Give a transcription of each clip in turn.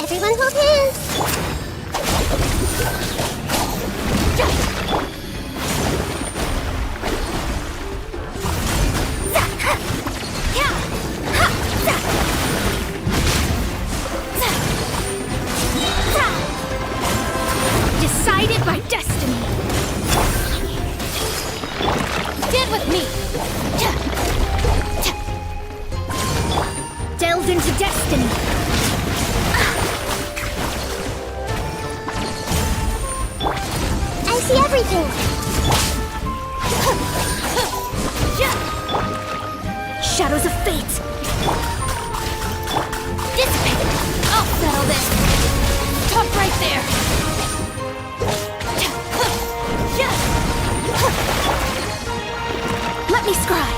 Everyone hold hands! Decided by destiny. Get with me. Delve into destiny. I see everything! Shadows of fate. Dissipate. I'll settle this. Stop right there. Let me scry.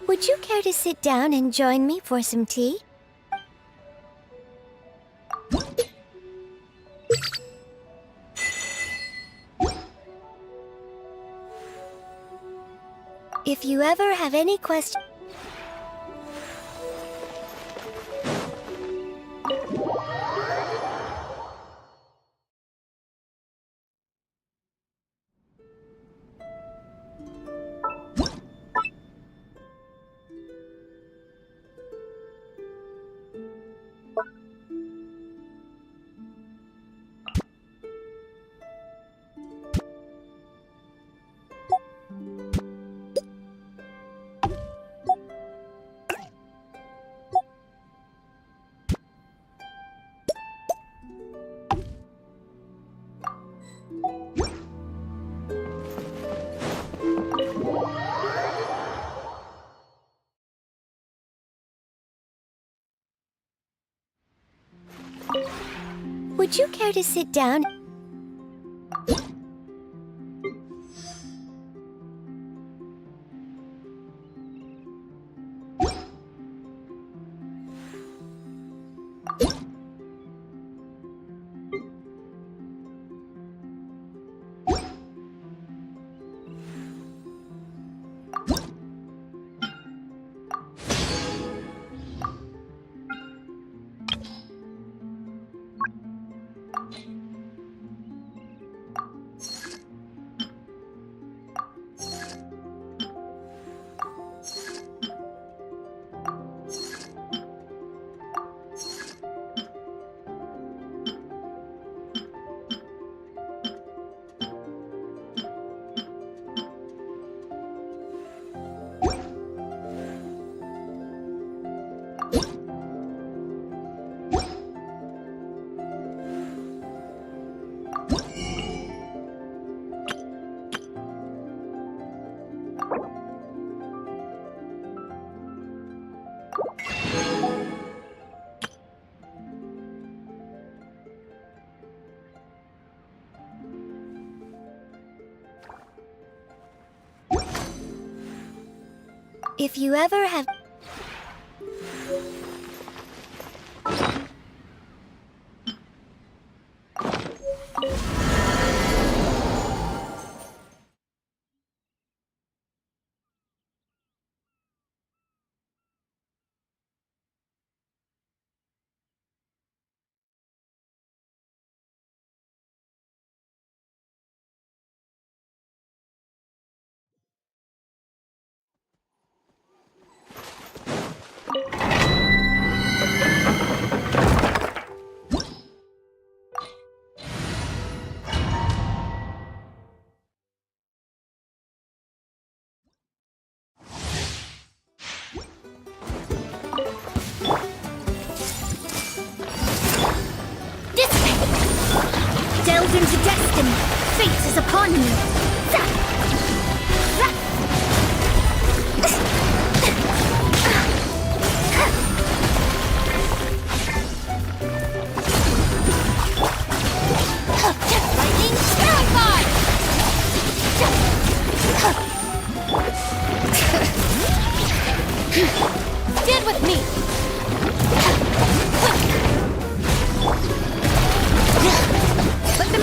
Would you care to sit down and join me for some tea? If you ever have any questions... Would you care to sit down? If you ever have... Delve into destiny. Fate is upon you. Lightning terrified! Stand with me! Let the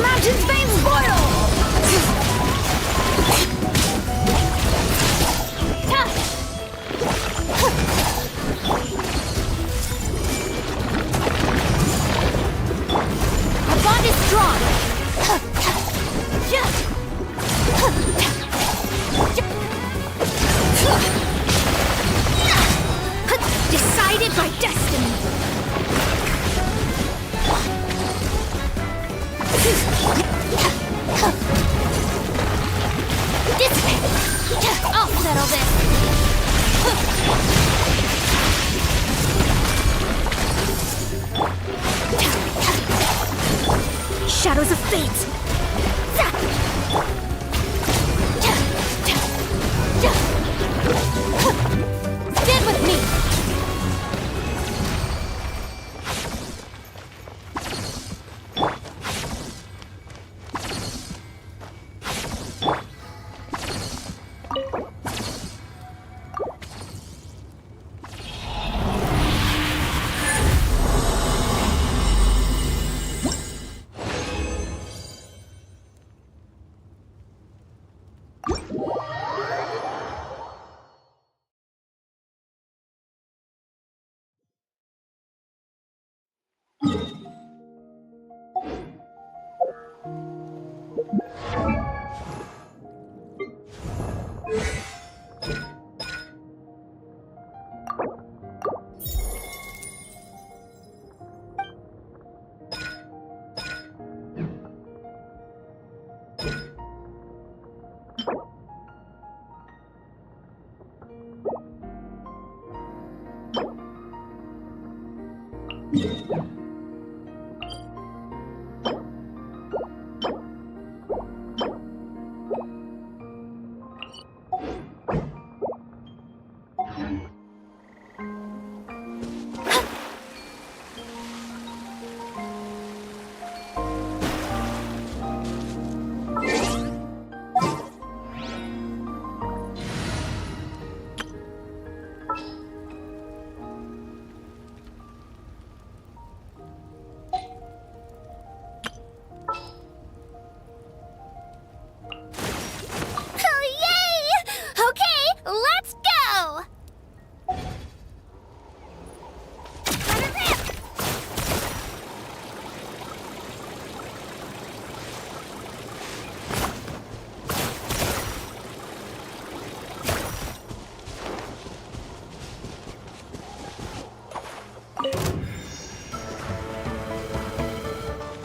strong! Decided by destiny! This way! I'll settle this! Shadows of fate! Stand with me!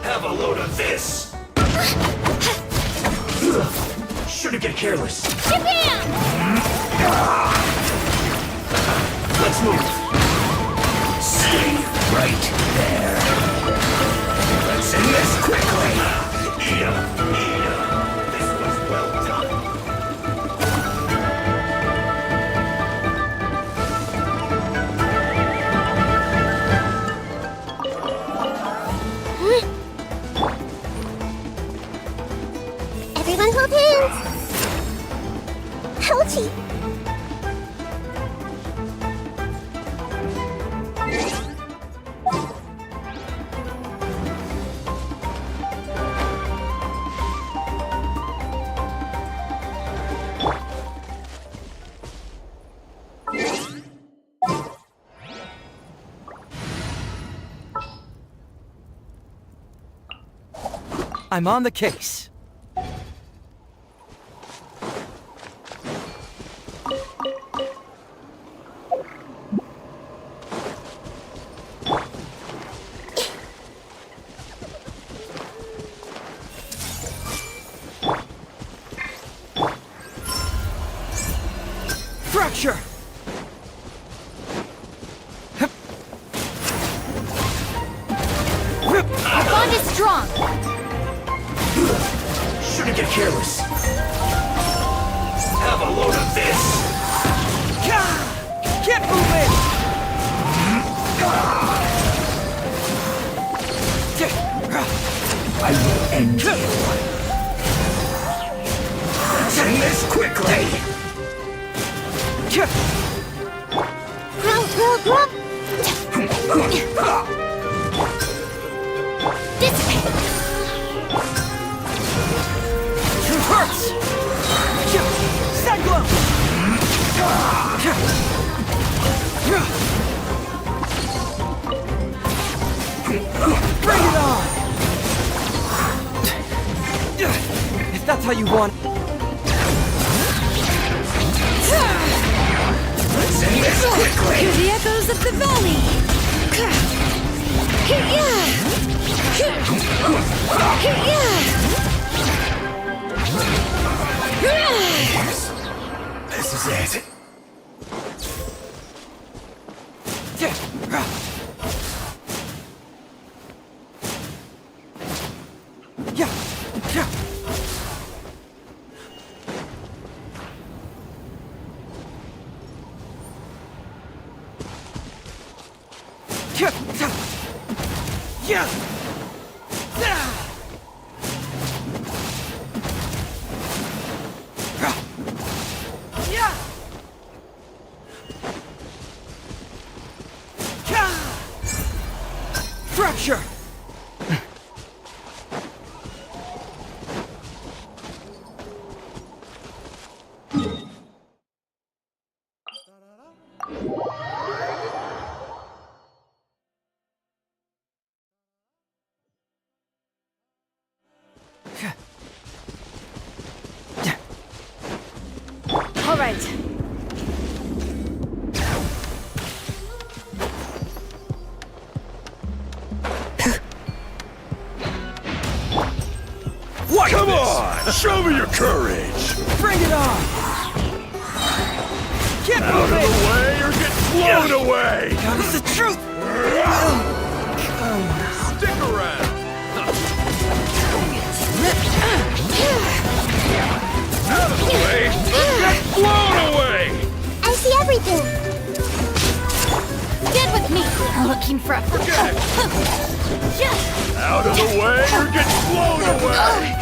Have a load of this! Shouldn't get careless. Let's move. Stay right there. Let's end this quickly. This was well done. Everyone hold hands! Ouchie! I'm on the case. Fracture! Our bond is strong! Shouldn't get careless. Have a load of this. Can't move it! I will end you. Let's end this quickly. Grump! This way! Hurts! Cyclone! Bring it on! how you want. Let's end this Hear quickly! the echoes of the valley! This is it. Fracture! All right. What? Come on! Show me your courage! Bring it on! Get Out of moving! the way or get blown away! God, it's the truth! Stick around! Out of the way or get blown away! I see everything. Get with me! Looking for a... Forget it! Out of the way or get blown away!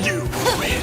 You win!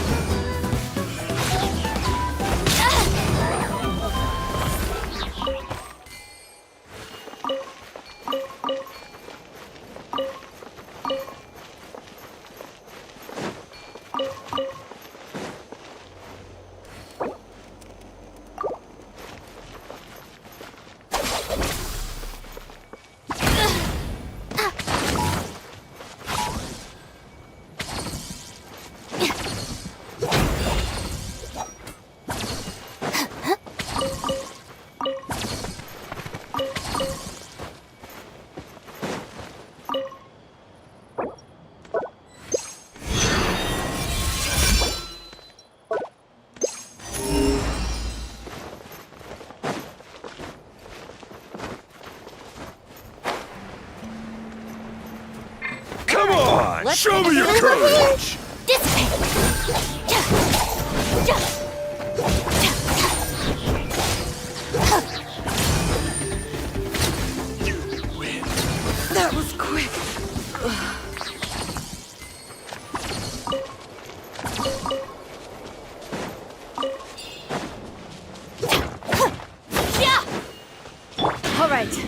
Come on! Show me your courage! You win! That was quick! All right.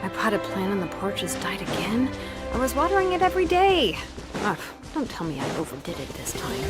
My potted plant on the porch has died again. I was watering it every day. Ugh, don't tell me I overdid it this time.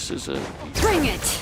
This is it. Bring it!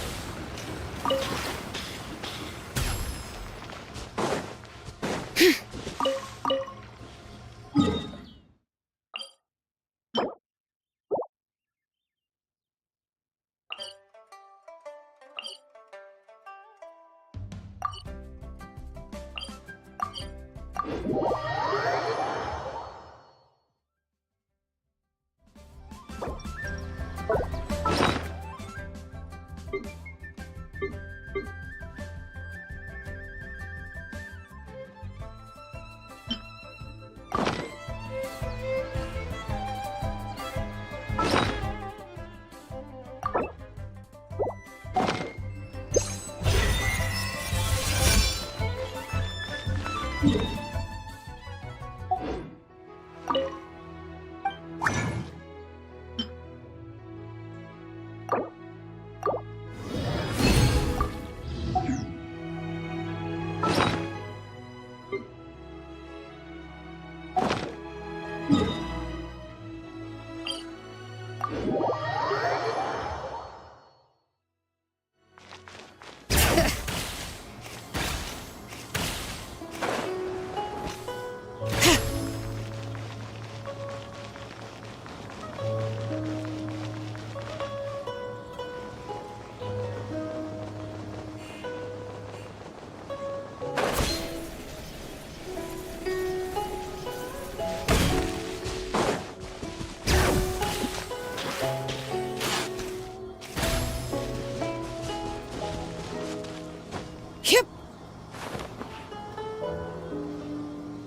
Yep.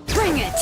Bring it!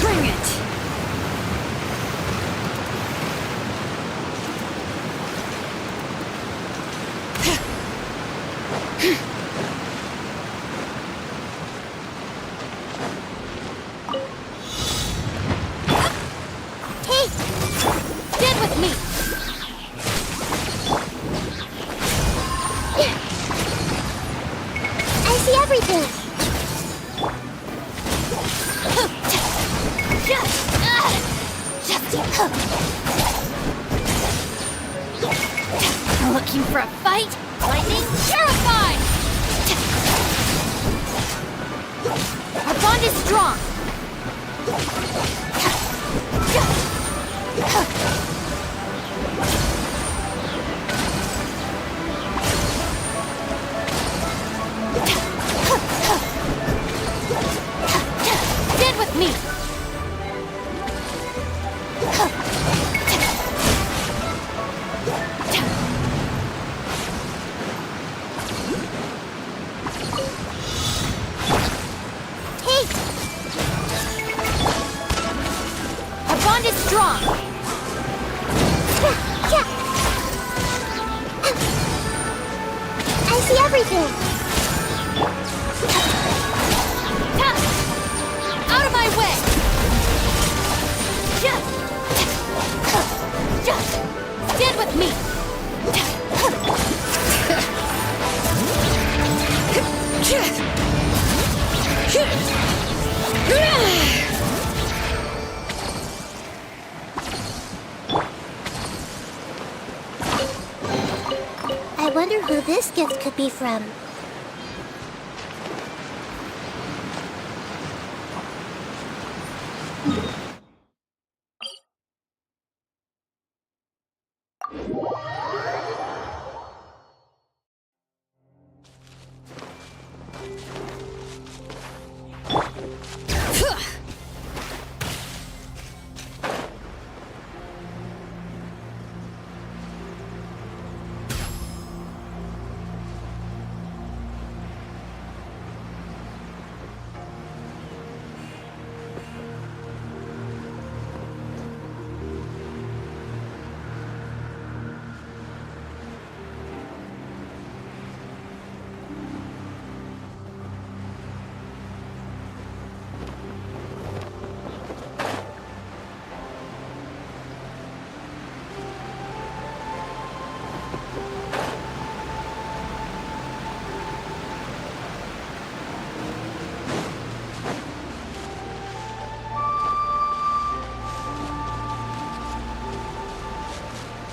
Bring it! Hey! Stand with me! I see everything! Looking for a fight? Lightning terrified! Our bond is strong! Stand with me! Hey! Our bond is strong! everything! Out of my way! Stand with me! I wonder who this gift could be from.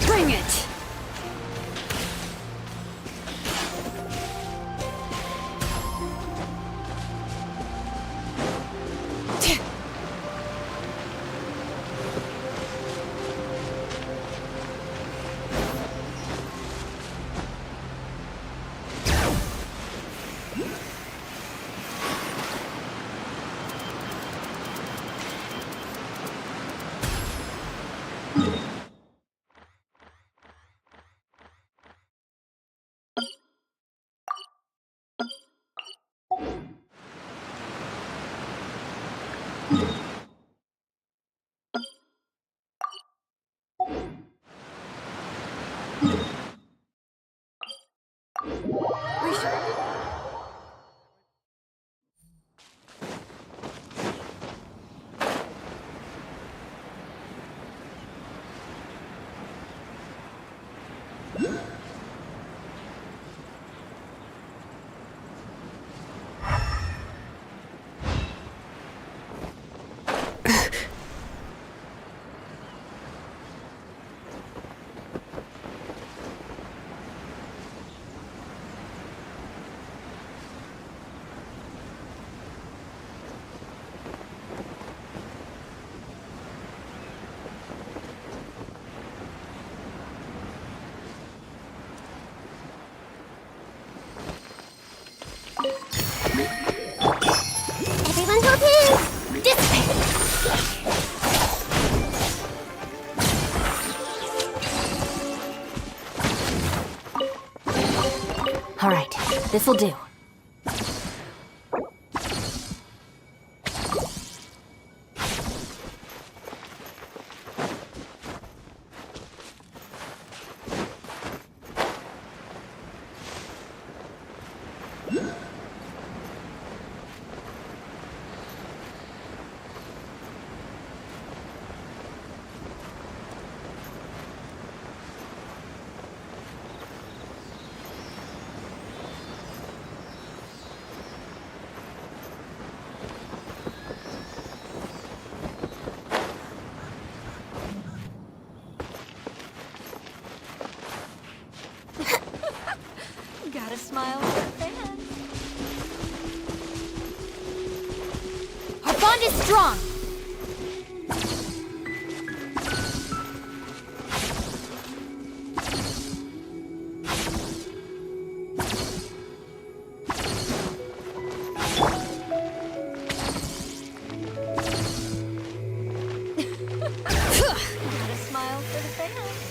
Bring it! Everyone hold hands! Dissipate! All right, this'll do. Gotta smile for the fans. Our bond is strong! Gotta smile for the fans.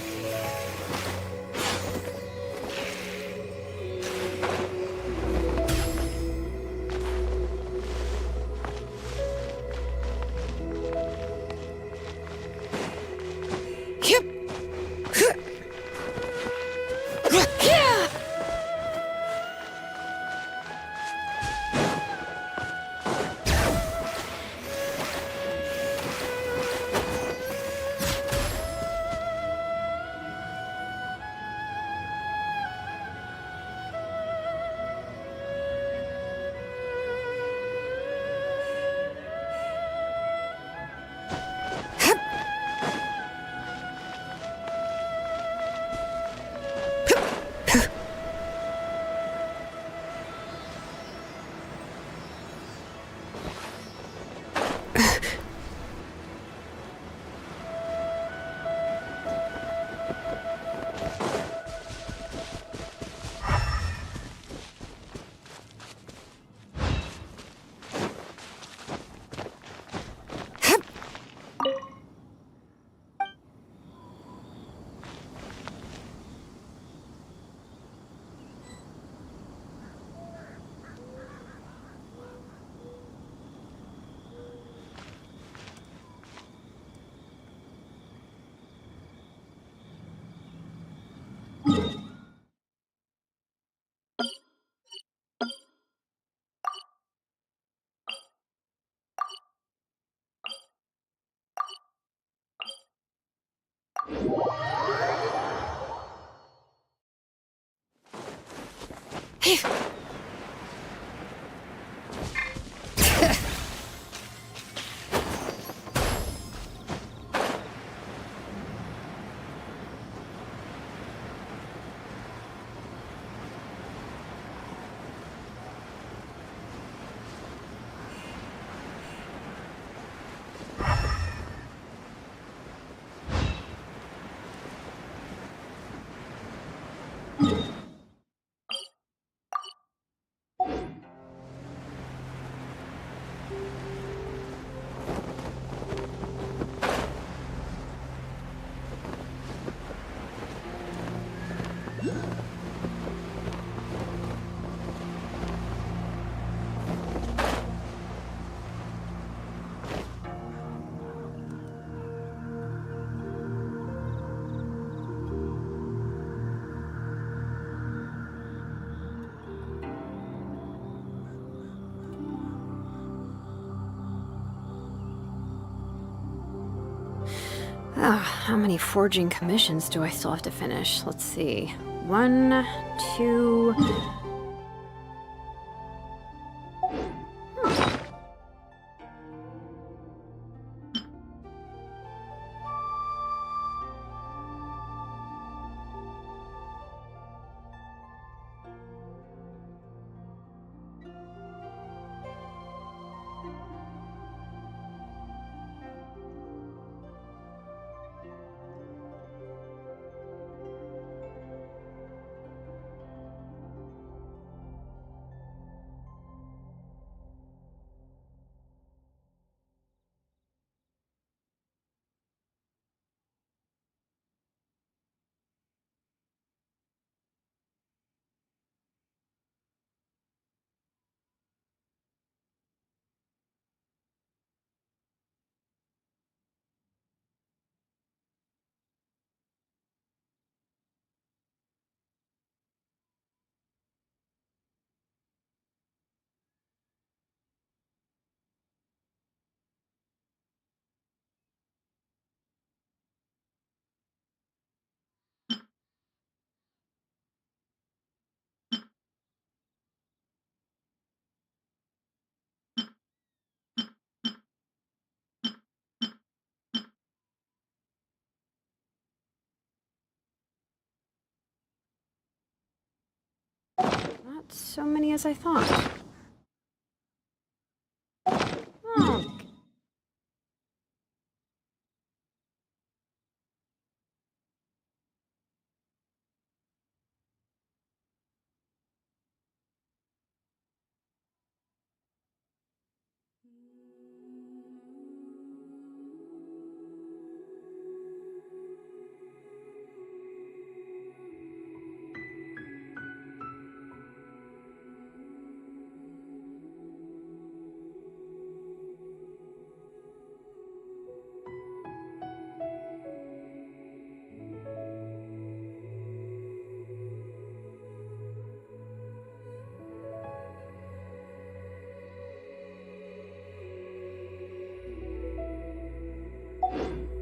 How many forging commissions do I still have to finish? Let's see. 1, 2... Not so many as I thought. Oh,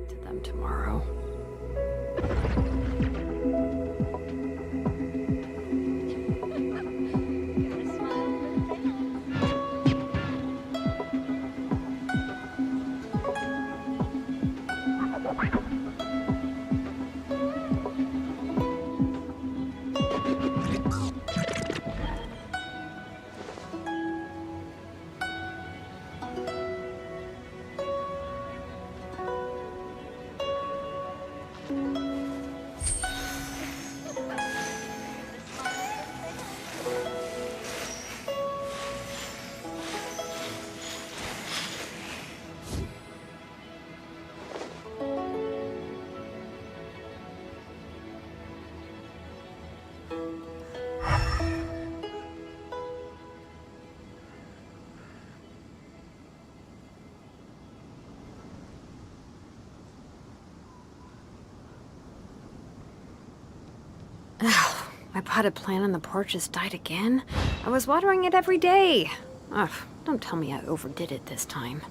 to them tomorrow. My potted plant on the porch has died again. I was watering it every day. Ugh, don't tell me I overdid it this time.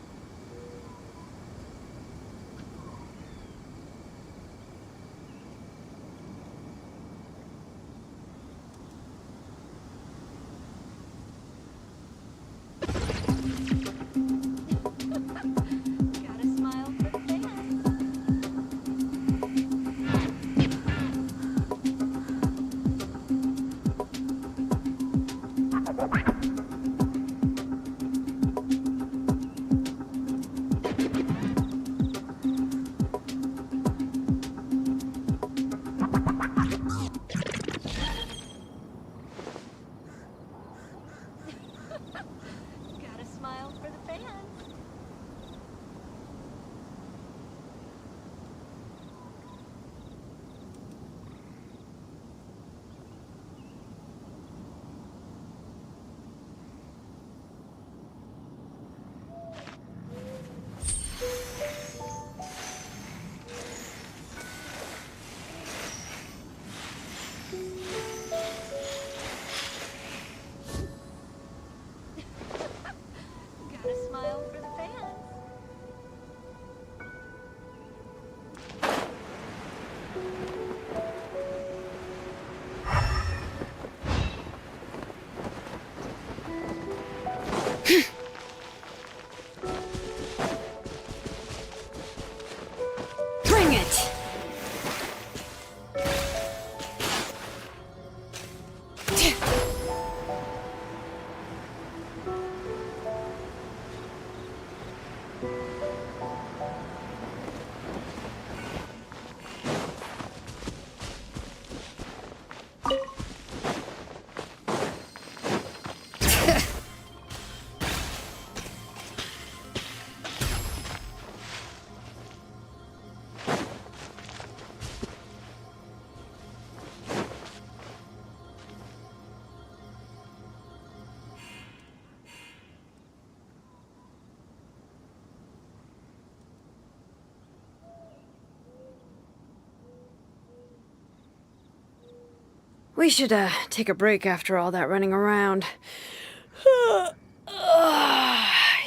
We should, take a break after all that running around.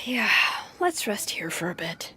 Yeah, let's rest here for a bit.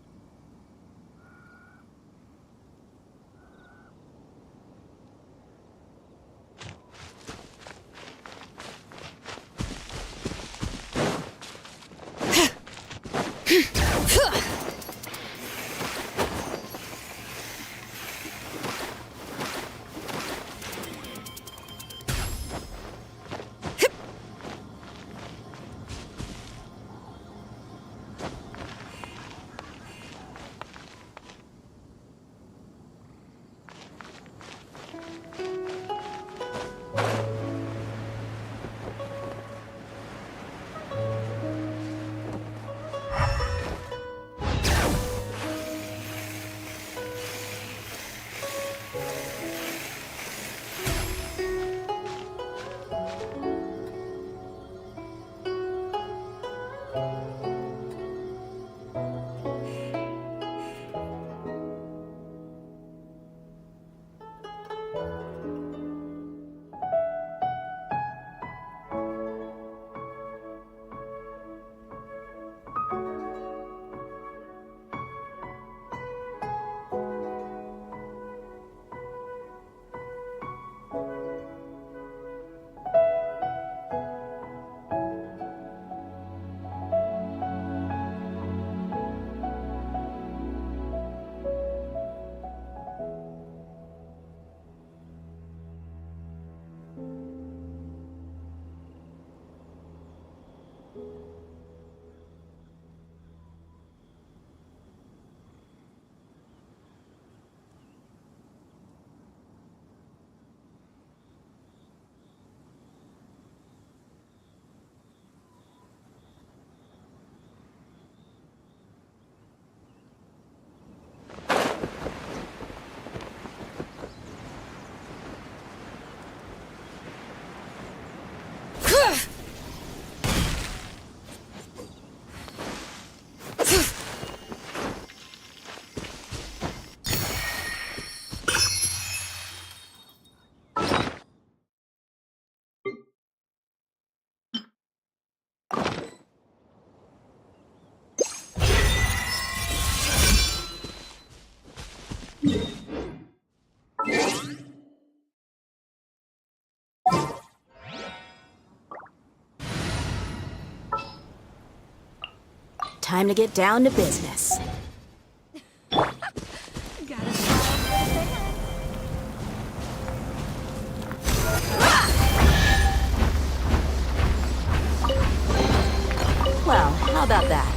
Time to get down to business. Well, how about that?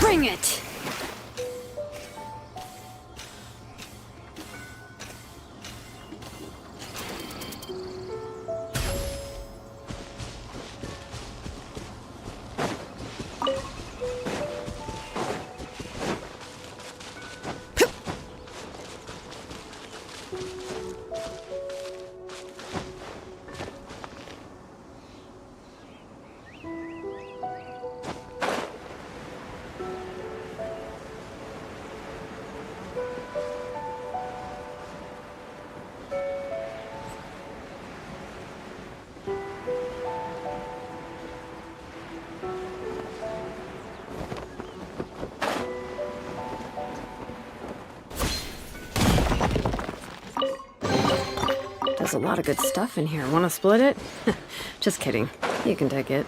Bring it! There's a lot of good stuff in here. Want to split it? Just kidding. You can take it.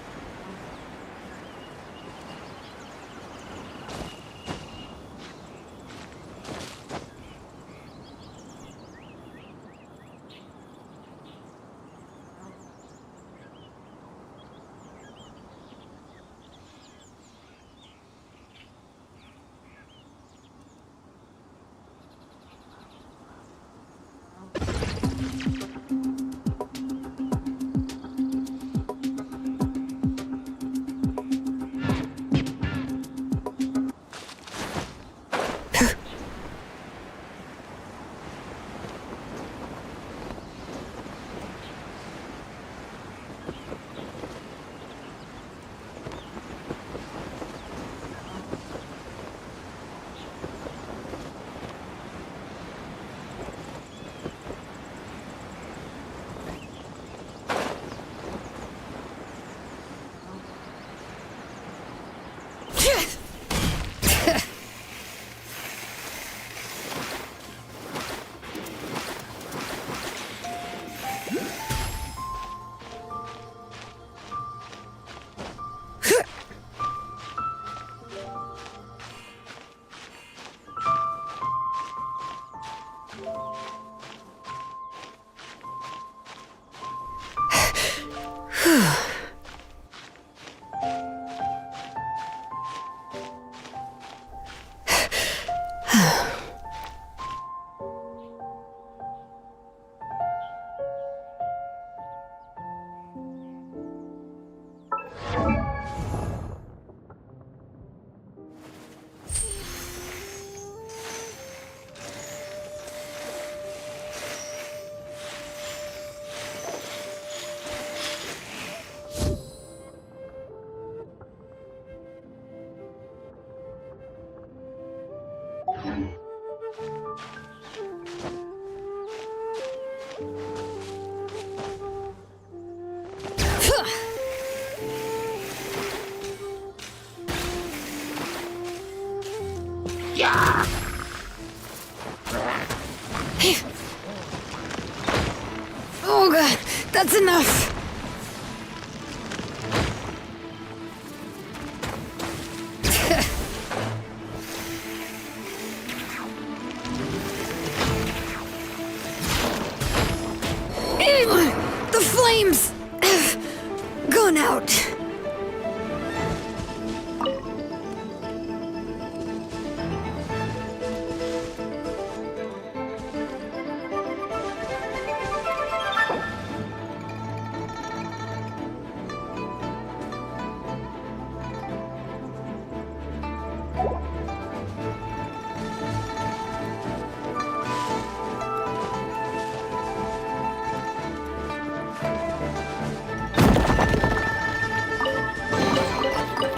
Oh god, that's enough! The flames have gone out.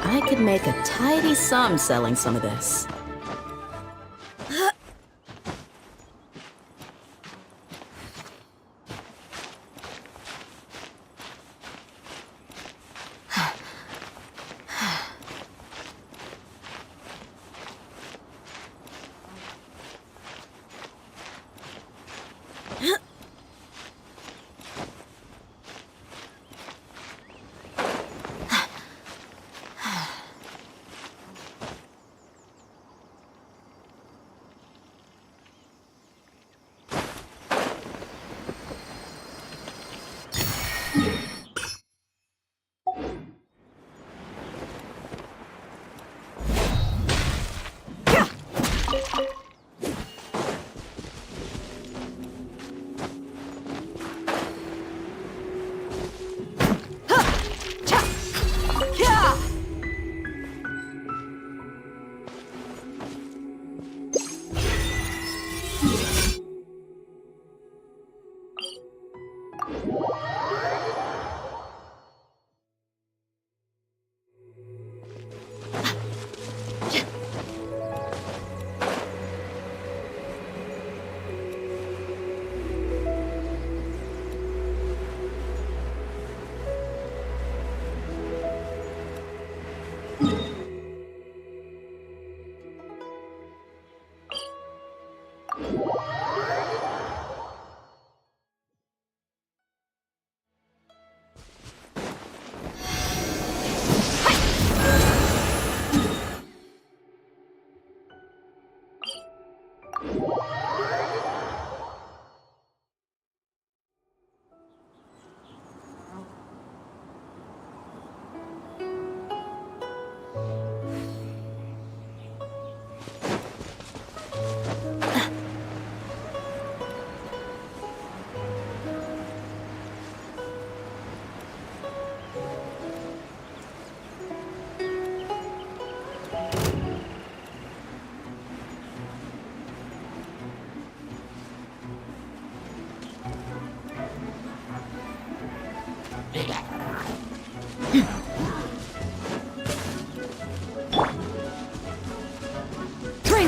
I could make a tidy sum selling some of this.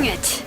Bring it!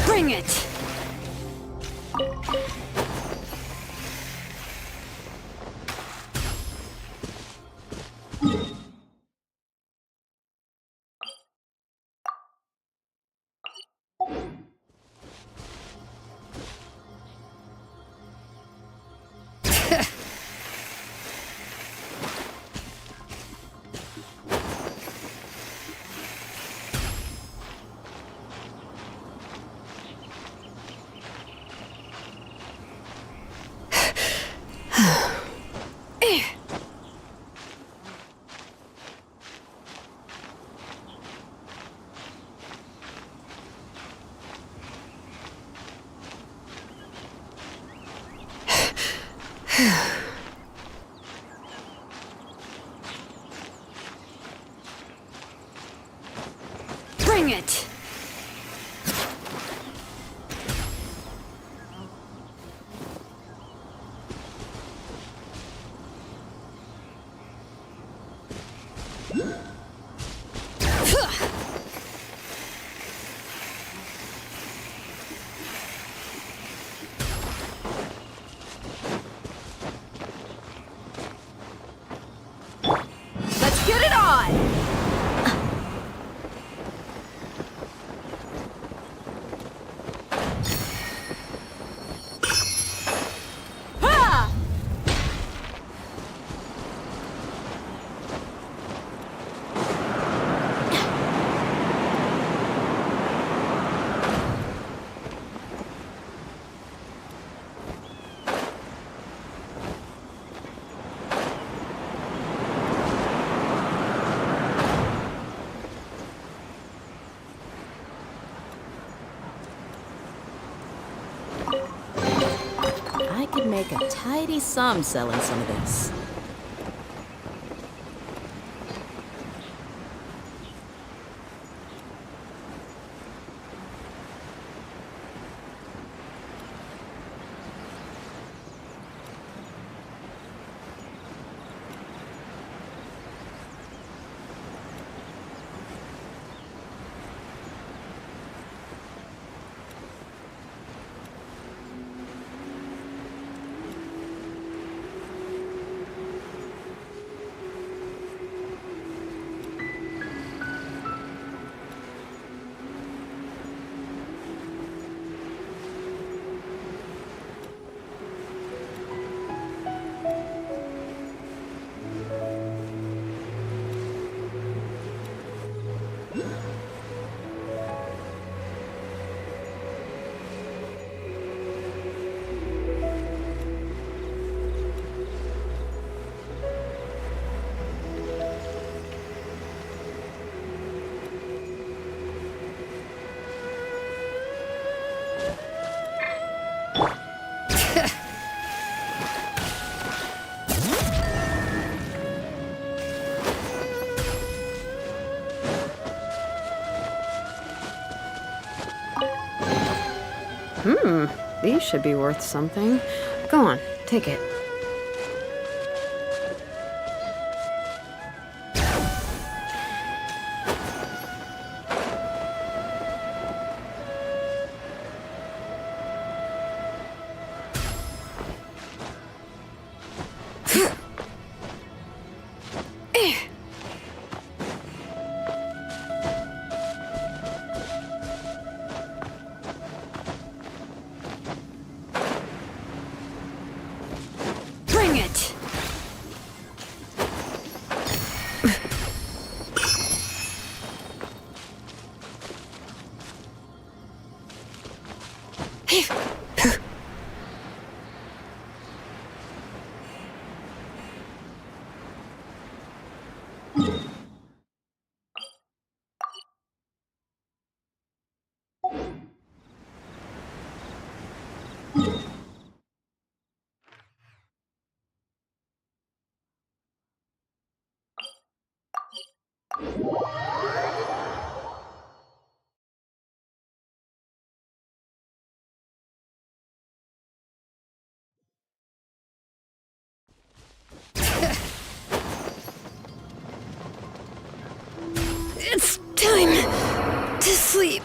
Bring it! Bring it! Let's get it on! a tidy sum selling some of this. These should be worth something. Go on, take it. Bring it! It's time to sleep.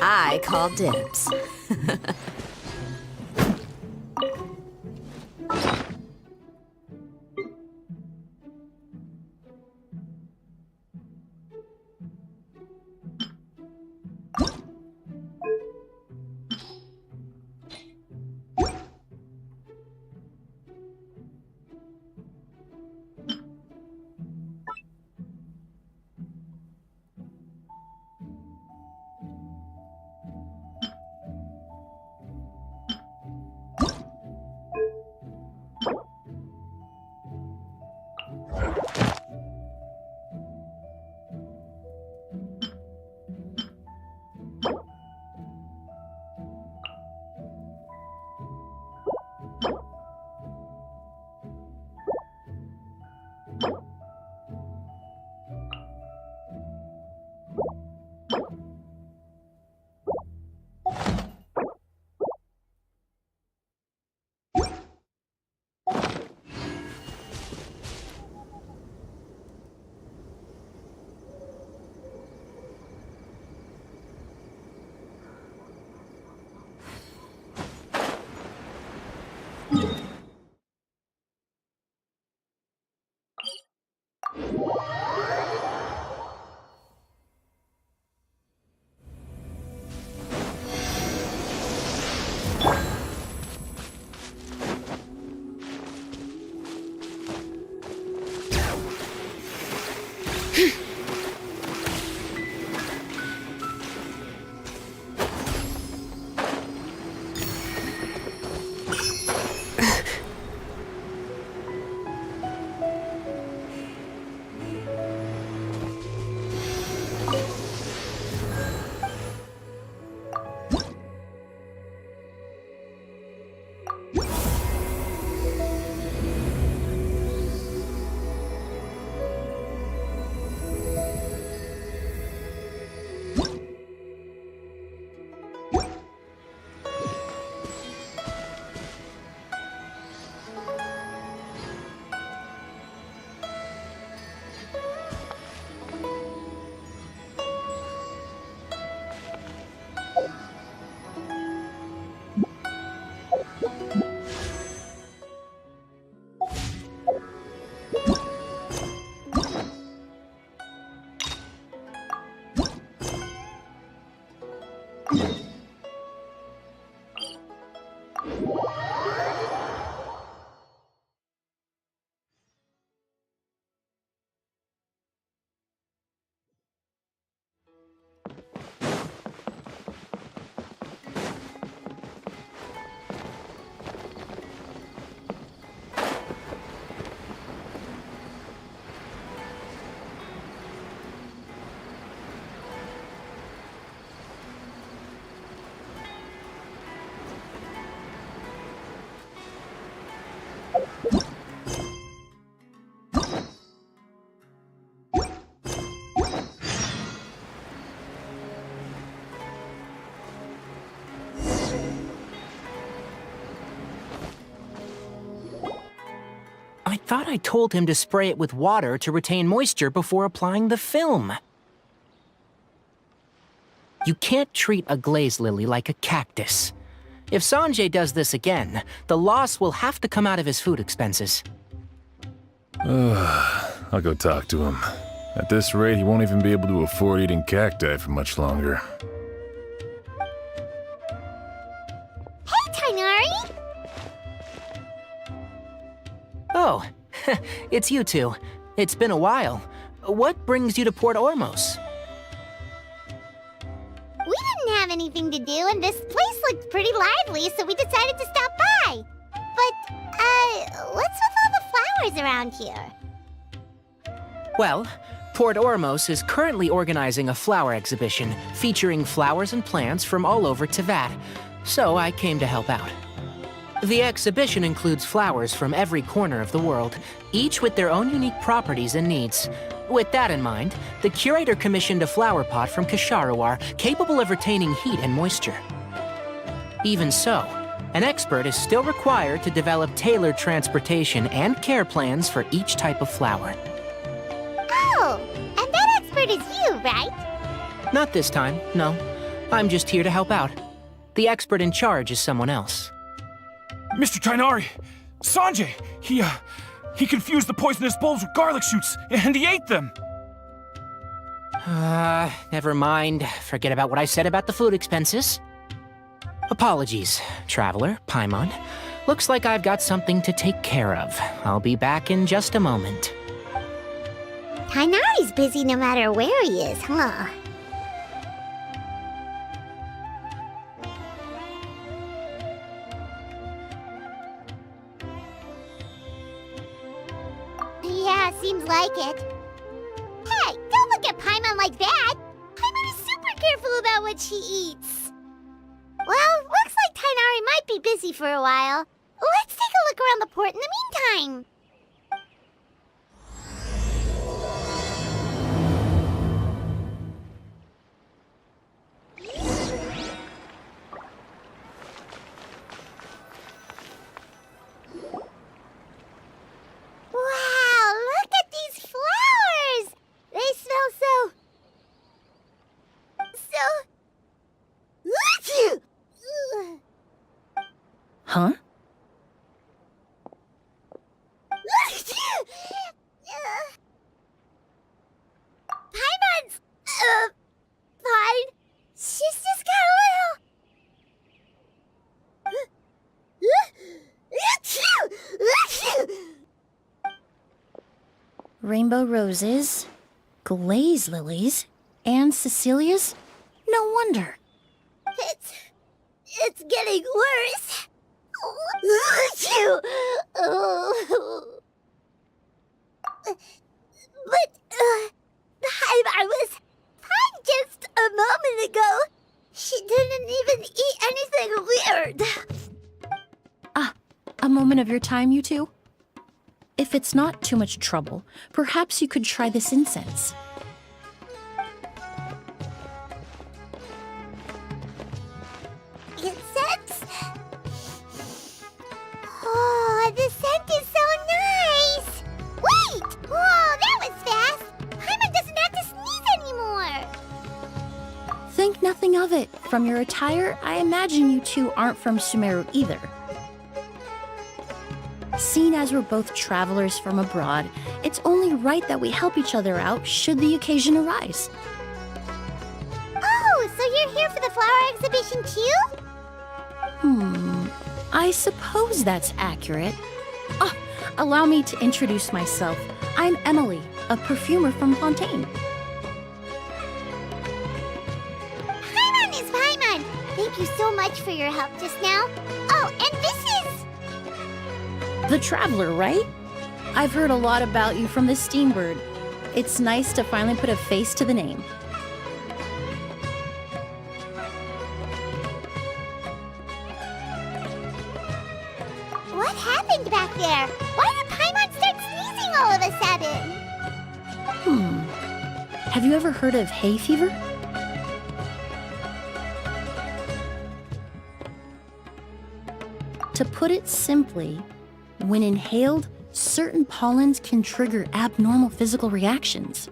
I call dibs. I thought I told him to spray it with water to retain moisture before applying the film. You can't treat a glaze lily like a cactus. If Sanjay does this again, the loss will have to come out of his food expenses. I'll go talk to him. At this rate, he won't even be able to afford eating cacti for much longer. Hey, Tainari! Oh, it's you two. It's been a while. What brings you to Port Ormos? We didn't have anything to do, and this place looked pretty lively, so we decided to stop by. But, what's with all the flowers around here? Well, Port Ormos is currently organizing a flower exhibition featuring flowers and plants from all over Teyvat, so I came to help out. The exhibition includes flowers from every corner of the world, each with their own unique properties and needs. With that in mind, the curator commissioned a flower pot from Kasharuar capable of retaining heat and moisture. Even so, an expert is still required to develop tailored transportation and care plans for each type of flower. Oh, and that expert is you, right? Not this time, no. I'm just here to help out. The expert in charge is someone else. Mr. Tainari! Sanjay! He confused the poisonous bulbs with garlic shoots, and he ate them! Never mind. Forget about what I said about the food expenses. Apologies, Traveler, Paimon. Looks like I've got something to take care of. I'll be back in just a moment. Tainari's busy no matter where he is, huh? Yeah, seems like it. Hey, don't look at Paimon like that! Paimon is super careful about what she eats. Well, looks like Tainari might be busy for a while. Let's take a look around the port in the meantime. Wow, look at these flowers! They smell so... Huh? Paimon's... fine. She's just got a little... Rainbow roses, glaze lilies, and Cecilia's? No wonder. It's getting worse. But, I was fine just a moment ago. She didn't even eat anything weird. Ah, a moment of your time, you two? If it's not too much trouble, perhaps you could try this incense. Incense? Oh, the scent is so nice! Wait! Whoa, that was fast! Paimon doesn't have to sneeze anymore! Think nothing of it. From your attire, I imagine you two aren't from Sumeru either. Seeing as we're both travelers from abroad, it's only right that we help each other out should the occasion arise. Oh, so you're here for the flower exhibition too? I suppose that's accurate. Ah, allow me to introduce myself. I'm Emily, a perfumer from Fontaine. Paimon is Paimon! Thank you so much for your help just now. Oh, and this is... The Traveler, right? I've heard a lot about you from the Steambird. It's nice to finally put a face to the name. What happened back there? Why did Paimon start sneezing all of a sudden? Have you ever heard of hay fever? To put it simply, when inhaled, certain pollens can trigger abnormal physical reactions.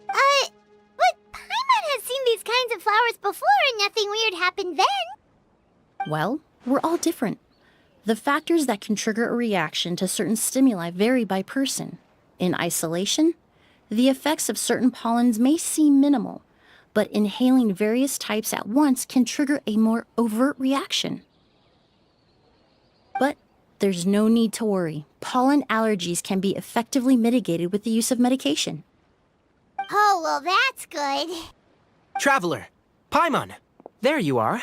But Paimon has seen these kinds of flowers before and nothing weird happened then. Well, we're all different. The factors that can trigger a reaction to certain stimuli vary by person. In isolation, the effects of certain pollens may seem minimal, but inhaling various types at once can trigger a more overt reaction. But there's no need to worry. Pollen allergies can be effectively mitigated with the use of medication. Oh, well, that's good. Traveler, Paimon, there you are.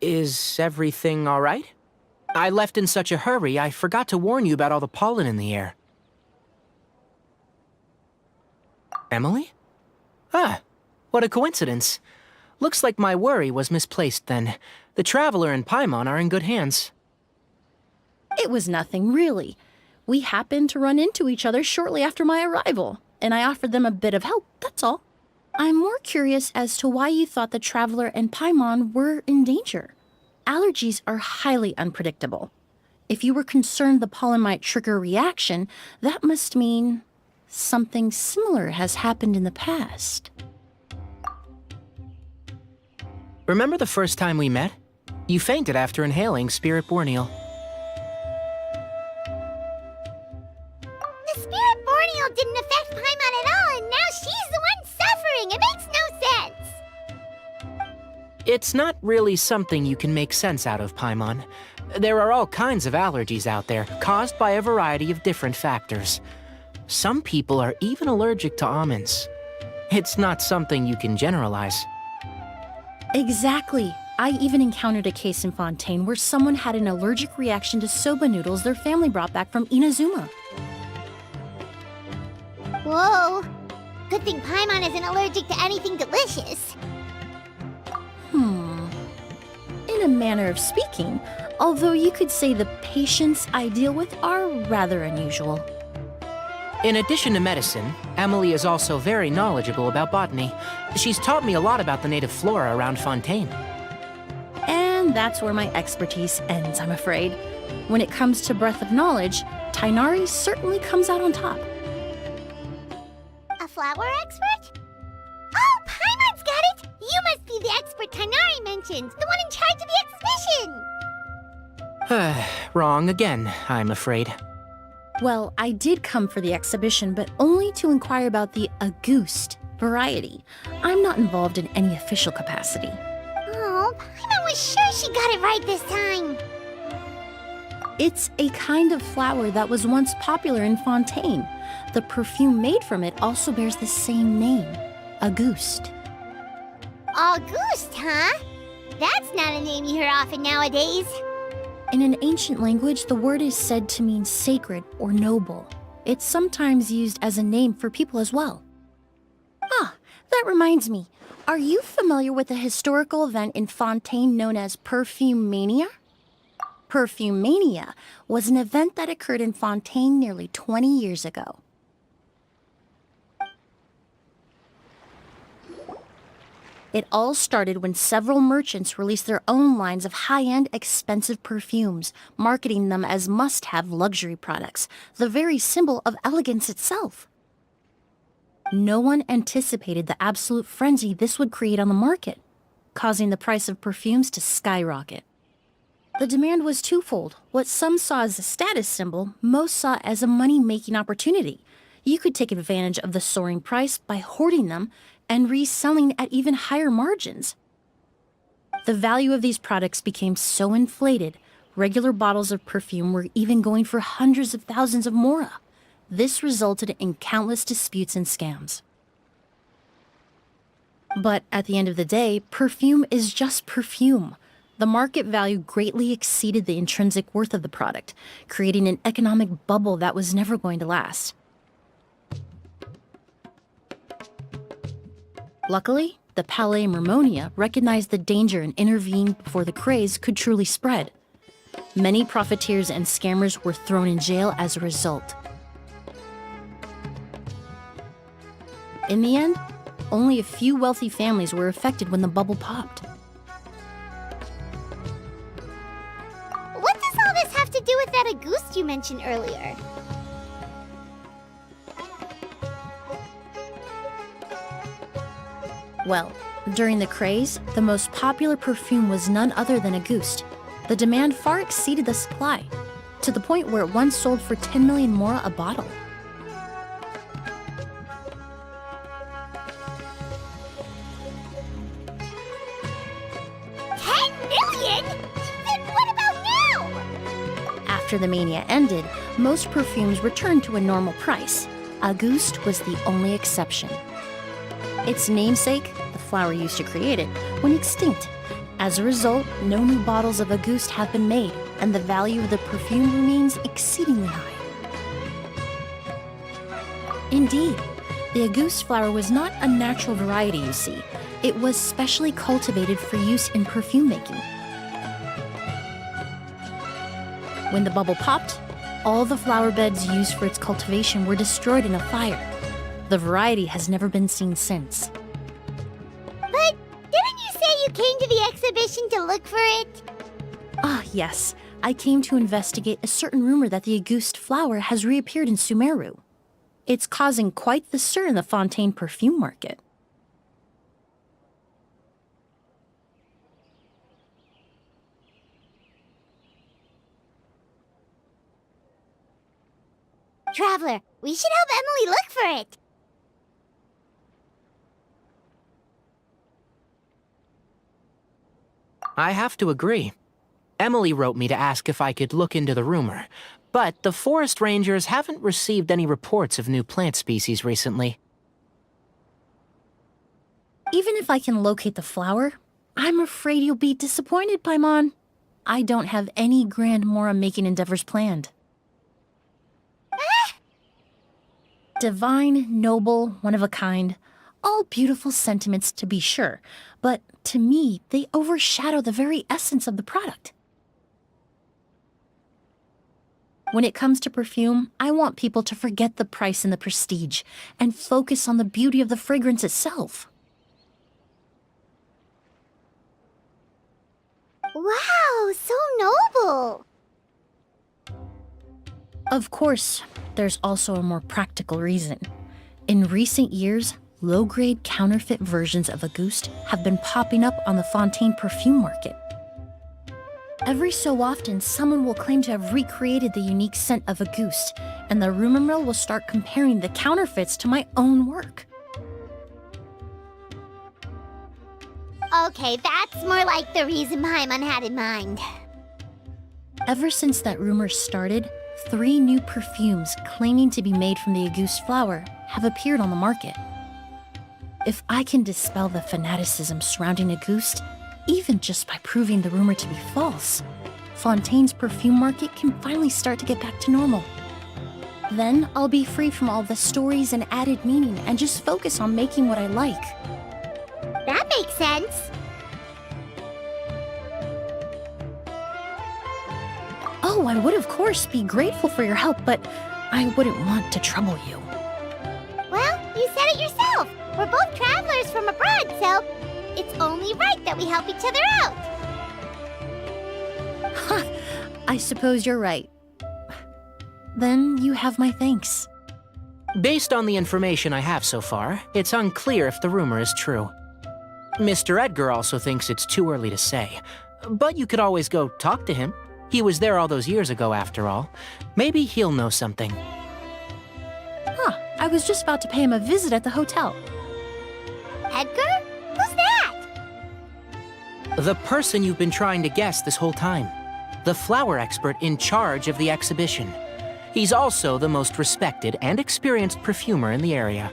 Is everything all right? I left in such a hurry, I forgot to warn you about all the pollen in the air. Emily? Ah, what a coincidence. Looks like my worry was misplaced then. The Traveler and Paimon are in good hands. It was nothing, really. We happened to run into each other shortly after my arrival, and I offered them a bit of help, that's all. I'm more curious as to why you thought the Traveler and Paimon were in danger. Allergies are highly unpredictable. If you were concerned the pollen might trigger a reaction, that must mean something similar has happened in the past. Remember the first time we met? You fainted after inhaling Spirit Borneal. The Spirit Borneal didn't affect Paimon at all, and now she's the one suffering. It makes no sense. It's not really something you can make sense out of, Paimon. There are all kinds of allergies out there, caused by a variety of different factors. Some people are even allergic to almonds. It's not something you can generalize. Exactly. I even encountered a case in Fontaine where someone had an allergic reaction to soba noodles their family brought back from Inazuma. Whoa. Good thing Paimon isn't allergic to anything delicious. In a manner of speaking, although you could say the patients I deal with are rather unusual. In addition to medicine, Emily is also very knowledgeable about botany. She's taught me a lot about the native flora around Fontaine. And that's where my expertise ends, I'm afraid. When it comes to breadth of knowledge, Tighnari certainly comes out on top. A flower expert? Oh, Paimon's got it! You must be the expert Tighnari mentioned, the one in charge of the exhibition! Wrong again, I'm afraid. Well, I did come for the exhibition, but only to inquire about the Auguste variety. I'm not involved in any official capacity. Oh, Paimon was sure she got it right this time. It's a kind of flower that was once popular in Fontaine. The perfume made from it also bears the same name, Auguste. Auguste, huh? That's not a name you hear often nowadays. In an ancient language, the word is said to mean sacred or noble. It's sometimes used as a name for people as well. Ah, that reminds me. Are you familiar with a historical event in Fontaine known as Perfume Mania? Perfume Mania was an event that occurred in Fontaine nearly 20 years ago. It all started when several merchants released their own lines of high-end, expensive perfumes, marketing them as must-have luxury products, the very symbol of elegance itself. No one anticipated the absolute frenzy this would create on the market, causing the price of perfumes to skyrocket. The demand was twofold. What some saw as a status symbol, most saw as a money-making opportunity. You could take advantage of the soaring price by hoarding them and reselling at even higher margins. The value of these products became so inflated, regular bottles of perfume were even going for hundreds of thousands of mora. This resulted in countless disputes and scams. But at the end of the day, perfume is just perfume. The market value greatly exceeded the intrinsic worth of the product, creating an economic bubble that was never going to last. Luckily, the Palais Mermonia recognized the danger and intervened before the craze could truly spread. Many profiteers and scammers were thrown in jail as a result. In the end, only a few wealthy families were affected when the bubble popped. What does all this have to do with that Auguste you mentioned earlier? Well, during the craze, the most popular perfume was none other than Auguste. The demand far exceeded the supply, to the point where it once sold for 10 million mora a bottle. Then what about now? After the mania ended, most perfumes returned to a normal price. Auguste was the only exception. Its namesake, the flower used to create it, went extinct. As a result, no new bottles of Auguste have been made, and the value of the perfume remains exceedingly high. Indeed, the Auguste flower was not a natural variety, you see. It was specially cultivated for use in perfume making. When the bubble popped, all the flower beds used for its cultivation were destroyed in a fire. The variety has never been seen since. But didn't you say you came to the exhibition to look for it? Ah, yes. I came to investigate a certain rumor that the Auguste flower has reappeared in Sumeru. It's causing quite the stir in the Fontaine perfume market. Traveler. We should help Emily look for it. I have to agree. Emily wrote me to ask if I could look into the rumor, but the forest rangers haven't received any reports of new plant species recently. Even if I can locate the flower, I'm afraid you'll be disappointed, Paimon. I don't have any grand Mora-making endeavors planned. Divine, noble, one of a kind. All beautiful sentiments to be sure, but to me, they overshadow the very essence of the product. When it comes to perfume, I want people to forget the price and the prestige, and focus on the beauty of the fragrance itself. Wow, so noble. Of course, there's also a more practical reason. In recent years, low-grade counterfeit versions of Auguste have been popping up on the Fontaine perfume market. Every so often, someone will claim to have recreated the unique scent of Auguste, and the rumor mill will start comparing the counterfeits to my own work. Okay, that's more like the reason Paimon had in mind. Ever since that rumor started, 3 new perfumes claiming to be made from the Auguste flower have appeared on the market. If I can dispel the fanaticism surrounding Auguste, even just by proving the rumor to be false, Fontaine's perfume market can finally start to get back to normal. Then I'll be free from all the stories and added meaning and just focus on making what I like. That makes sense. Oh, I would of course be grateful for your help, but I wouldn't want to trouble you. Well, you said it yourself. We're both travelers from abroad, so it's only right that we help each other out. Ha! I suppose you're right. Then you have my thanks. Based on the information I have so far, it's unclear if the rumor is true. Mr. Edgar also thinks it's too early to say, but you could always go talk to him. He was there all those years ago, after all. Maybe he'll know something. Huh, I was just about to pay him a visit at the hotel. Edgar? Who's that? The person you've been trying to guess this whole time. The flower expert in charge of the exhibition. He's also the most respected and experienced perfumer in the area.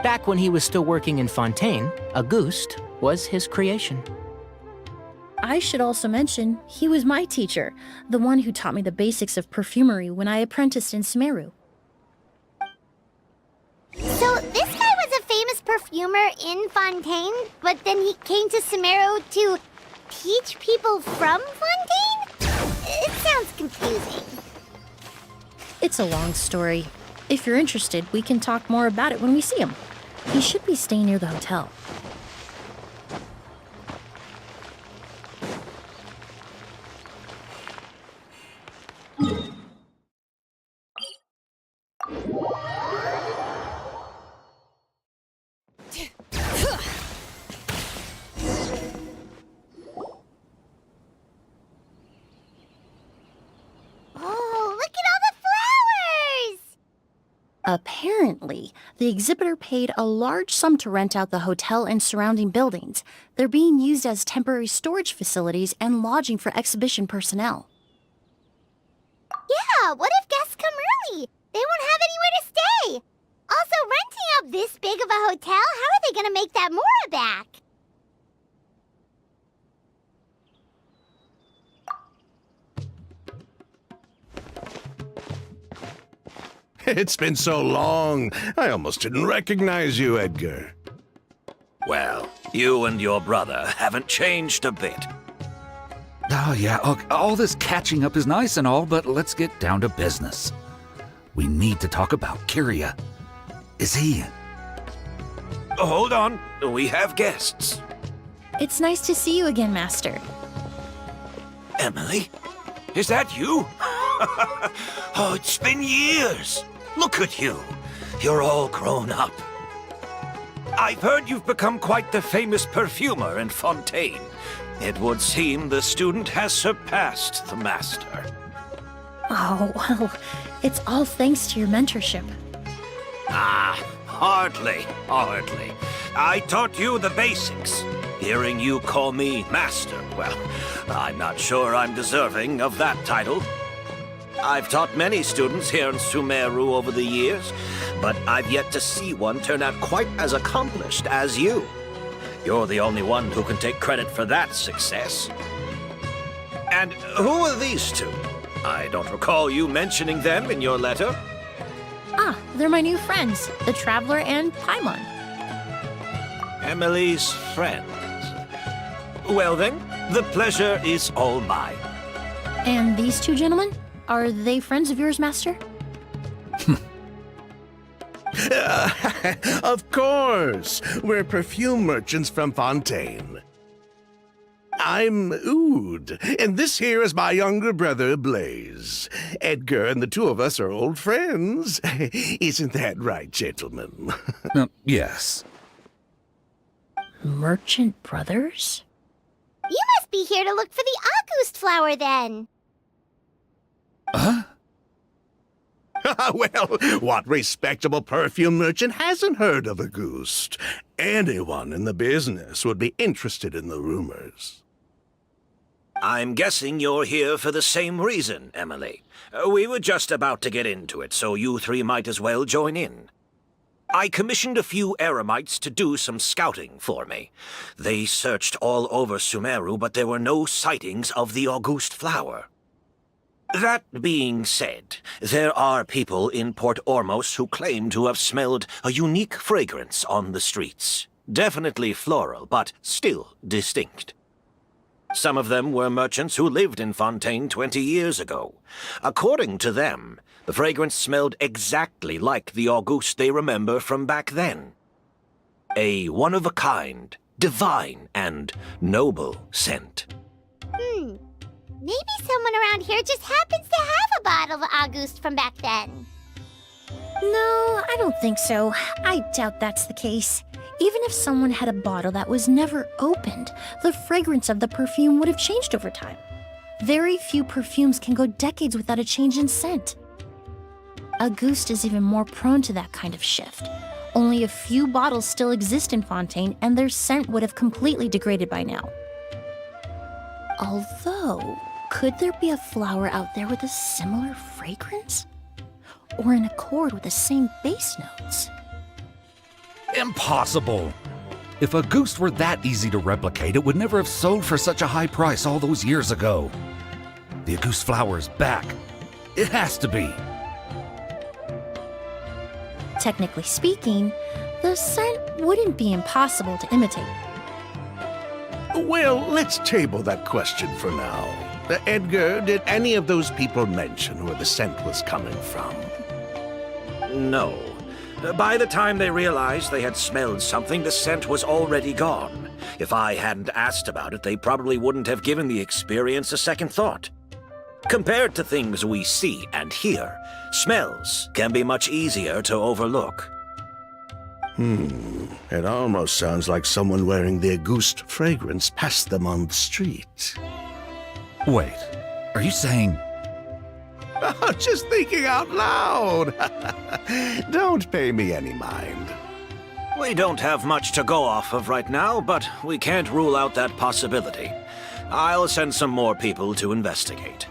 Back when he was still working in Fontaine, Auguste was his creation. I should also mention, he was my teacher, the one who taught me the basics of perfumery when I apprenticed in Sumeru. So this guy was a famous perfumer in Fontaine, but then he came to Sumeru to teach people from Fontaine? It sounds confusing. It's a long story. If you're interested, we can talk more about it when we see him. He should be staying near the hotel. Apparently, the exhibitor paid a large sum to rent out the hotel and surrounding buildings. They're being used as temporary storage facilities and lodging for exhibition personnel. Yeah, what if guests come early? They won't have anywhere to stay. Also, renting out this big of a hotel, how are they gonna make that Mora back? It's been so long, I almost didn't recognize you, Edgar. Well, you and your brother haven't changed a bit. Oh, yeah, all this catching up is nice and all, but let's get down to business. We need to talk about Kyria. Is he... Hold on, we have guests. It's nice to see you again, Master. Emily? Is that you? Oh, it's been years. Look at you. You're all grown up. I've heard you've become quite the famous perfumer in Fontaine. It would seem the student has surpassed the master. Oh, well, it's all thanks to your mentorship. Ah, hardly. I taught you the basics. Hearing you call me master, well, I'm not sure I'm deserving of that title. I've taught many students here in Sumeru over the years, but I've yet to see one turn out quite as accomplished as you. You're the only one who can take credit for that success. And who are these two? I don't recall you mentioning them in your letter. Ah, they're my new friends, the Traveler and Paimon. Emily's friends. Well then, the pleasure is all mine. And these two gentlemen? Are they friends of yours, Master? Of course! We're perfume merchants from Fontaine. I'm Oud, and this here is my younger brother, Blaze. Edgar and the two of us are old friends. Isn't that right, gentlemen? Yes. Merchant brothers? You must be here to look for the August flower, then. Huh? Well, what respectable perfume merchant hasn't heard of Auguste? Anyone in the business would be interested in the rumors. I'm guessing you're here for the same reason, Emily. We were just about to get into it, so you three might as well join in. I commissioned a few eremites to do some scouting for me. They searched all over Sumeru, but there were no sightings of the Auguste flower. That being said, there are people in Port Ormos who claim to have smelled a unique fragrance on the streets. Definitely floral, but still distinct. Some of them were merchants who lived in Fontaine 20 years ago. According to them, the fragrance smelled exactly like the Auguste they remember from back then. A one-of-a-kind, divine, and noble scent. Maybe someone around here just happens to have a bottle of August from back then. No, I don't think so. I doubt that's the case. Even if someone had a bottle that was never opened, the fragrance of the perfume would have changed over time. Very few perfumes can go decades without a change in scent. Auguste is even more prone to that kind of shift. Only a few bottles still exist in Fontaine, and their scent would have completely degraded by now. Although, could there be a flower out there with a similar fragrance? Or in accord with the same base notes? Impossible! If Auguste were that easy to replicate, it would never have sold for such a high price all those years ago. The Auguste flower is back. It has to be. Technically speaking, the scent wouldn't be impossible to imitate. Well, let's table that question for now. Edgar, did any of those people mention where the scent was coming from? No. By the time they realized they had smelled something, the scent was already gone. If I hadn't asked about it, they probably wouldn't have given the experience a second thought. Compared to things we see and hear, smells can be much easier to overlook. It almost sounds like someone wearing the Auguste fragrance passed them on the street. Wait, are you saying... Just thinking out loud. Don't pay me any mind. We don't have much to go off of right now, but we can't rule out that possibility. I'll send some more people to investigate.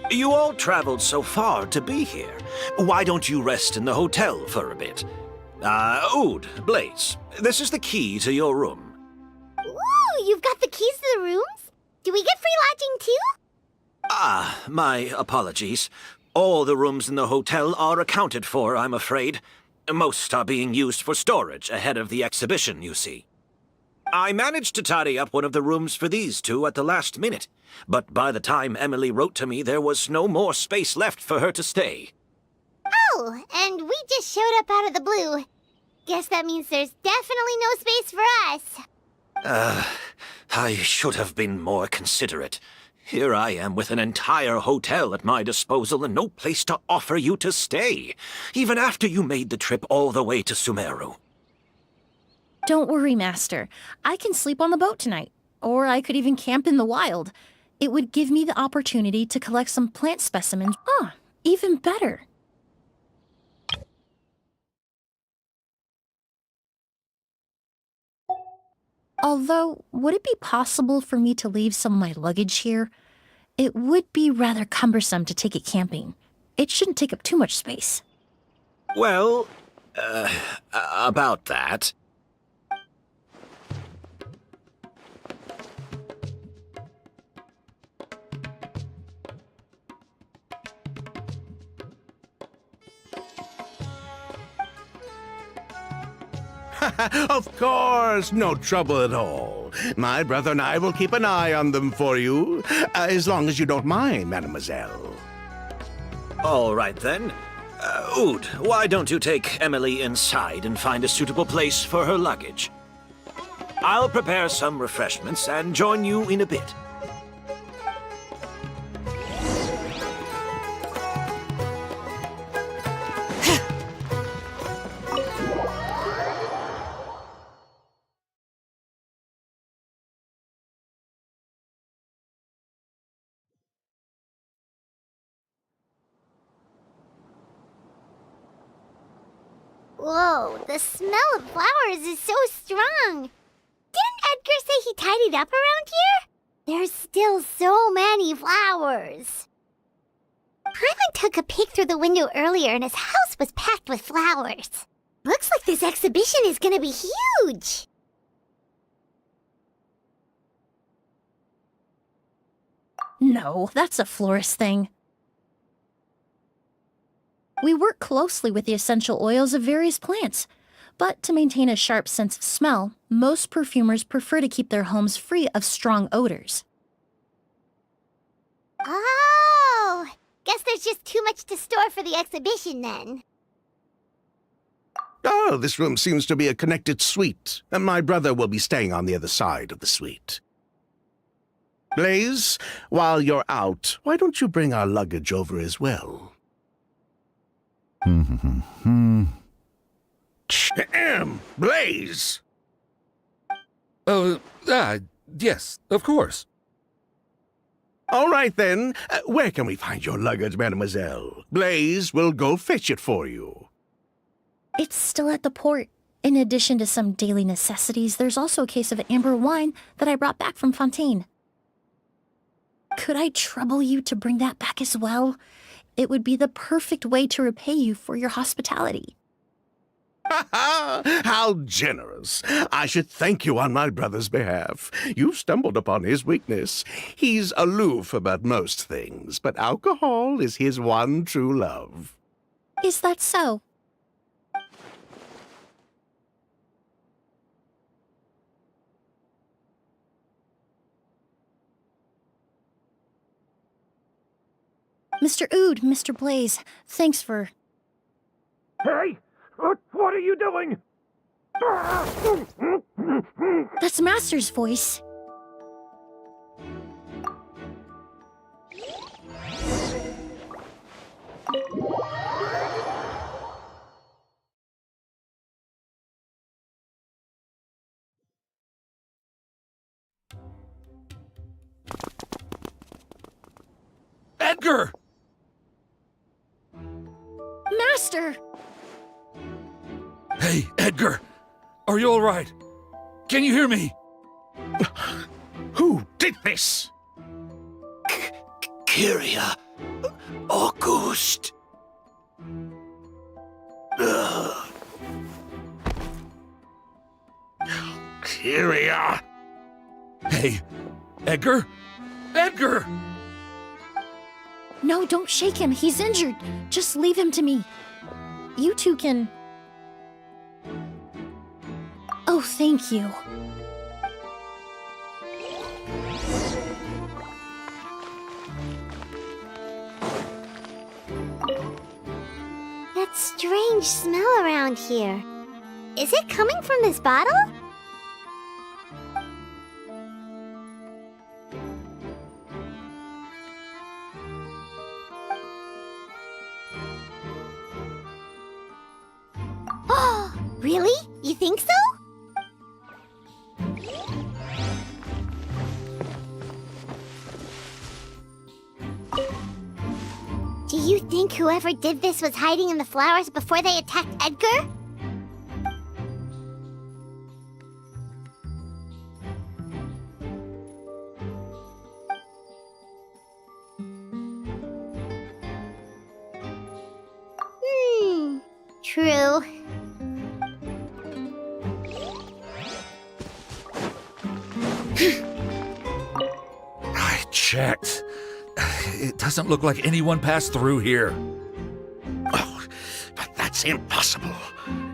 You all traveled so far to be here. Why don't you rest in the hotel for a bit? Oud, Blaze, this is the key to your room. Ooh, you've got the keys to the rooms? Do we get free lodging too? My apologies. All the rooms in the hotel are accounted for, I'm afraid. Most are being used for storage ahead of the exhibition, you see. I managed to tidy up one of the rooms for these two at the last minute, but by the time Emily wrote to me, there was no more space left for her to stay. Oh, and we just showed up out of the blue. Guess that means there's definitely no space for us. I should have been more considerate. Here I am with an entire hotel at my disposal and no place to offer you to stay, even after you made the trip all the way to Sumeru. Don't worry, Master. I can sleep on the boat tonight. Or I could even camp in the wild. It would give me the opportunity to collect some plant specimens. Ah, even better. Although, would it be possible for me to leave some of my luggage here? It would be rather cumbersome to take it camping. It shouldn't take up too much space. Well, about that. Of course, no trouble at all. My brother and I will keep an eye on them for you, as long as you don't mind, mademoiselle. All right then. Ood, why don't you take Emily inside and find a suitable place for her luggage? I'll prepare some refreshments and join you in a bit. Whoa, the smell of flowers is so strong. Didn't Edgar say he tidied up around here? There's still so many flowers. Hyman took a peek through the window earlier and his house was packed with flowers. Looks like this exhibition is gonna be huge. No, that's a florist thing. We work closely with the essential oils of various plants, but to maintain a sharp sense of smell, most perfumers prefer to keep their homes free of strong odors. Oh, guess there's just too much to store for the exhibition then. Oh, this room seems to be a connected suite, and my brother will be staying on the other side of the suite. Blaze, while you're out, why don't you bring our luggage over as well? Blaze! Yes, of course. All right, then. Where can we find your luggage, mademoiselle? Blaze will go fetch it for you. It's still at the port. In addition to some daily necessities, there's also a case of amber wine that I brought back from Fontaine. Could I trouble you to bring that back as well? It would be the perfect way to repay you for your hospitality. How generous. I should thank you on my brother's behalf. You stumbled upon his weakness. He's aloof about most things, but alcohol is his one true love. Is that so? Mr. Ood, Mr. Blaze, thanks for... Hey! What are you doing? That's Master's voice. Edgar! Master! Hey, Edgar! Are you all right? Can you hear me? Who did this? Kyria. August. Kyria! Hey, Edgar? Edgar! No, don't shake him. He's injured. Just leave him to me. You two can... Oh, thank you. That strange smell around here. Is it coming from this bottle? Oh, really? You think so? think whoever did this was hiding in the flowers before they attacked Edgar? True. I checked. It doesn't look like anyone passed through here. Oh, but that's impossible.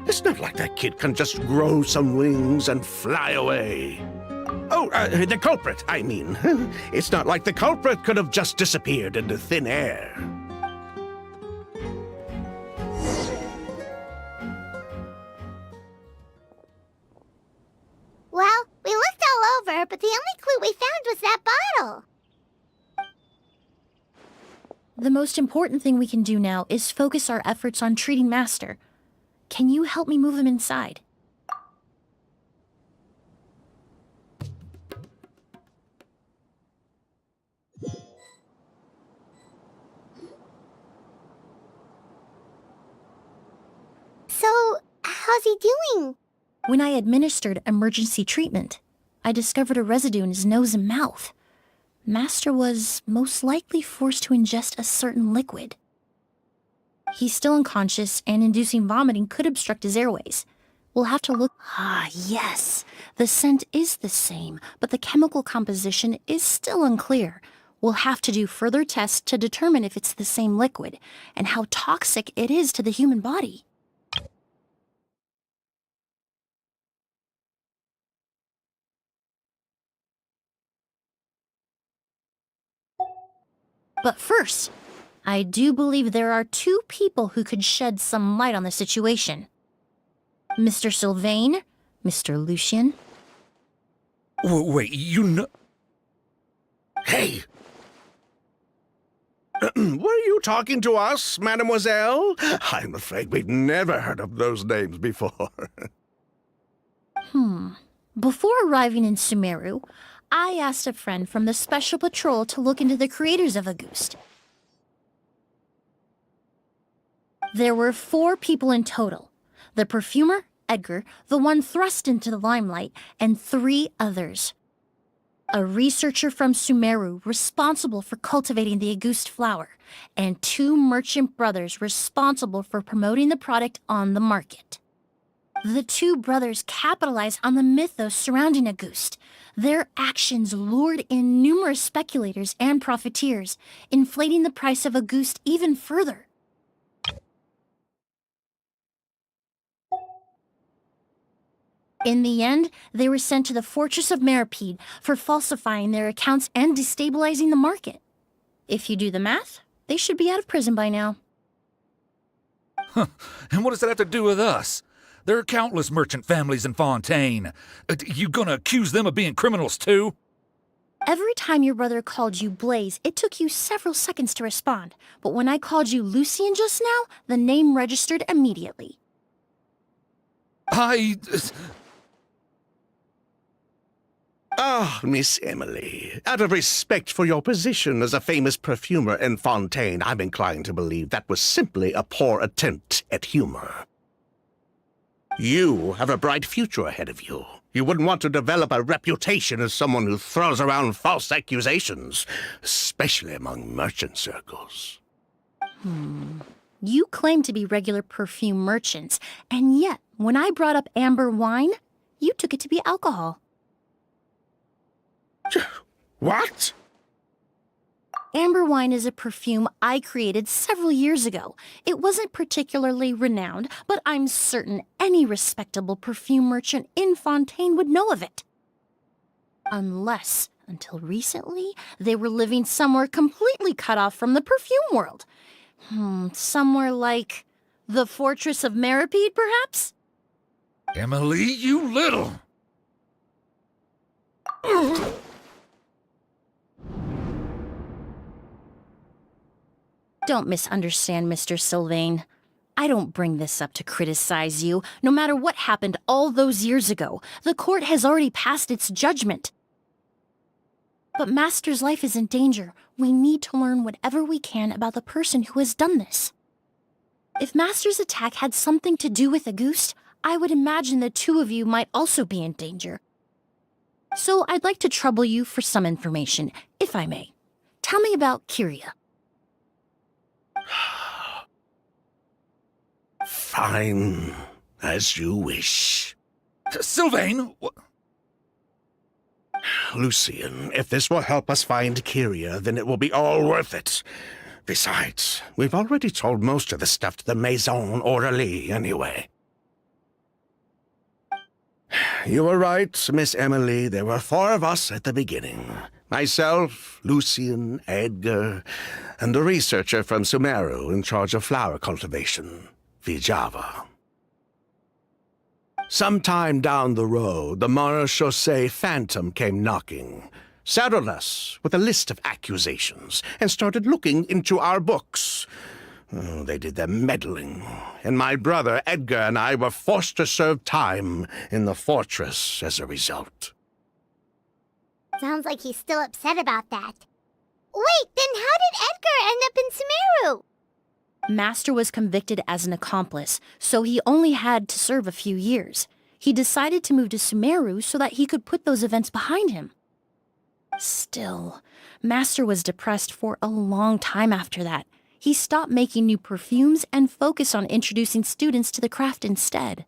It's not like that kid can just grow some wings and fly away. Oh, the culprit, I mean. It's not like the culprit could have just disappeared into thin air. Well, we looked all over, but the only clue we found was that bottle. The most important thing we can do now is focus our efforts on treating Master. Can you help me move him inside? So, how's he doing? When I administered emergency treatment, I discovered a residue in his nose and mouth. Master was most likely forced to ingest a certain liquid. He's still unconscious, and inducing vomiting could obstruct his airways. We'll have to look... Ah, yes. The scent is the same, but the chemical composition is still unclear. We'll have to do further tests to determine if it's the same liquid, and how toxic it is to the human body. But first, I do believe there are two people who could shed some light on the situation. Mr. Sylvain, Mr. Lucien. Wait, you know... Hey! Were you talking to us, mademoiselle? I'm afraid we've never heard of those names before. Before arriving in Sumeru, I asked a friend from the Special Patrol to look into the creators of Auguste. There were 4 people in total. The perfumer, Edgar, the one thrust into the limelight, and 3 others. A researcher from Sumeru responsible for cultivating the Auguste flower, and 2 merchant brothers responsible for promoting the product on the market. The 2 brothers capitalized on the mythos surrounding Auguste. Their actions lured in numerous speculators and profiteers, inflating the price of Auguste even further. In the end, they were sent to the Fortress of Meripede for falsifying their accounts and destabilizing the market. If you do the math, they should be out of prison by now. And what does that have to do with us? There are countless merchant families in Fontaine. You gonna accuse them of being criminals too? Every time your brother called you Blaze, it took you several seconds to respond. But when I called you Lucien just now, the name registered immediately. Ah, Miss Emily, out of respect for your position as a famous perfumer in Fontaine, I'm inclined to believe that was simply a poor attempt at humor. You have a bright future ahead of you. You wouldn't want to develop a reputation as someone who throws around false accusations, especially among merchant circles. You claim to be regular perfume merchants, and yet, when I brought up amber wine, you took it to be alcohol. What? Amber wine is a perfume I created several years ago. It wasn't particularly renowned, but I'm certain any respectable perfume merchant in Fontaine would know of it. Unless, until recently, they were living somewhere completely cut off from the perfume world. Somewhere like the Fortress of Meripede, perhaps? Emily, you little... Don't misunderstand, Mr. Sylvain. I don't bring this up to criticize you. No matter what happened all those years ago, the court has already passed its judgment. But Master's life is in danger. We need to learn whatever we can about the person who has done this. If Master's attack had something to do with Auguste, I would imagine the two of you might also be in danger. So I'd like to trouble you for some information, if I may. Tell me about Kyria. Fine, as you wish. Sylvain! Lucian, if this will help us find Kyria, then it will be all worth it. Besides, we've already told most of the stuff to the Maison Orally anyway. You were right, Miss Emily. There were 4 of us at the beginning. Myself, Lucian, Edgar, and a researcher from Sumeru in charge of flower cultivation, Vijava. Sometime down the road, the Marechaussee Phantom came knocking, saddled us with a list of accusations, and started looking into our books. Oh, they did their meddling, and my brother Edgar and I were forced to serve time in the fortress as a result. Sounds like he's still upset about that. Wait, then how did Edgar end up in Sumeru? Master was convicted as an accomplice, so he only had to serve a few years. He decided to move to Sumeru so that he could put those events behind him. Still, Master was depressed for a long time after that. He stopped making new perfumes and focused on introducing students to the craft instead.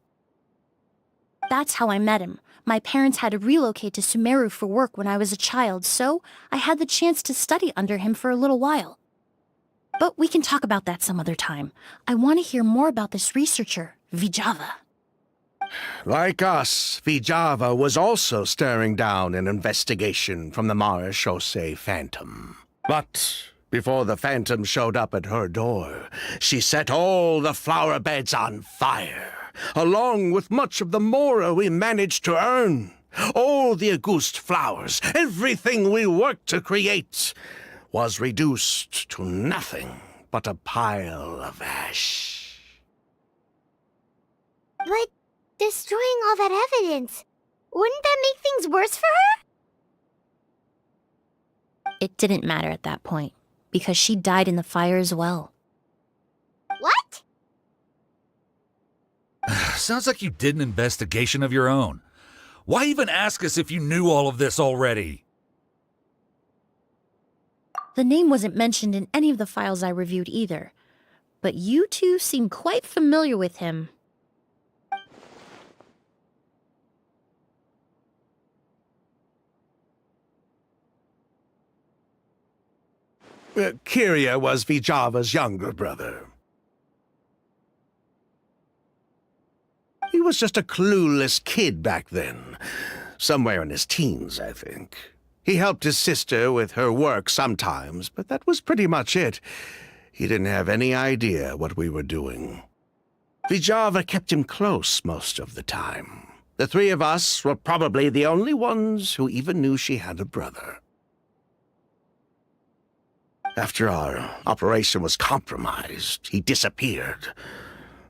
That's how I met him. My parents had to relocate to Sumeru for work when I was a child, so I had the chance to study under him for a little while. But we can talk about that some other time. I want to hear more about this researcher, Vijava. Like us, Vijava was also staring down an investigation from the Marechaussee Phantom. But before the Phantom showed up at her door, she set all the flower beds on fire, along with much of the mora we managed to earn. All the Auguste flowers, everything we worked to create, was reduced to nothing but a pile of ash. But destroying all that evidence, wouldn't that make things worse for her? It didn't matter at that point, because she died in the fire as well. What? Sounds like you did an investigation of your own. Why even ask us if you knew all of this already? The name wasn't mentioned in any of the files I reviewed either, but you two seem quite familiar with him. Kyria was Vijava's younger brother. He was just a clueless kid back then. Somewhere in his teens, I think. He helped his sister with her work sometimes, but that was pretty much it. He didn't have any idea what we were doing. Vijava kept him close most of the time. The 3 of us were probably the only ones who even knew she had a brother. After our operation was compromised, he disappeared.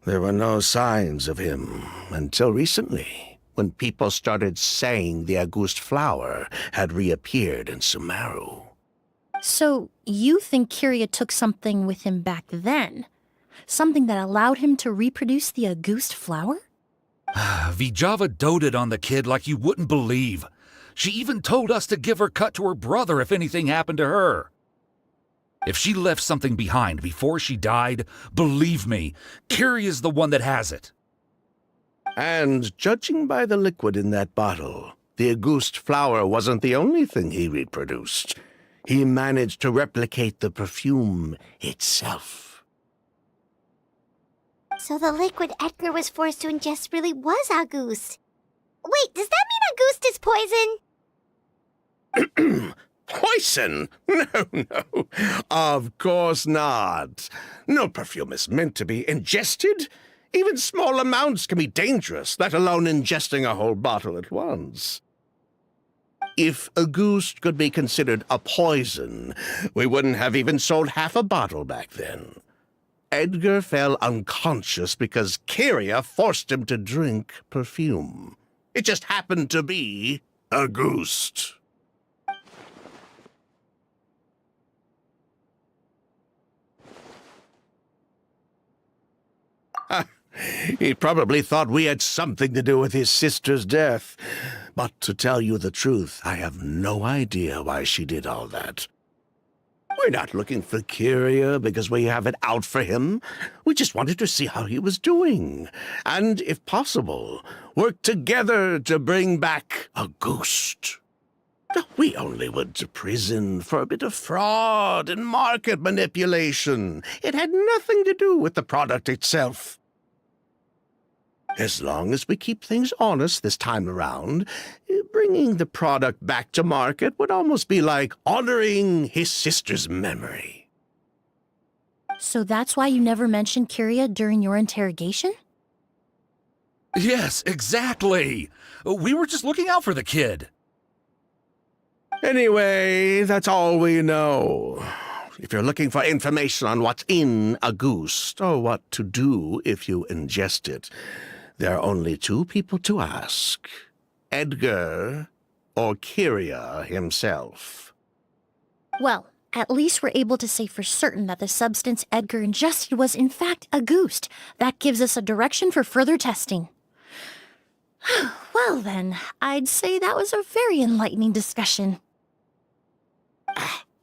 There were no signs of him until recently, when people started saying the Auguste flower had reappeared in Sumeru. So, you think Kyria took something with him back then? Something that allowed him to reproduce the Auguste flower? Vijava doted on the kid like you wouldn't believe. She even told us to give her cut to her brother if anything happened to her. If she left something behind before she died, believe me, Kyria's the one that has it. And judging by the liquid in that bottle, the Auguste flower wasn't the only thing he reproduced. He managed to replicate the perfume itself. So the liquid Edgar was forced to ingest really was Auguste. Wait, does that mean Auguste is poison? Poison? No. Of course not. No perfume is meant to be ingested. Even small amounts can be dangerous, let alone ingesting a whole bottle at once. If Auguste could be considered a poison, we wouldn't have even sold half a bottle back then. Edgar fell unconscious because Kyria forced him to drink perfume. It just happened to be Auguste. He probably thought we had something to do with his sister's death. But to tell you the truth, I have no idea why she did all that. We're not looking for Kyria because we have it out for him. We just wanted to see how he was doing. And, if possible, work together to bring back a ghost. We only went to prison for a bit of fraud and market manipulation. It had nothing to do with the product itself. As long as we keep things honest this time around, bringing the product back to market would almost be like honoring his sister's memory. So that's why you never mentioned Kyria during your interrogation? Yes, exactly. We were just looking out for the kid. Anyway, that's all we know. If you're looking for information on what's in a goose, or what to do if you ingest it, there are only two people to ask: Edgar or Kyria himself. Well, at least we're able to say for certain that the substance Edgar ingested was in fact a goose. That gives us a direction for further testing. Well then, I'd say that was a very enlightening discussion.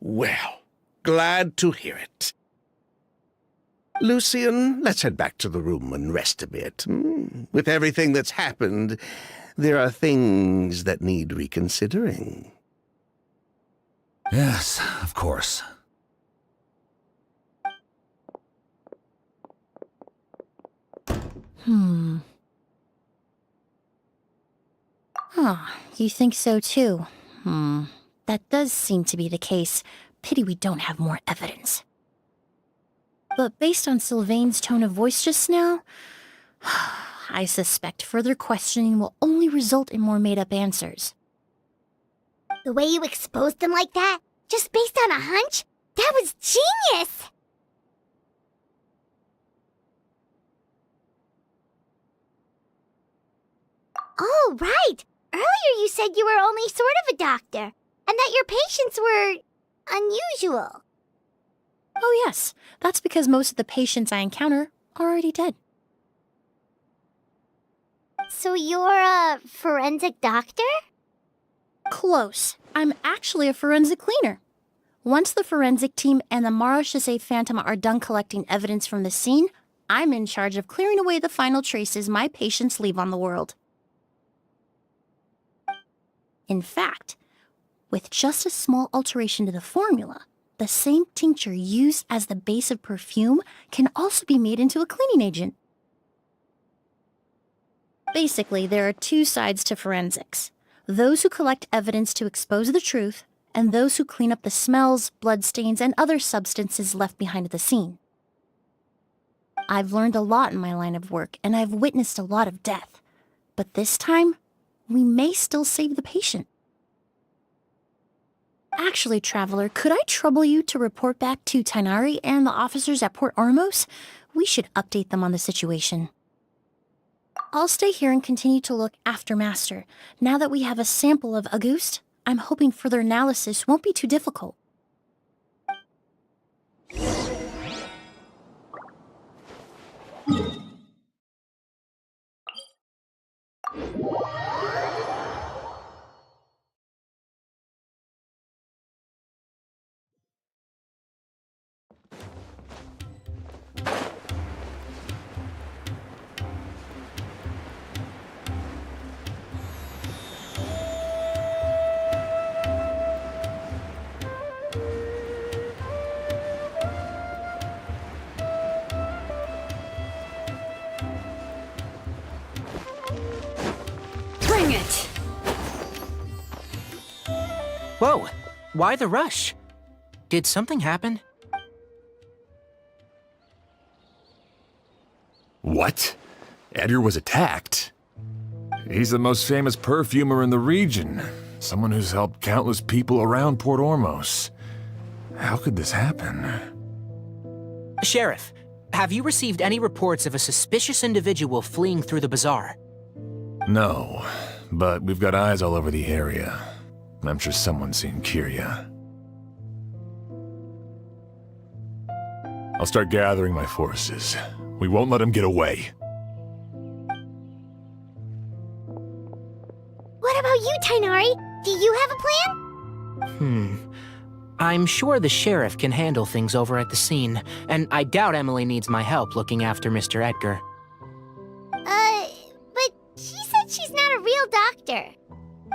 Well, glad to hear it. Lucian, let's head back to the room and rest a bit. With everything that's happened, there are things that need reconsidering. Yes, of course. You think so too? That does seem to be the case. Pity we don't have more evidence. But based on Sylvain's tone of voice just now, I suspect further questioning will only result in more made-up answers. The way you exposed them like that, just based on a hunch, that was genius! Oh, right! Earlier you said you were only sort of a doctor, and that your patients were unusual. Oh yes, that's because most of the patients I encounter are already dead. So you're a forensic doctor? Close. I'm actually a forensic cleaner. Once the forensic team and the Marechaussee Phantom are done collecting evidence from the scene, I'm in charge of clearing away the final traces my patients leave on the world. In fact, with just a small alteration to the formula, the same tincture used as the base of perfume can also be made into a cleaning agent. Basically, there are two sides to forensics: those who collect evidence to expose the truth, and those who clean up the smells, bloodstains, and other substances left behind at the scene. I've learned a lot in my line of work, and I've witnessed a lot of death. But this time, we may still save the patient. Actually, Traveler, could I trouble you to report back to Tainari and the officers at Port Ormos? We should update them on the situation. I'll stay here and continue to look after Master. Now that we have a sample of Auguste, I'm hoping further analysis won't be too difficult. Bring it! Whoa, why the rush? Did something happen? What? Edgar was attacked? He's the most famous perfumer in the region. Someone who's helped countless people around Port Ormos. How could this happen? Sheriff, have you received any reports of a suspicious individual fleeing through the bazaar? No, but we've got eyes all over the area. I'm sure someone's seen Kyria. I'll start gathering my forces. We won't let him get away. What about you, Tainari? Do you have a plan? I'm sure the sheriff can handle things over at the scene, and I doubt Emily needs my help looking after Mr. Edgar. But she said she's not a real doctor.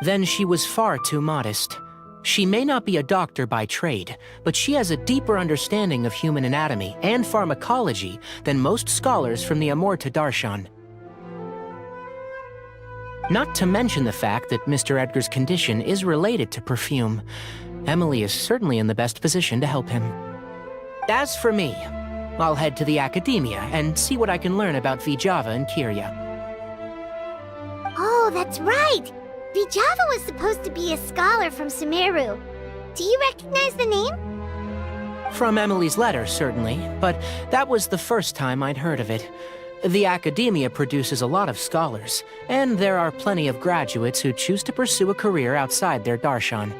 Then she was far too modest. She may not be a doctor by trade, but she has a deeper understanding of human anatomy and pharmacology than most scholars from the Amurta Darshan. Not to mention the fact that Mr. Edgar's condition is related to perfume. Emily is certainly in the best position to help him. As for me, I'll head to the academia and see what I can learn about Vijava and Kirya. Oh, that's right! Vijava was supposed to be a scholar from Sumeru. Do you recognize the name? From Emily's letter, certainly, but that was the first time I'd heard of it. The academia produces a lot of scholars, and there are plenty of graduates who choose to pursue a career outside their darshan.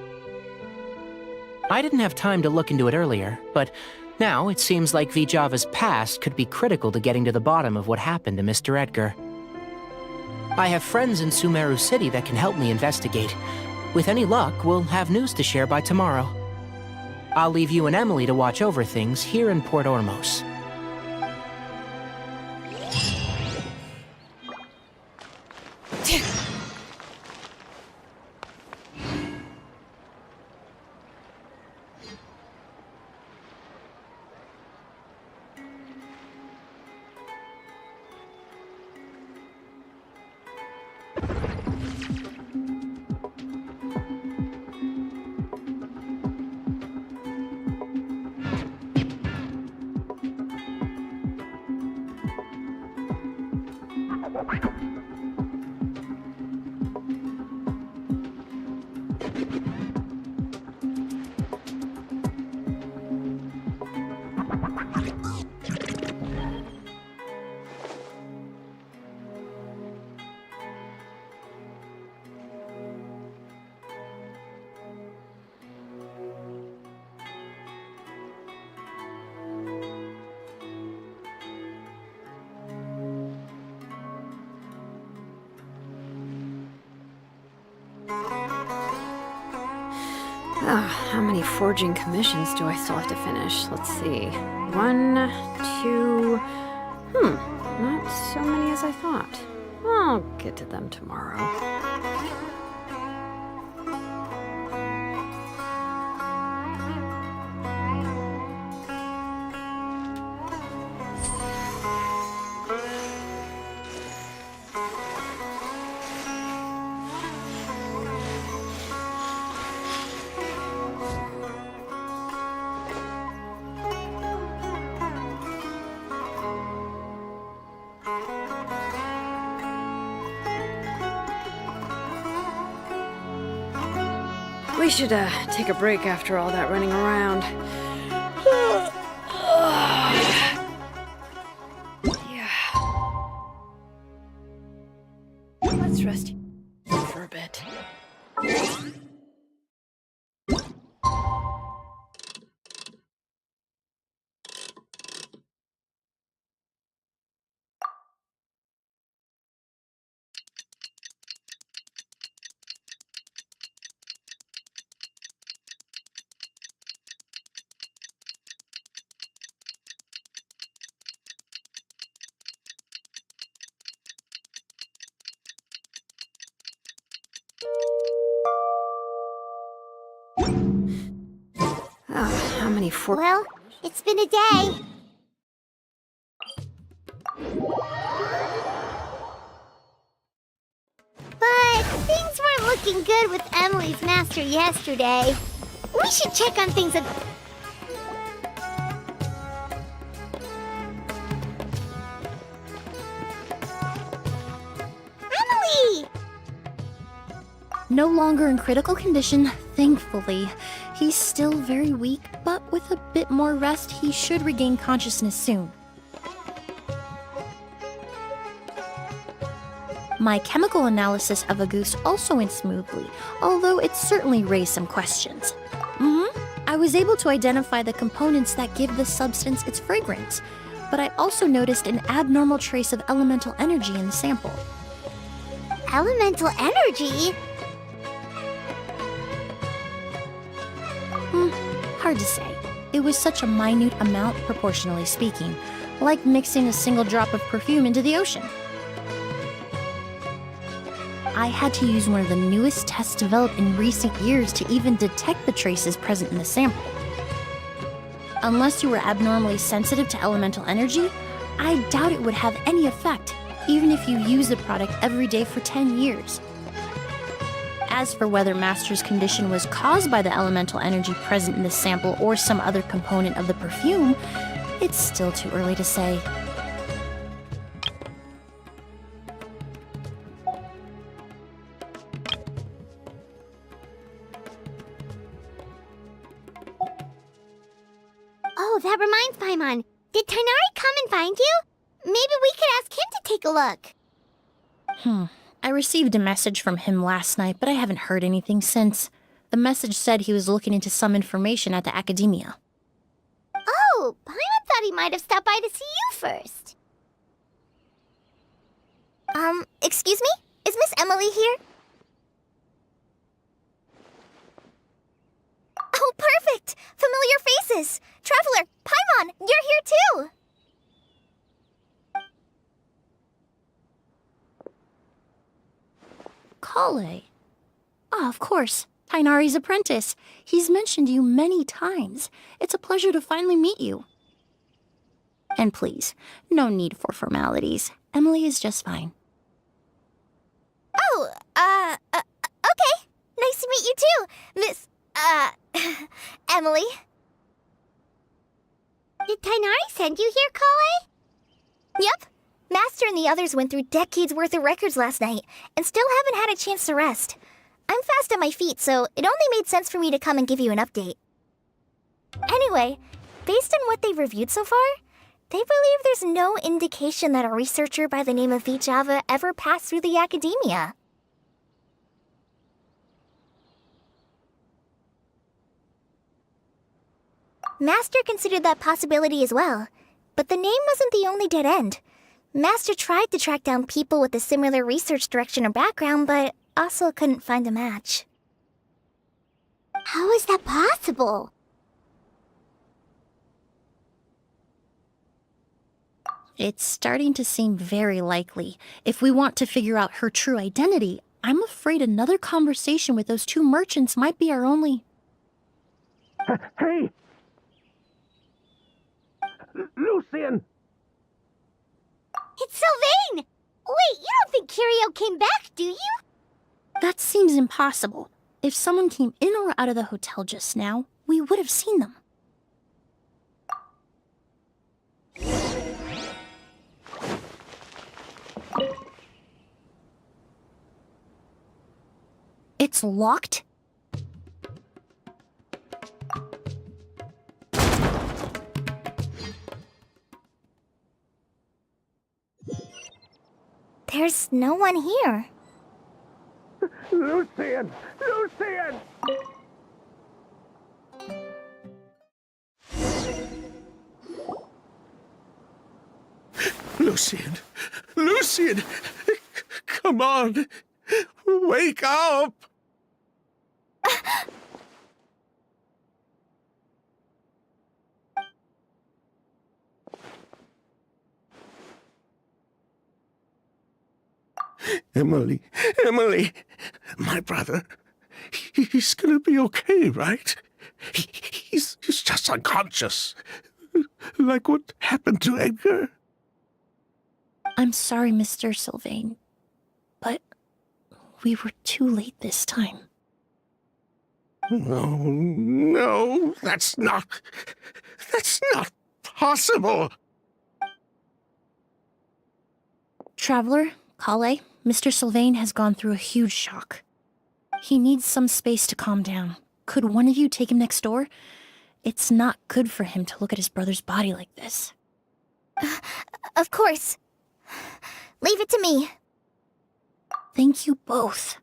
I didn't have time to look into it earlier, but now it seems like Vijava's past could be critical to getting to the bottom of what happened to Mr. Edgar. I have friends in Sumeru City that can help me investigate. With any luck, we'll have news to share by tomorrow. I'll leave you and Emily to watch over things here in Port Ormos. How many forging commissions do I still have to finish? Let's see. 1, 2... not so many as I thought. I'll get to them tomorrow. We should, take a break after all that running around. Yeah. Let's rest for a bit. How many Well, it's been a day. But things weren't looking good with Emily's master yesterday. We should check on things Emily! No longer in critical condition, thankfully. He's still very weak, but with a bit more rest, he should regain consciousness soon. My chemical analysis of a goose also went smoothly, although it certainly raised some questions. I was able to identify the components that give the substance its fragrance, but I also noticed an abnormal trace of elemental energy in the sample. Elemental energy? Hard to say. It was such a minute amount, proportionally speaking, like mixing a single drop of perfume into the ocean. I had to use one of the newest tests developed in recent years to even detect the traces present in the sample. Unless you were abnormally sensitive to elemental energy, I doubt it would have any effect, even if you use the product every day for 10 years. As for whether Master's condition was caused by the elemental energy present in the sample or some other component of the perfume, it's still too early to say. Oh, that reminds Paimon. Did Tainari come and find you? Maybe we could ask him to take a look. I received a message from him last night, but I haven't heard anything since. The message said he was looking into some information at the academia. Oh, Paimon thought he might have stopped by to see you first. Excuse me? Is Miss Emily here? Oh, perfect! Familiar faces! Traveler, Paimon, you're here too! Kale. Ah, of course. Tainari's apprentice. He's mentioned you many times. It's a pleasure to finally meet you. And please, no need for formalities. Emily is just fine. Oh, okay. Nice to meet you too, Miss, Emily. Did Tainari send you here, Kale? Yep. Master and the others went through decades worth of records last night, and still haven't had a chance to rest. I'm fast on my feet, so it only made sense for me to come and give you an update. Anyway, based on what they've reviewed so far, they believe there's no indication that a researcher by the name of Vijava ever passed through the academia. Master considered that possibility as well, but the name wasn't the only dead end. Master tried to track down people with a similar research direction or background, but also couldn't find a match. How is that possible? It's starting to seem very likely. If we want to figure out her true identity, I'm afraid another conversation with those two merchants might be our only... Hey! Lucian! It's Sylvain! Wait, you don't think Kirio came back, do you? That seems impossible. If someone came in or out of the hotel just now, we would have seen them. It's locked? There's no one here. Lucian! Lucian! Lucian! Lucian! Come on! Wake up! Emily, Emily, my brother, he's gonna be okay, right? He's just unconscious. Like what happened to Edgar. I'm sorry, Mr. Sylvain, but we were too late this time. No, no, that's not possible. Traveler, Kale, Mr. Sylvain has gone through a huge shock. He needs some space to calm down. Could one of you take him next door? It's not good for him to look at his brother's body like this. Of course. Leave it to me. Thank you both.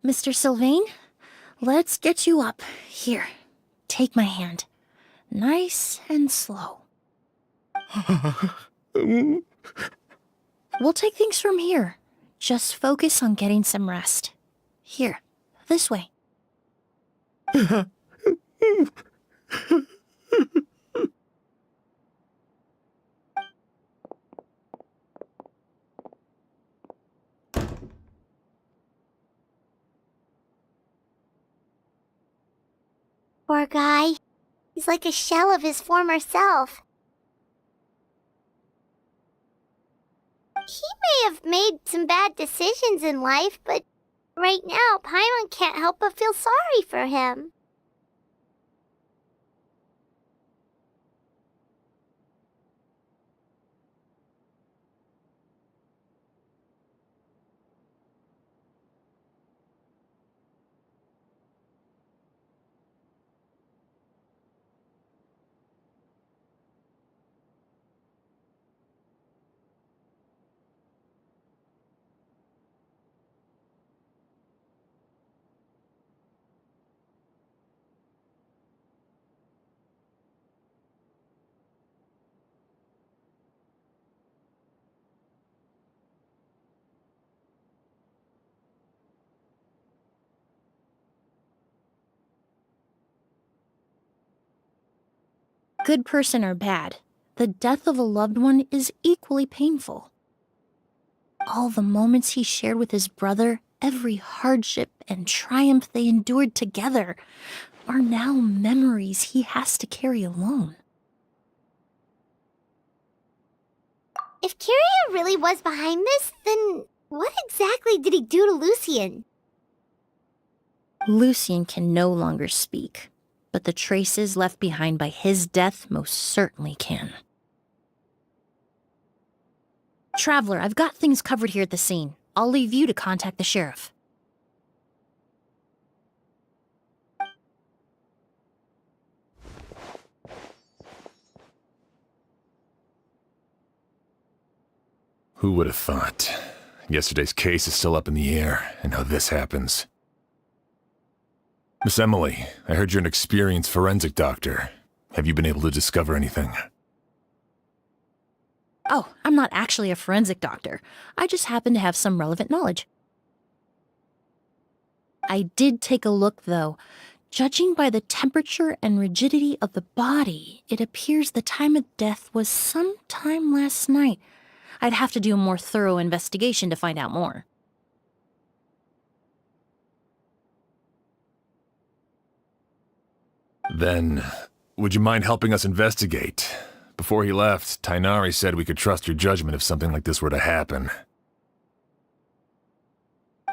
Mr. Sylvain, let's get you up. Here, take my hand. Nice and slow. We'll take things from here. Just focus on getting some rest. Here, This way. Poor guy. He's like a shell of his former self. He may have made some bad decisions in life, but right now, Paimon can't help but feel sorry for him. Good person or bad, the death of a loved one is equally painful. All the moments he shared with his brother, every hardship and triumph they endured together, are now memories he has to carry alone. If Kiria really was behind this, then what exactly did he do to Lucien? Lucien can no longer speak, but the traces left behind by his death most certainly can. Traveler, I've got things covered here at the scene. I'll leave you to contact the sheriff. Who would have thought? Yesterday's case is still up in the air, and now this happens. Miss Emily, I heard you're an experienced forensic doctor. Have you been able to discover anything? Oh, I'm not actually a forensic doctor. I just happen to have some relevant knowledge. I did take a look, though. Judging by the temperature and rigidity of the body, it appears the time of death was sometime last night. I'd have to do a more thorough investigation to find out more. Then, would you mind helping us investigate? Before he left, Tainari said we could trust your judgment if something like this were to happen.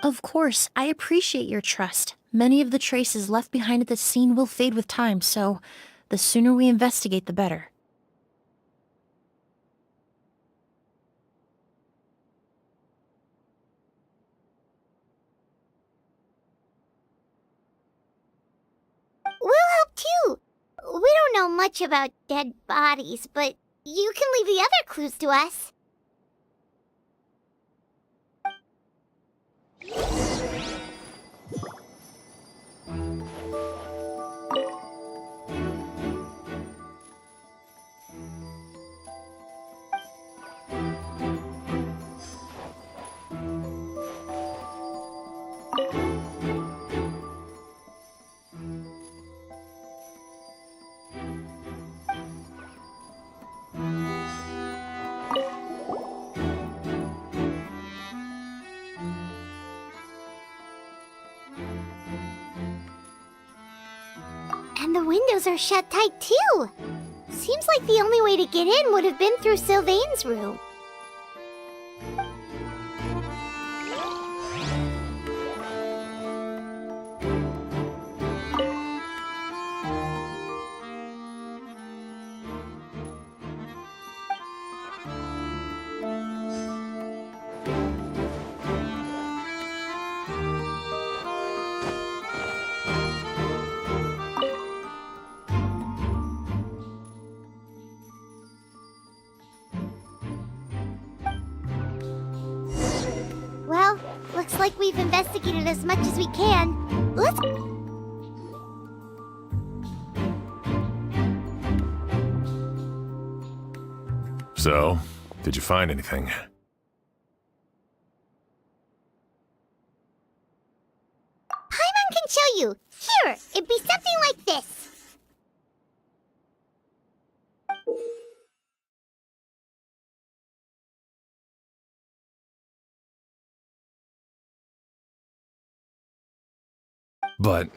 Of course, I appreciate your trust. Many of the traces left behind at the scene will fade with time, so the sooner we investigate, the better. We'll help too. We don't know much about dead bodies, but you can leave the other clues to us. And the windows are shut tight too. Seems like the only way to get in would have been through Sylvain's room. Well, looks like we've investigated as much as we can. Let's... So, did you find anything? Paimon show you. Here, it'd be something like this. But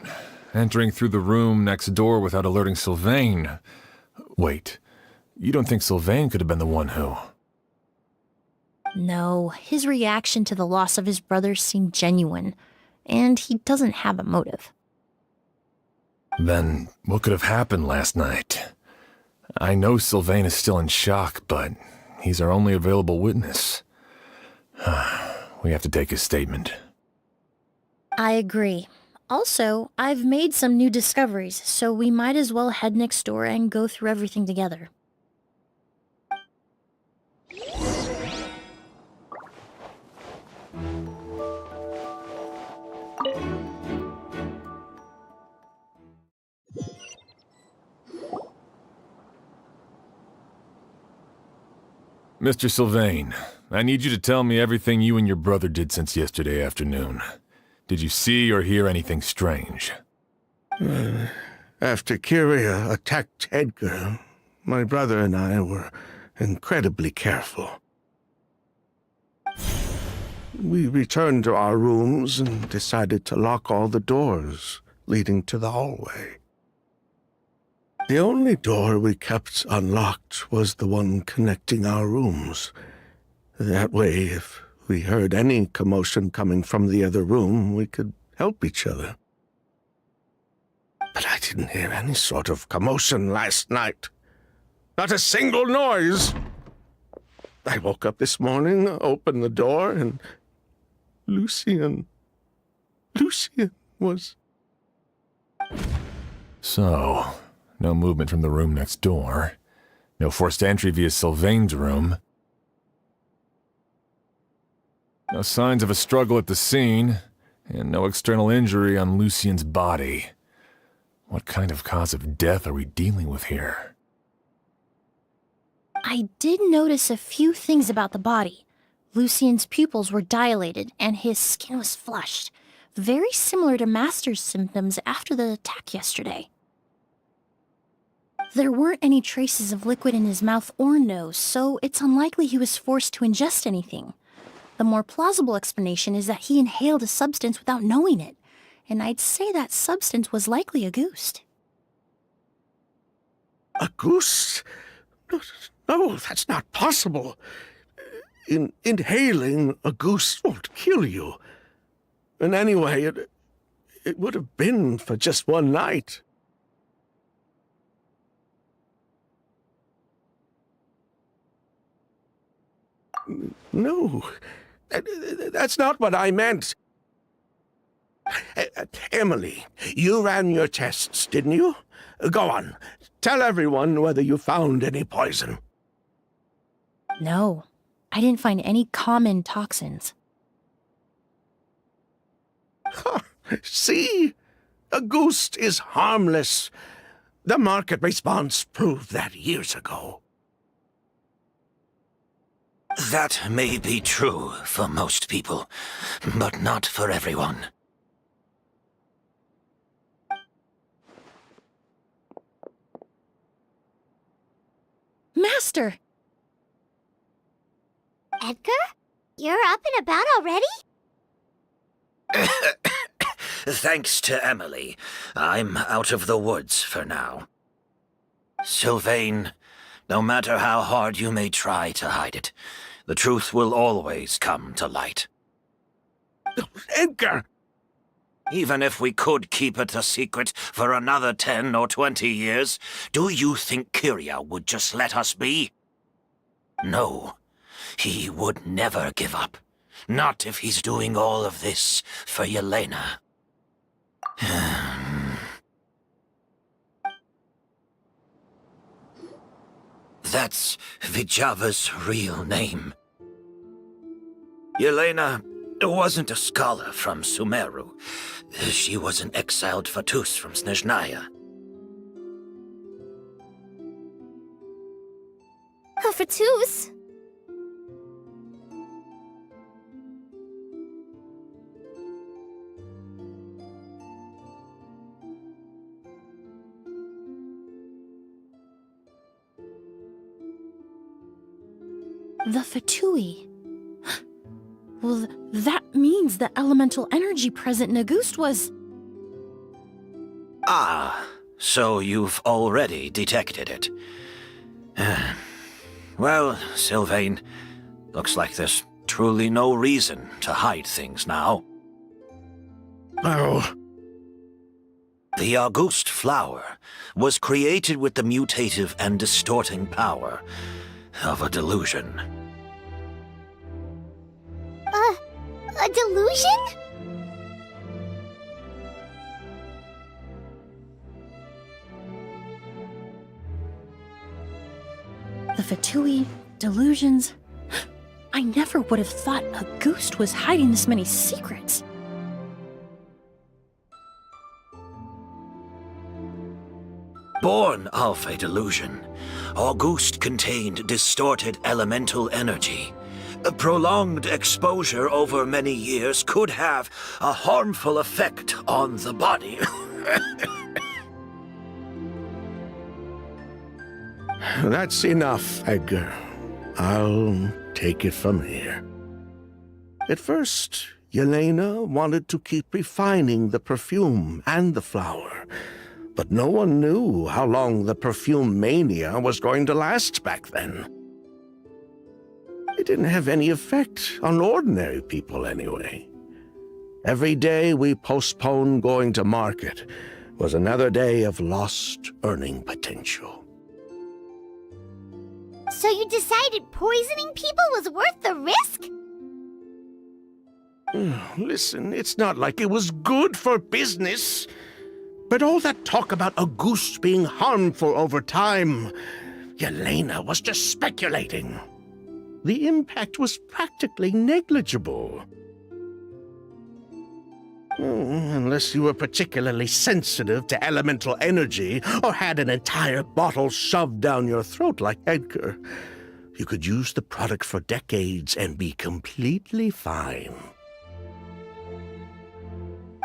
entering through the room next door without alerting Sylvain... Wait, you don't think Sylvain could have been the one who... No, his reaction to the loss of his brother seemed genuine, and he doesn't have a motive. Then what could have happened last night? I know Sylvain is still in shock, but he's our only available witness. We have to take his statement. I agree. Also, I've made some new discoveries, so we might as well head next door and go through everything together. Mr. Sylvain, I need you to tell me everything you and your brother did since yesterday afternoon. Did you see or hear anything strange? After Kyria attacked Edgar, my brother and I were incredibly careful. We returned to our rooms and decided to lock all the doors leading to the hallway. The only door we kept unlocked was the one connecting our rooms. That way, if we heard any commotion coming from the other room, we could help each other. But I didn't hear any sort of commotion last night. Not a single noise. I woke up this morning, opened the door, and Lucian was... So, no movement from the room next door. No forced entry via Sylvain's room. No signs of a struggle at the scene, and no external injury on Lucian's body. What kind of cause of death are we dealing with here? I did notice a few things about the body. Lucian's pupils were dilated, and his skin was flushed. Very similar to Master's symptoms after the attack yesterday. There weren't any traces of liquid in his mouth or nose, so it's unlikely he was forced to ingest anything. The more plausible explanation is that he inhaled a substance without knowing it, and I'd say that substance was likely a goose. A goose? No, that's not possible. Inhaling a goose won't kill you. And anyway, it would have been for just one night. No, that's not what I meant. Emily, you ran your tests, didn't you? Go on. Tell everyone whether you found any poison. No, I didn't find any common toxins. See? A goose is harmless. The market response proved that years ago. That may be true for most people, but not for everyone. Master! Edgar? You're up and about already? Thanks to Emily, I'm out of the woods for now. Sylvain, no matter how hard you may try to hide it, the truth will always come to light. Edgar! Even if we could keep it a secret for another 10 or 20 years, do you think Kyria would just let us be? No, he would never give up. Not if he's doing all of this for Yelena. That's Vijava's real name. Yelena wasn't a scholar from Sumeru. She was an exiled Fatus from Snezhnaya. A Fatus? The Fatui. Well, that means the elemental energy present in Auguste was... Ah, so you've already detected it. Well, Sylvain, looks like there's truly no reason to hide things now. Oh, The Auguste flower was created with the mutative and distorting power of a delusion. A delusion? The Fatui, delusions... I never would have thought Auguste was hiding this many secrets. Born of a delusion, Auguste contained distorted elemental energy. A prolonged exposure over many years could have a harmful effect on the body. that's enough, Edgar. I'll take it from here. At first, Yelena wanted to keep refining the perfume and the flower, but no one knew how long the perfume mania was going to last back then. It didn't have any effect on ordinary people anyway. Every day we postponed going to market was another day of lost earning potential. So you decided poisoning people was worth the risk? Listen, it's not like it was good for business. But all that talk about Auguste being harmful over time, Yelena was just speculating. The impact was practically negligible. Unless you were particularly sensitive to elemental energy or had an entire bottle shoved down your throat like Edgar, you could use the product for decades and be completely fine.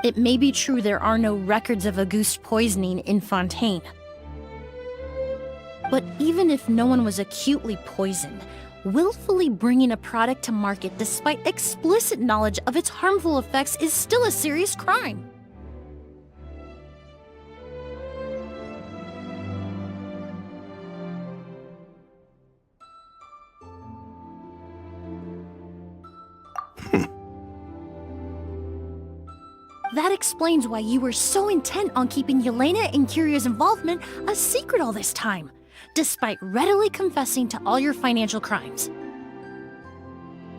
It may be true there are no records of Auguste poisoning in Fontaine. But even if no one was acutely poisoned, willfully bringing a product to market despite explicit knowledge of its harmful effects is still a serious crime. That explains why you were so intent on keeping Yelena and Kiria's involvement a secret all this time, despite readily confessing to all your financial crimes.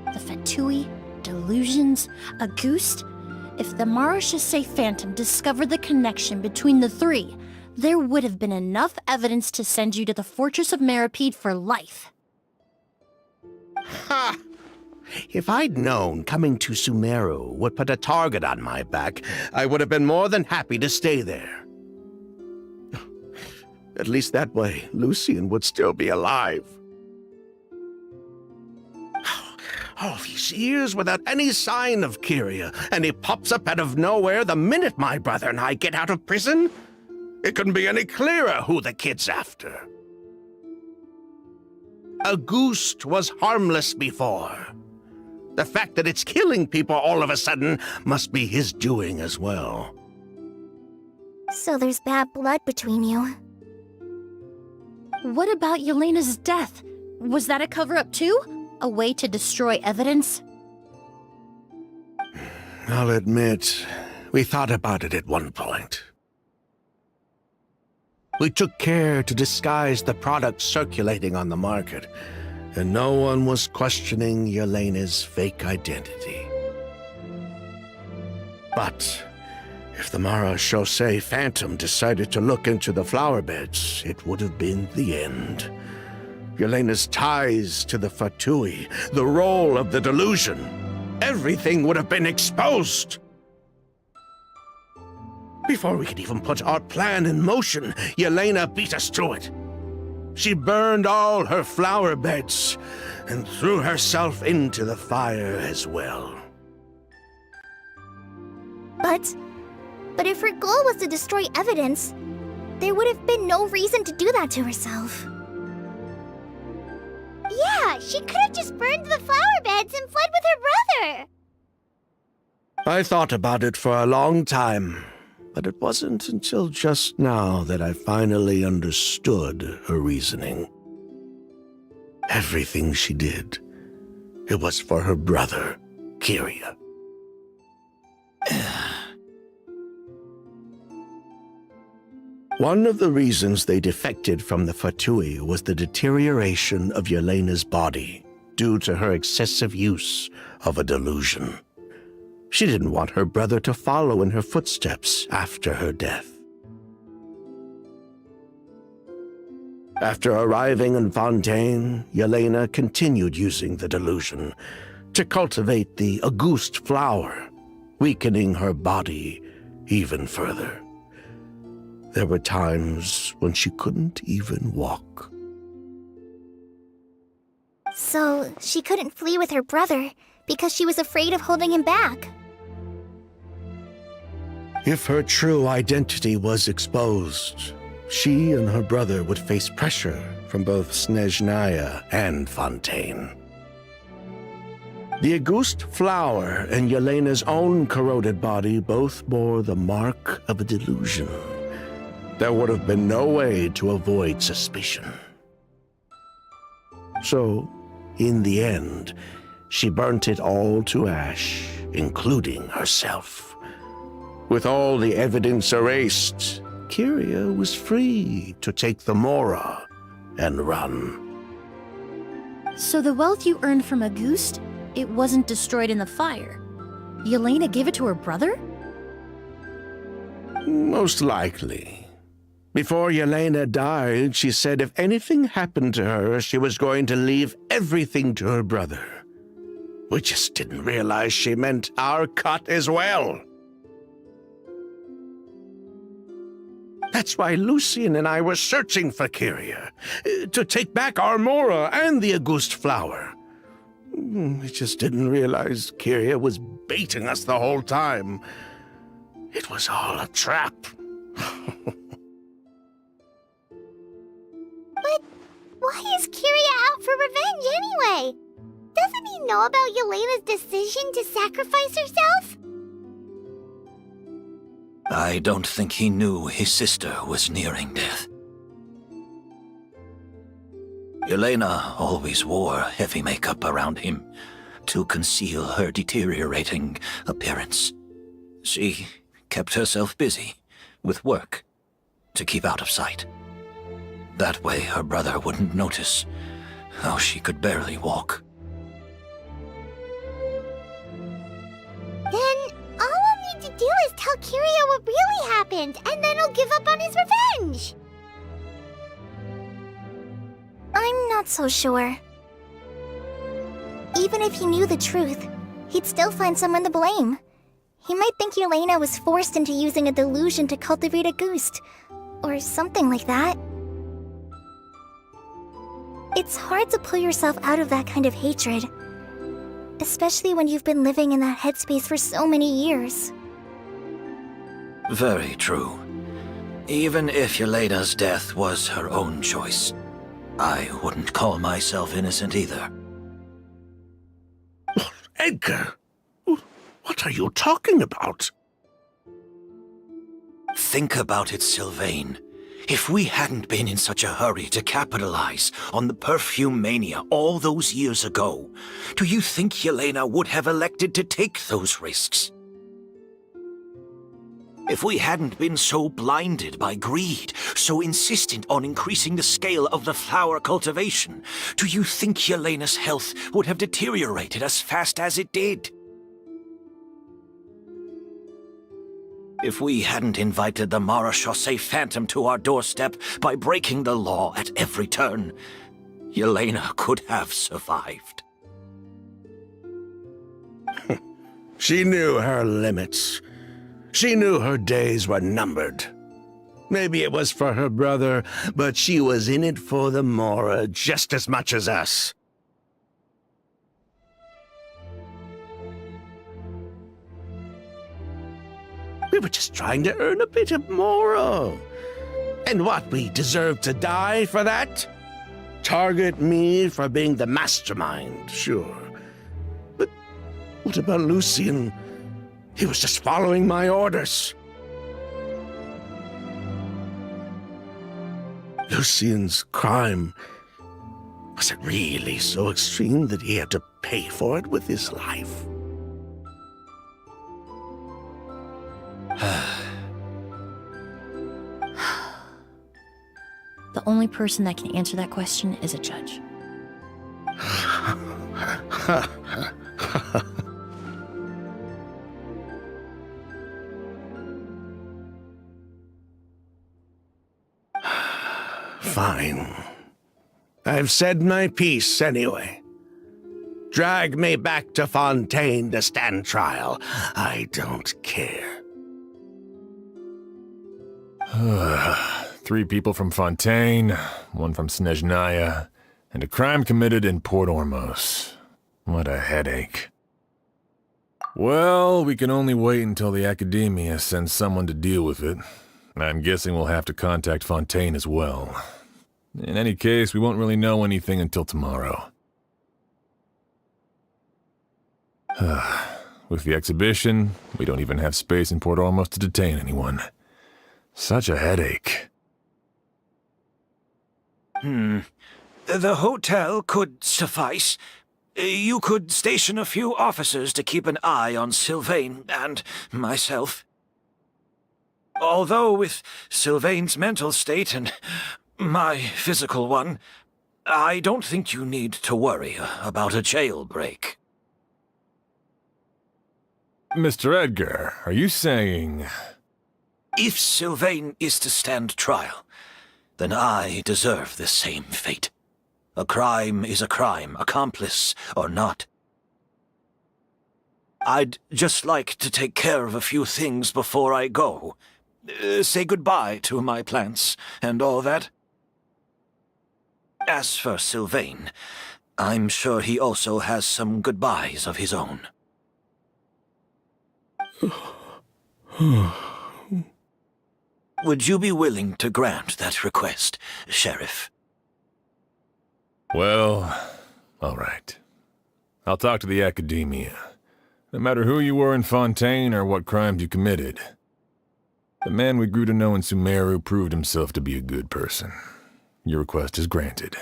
The Fatui, delusions, Auguste. If the Marechaussee Phantom discovered the connection between the three, there would have been enough evidence to send you to the Fortress of Meripede for life. Ha! If I'd known coming to Sumeru would put a target on my back, I would have been more than happy to stay there. At least that way, Lucien would still be alive. All these years without any sign of Kyria, and he pops up out of nowhere the minute my brother and I get out of prison? It couldn't be any clearer who the kid's after. Auguste was harmless before. The fact that it's killing people all of a sudden must be his doing as well. So there's bad blood between you. What about Yelena's death? Was that a cover-up too? A way to destroy evidence? I'll admit, we thought about it at one point. We took care to disguise the products circulating on the market, and no one was questioning Yelena's fake identity. But if the Marechaussee Phantom decided to look into the flower beds, it would have been the end. Yelena's ties to the Fatui, the role of the delusion, everything would have been exposed. Before we could even put our plan in motion, Yelena beat us to it. She burned all her flower beds and threw herself into the fire as well. But if her goal was to destroy evidence, there would have been no reason to do that to herself. Yeah, she could have just burned the flower beds and fled with her brother. I thought about it for a long time, but it wasn't until just now that I finally understood her reasoning. Everything she did, it was for her brother, Kyria. One of the reasons they defected from the Fatui was the deterioration of Yelena's body due to her excessive use of a delusion. She didn't want her brother to follow in her footsteps after her death. After arriving in Fontaine, Yelena continued using the delusion to cultivate the Auguste flower, weakening her body even further. There were times when she couldn't even walk. So, she couldn't flee with her brother because she was afraid of holding him back. If her true identity was exposed, she and her brother would face pressure from both Snezhnaya and Fontaine. The Auguste flower and Yelena's own corroded body both bore the mark of a delusion. There would have been no way to avoid suspicion. So, in the end, she burnt it all to ash, including herself. With all the evidence erased, Kyria was free to take the Mora and run. So the wealth you earned from Auguste, it wasn't destroyed in the fire. Yelena gave it to her brother? Most likely. Before Yelena died, she said if anything happened to her, she was going to leave everything to her brother. We just didn't realize she meant our cut as well. That's why Lucien and I were searching for Kyria, to take back our Mora and the Auguste flower. We just didn't realize Kyria was baiting us the whole time. It was all a trap. But why is Kyria out for revenge anyway? Doesn't he know about Yelena's decision to sacrifice herself? I don't think he knew his sister was nearing death. Yelena always wore heavy makeup around him to conceal her deteriorating appearance. She kept herself busy with work to keep out of sight. That way her brother wouldn't notice how she could barely walk. Then all we'll need to do is tell Kyria what really happened, and then he'll give up on his revenge. I'm not so sure. Even if he knew the truth, he'd still find someone to blame. He might think Yelena was forced into using a delusion to cultivate Auguste, or something like that. It's hard to pull yourself out of that kind of hatred, especially when you've been living in that headspace for so many years. Very true. Even if Yelena's death was her own choice, I wouldn't call myself innocent either. Edgar, what are you talking about? Think about it, Sylvain. If we hadn't been in such a hurry to capitalize on the perfume mania all those years ago, do you think Yelena would have elected to take those risks? If we hadn't been so blinded by greed, so insistent on increasing the scale of the flower cultivation, do you think Yelena's health would have deteriorated as fast as it did? If we hadn't invited the Marechaussee Phantom to our doorstep by breaking the law at every turn, Yelena could have survived. She knew her limits. She knew her days were numbered. Maybe it was for her brother, but she was in it for the Mora just as much as us. We were just trying to earn a bit of Mora. And what, we deserve to die for that? target me for being the mastermind, sure. But what about Lucian? He was just following my orders. Lucian's crime, was it really so extreme that he had to pay for it with his life? The only person that can answer that question is a judge. Fine. I've said my piece anyway. Drag me back to Fontaine to stand trial. I don't care. 3 people from Fontaine, 1 from Snezhnaya, and a crime committed in Port Ormos. What a headache. Well, we can only wait until the Academia sends someone to deal with it. I'm guessing we'll have to contact Fontaine as well. In any case, we won't really know anything until tomorrow. With the exhibition, we don't even have space in Port Ormos to detain anyone. Such a headache. The hotel could suffice. You could station a few officers to keep an eye on Sylvain and myself. Although with Sylvain's mental state and my physical one, I don't think you need to worry about a jailbreak. Mr. Edgar, are you saying... If Sylvain is to stand trial, then I deserve the same fate. A crime is a crime, accomplice or not. I'd just like to take care of a few things before I go. Say goodbye to my plants and all that. As for Sylvain, I'm sure he also has some goodbyes of his own. Would you be willing to grant that request, Sheriff? Well, all right. I'll talk to the Academia. No matter who you were in Fontaine or what crimes you committed, the man we grew to know in Sumeru proved himself to be a good person. Your request is granted.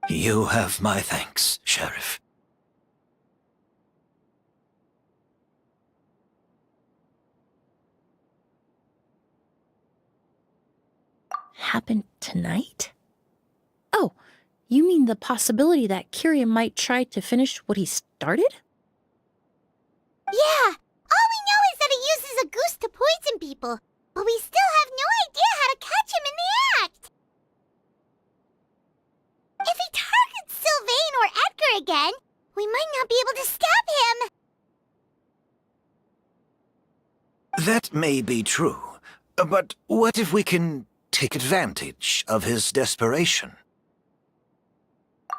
You have my thanks, Sheriff. Happen tonight? Oh, you mean the possibility that Kyria might try to finish what he started? Yeah, all we know is that he uses a goose to poison people, but we still have no idea how to catch him in the act. If he targets Sylvain or Edgar again, we might not be able to stop him. That may be true, but what if we can take advantage of his desperation?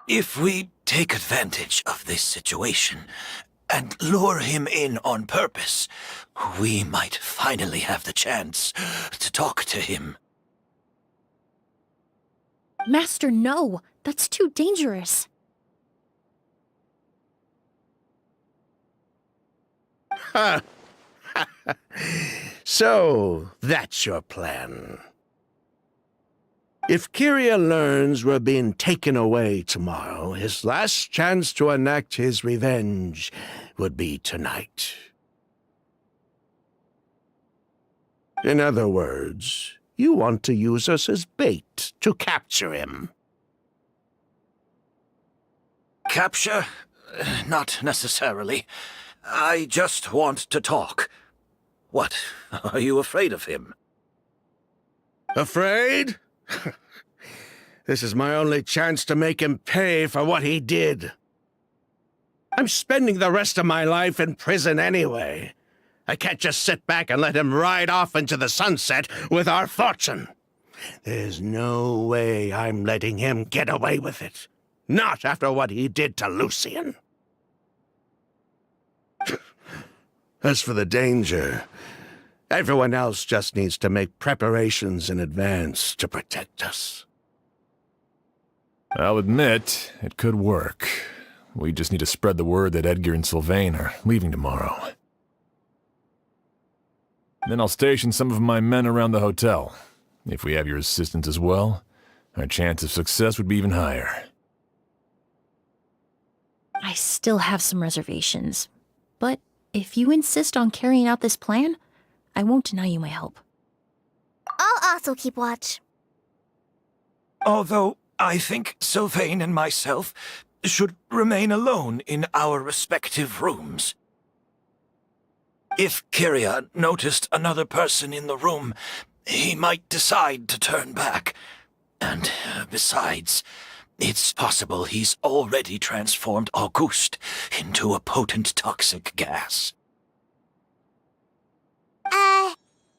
If we take advantage of this situation and lure him in on purpose, we might finally have the chance to talk to him. Master, no. That's too dangerous. So, that's your plan. If Kyria learns we're being taken away tomorrow, his last chance to enact his revenge would be tonight. In other words, you want to use us as bait to capture him. Capture? Not necessarily. I just want to talk. What? Are you afraid of him? Afraid? This is my only chance to make him pay for what he did. I'm spending the rest of my life in prison anyway. I can't just sit back and let him ride off into the sunset with our fortune. There's no way I'm letting him get away with it. Not after what he did to Lucian. As for the danger, everyone else just needs to make preparations in advance to protect us. I'll admit, it could work. We just need to spread the word that Edgar and Sylvain are leaving tomorrow. Then I'll station some of my men around the hotel. If we have your assistance as well, our chance of success would be even higher. I still have some reservations, but if you insist on carrying out this plan, I won't deny you my help. I'll also keep watch. Although I think Sylvain and myself should remain alone in our respective rooms. If Kyria noticed another person in the room, he might decide to turn back. And besides, it's possible he's already transformed Auguste into a potent toxic gas.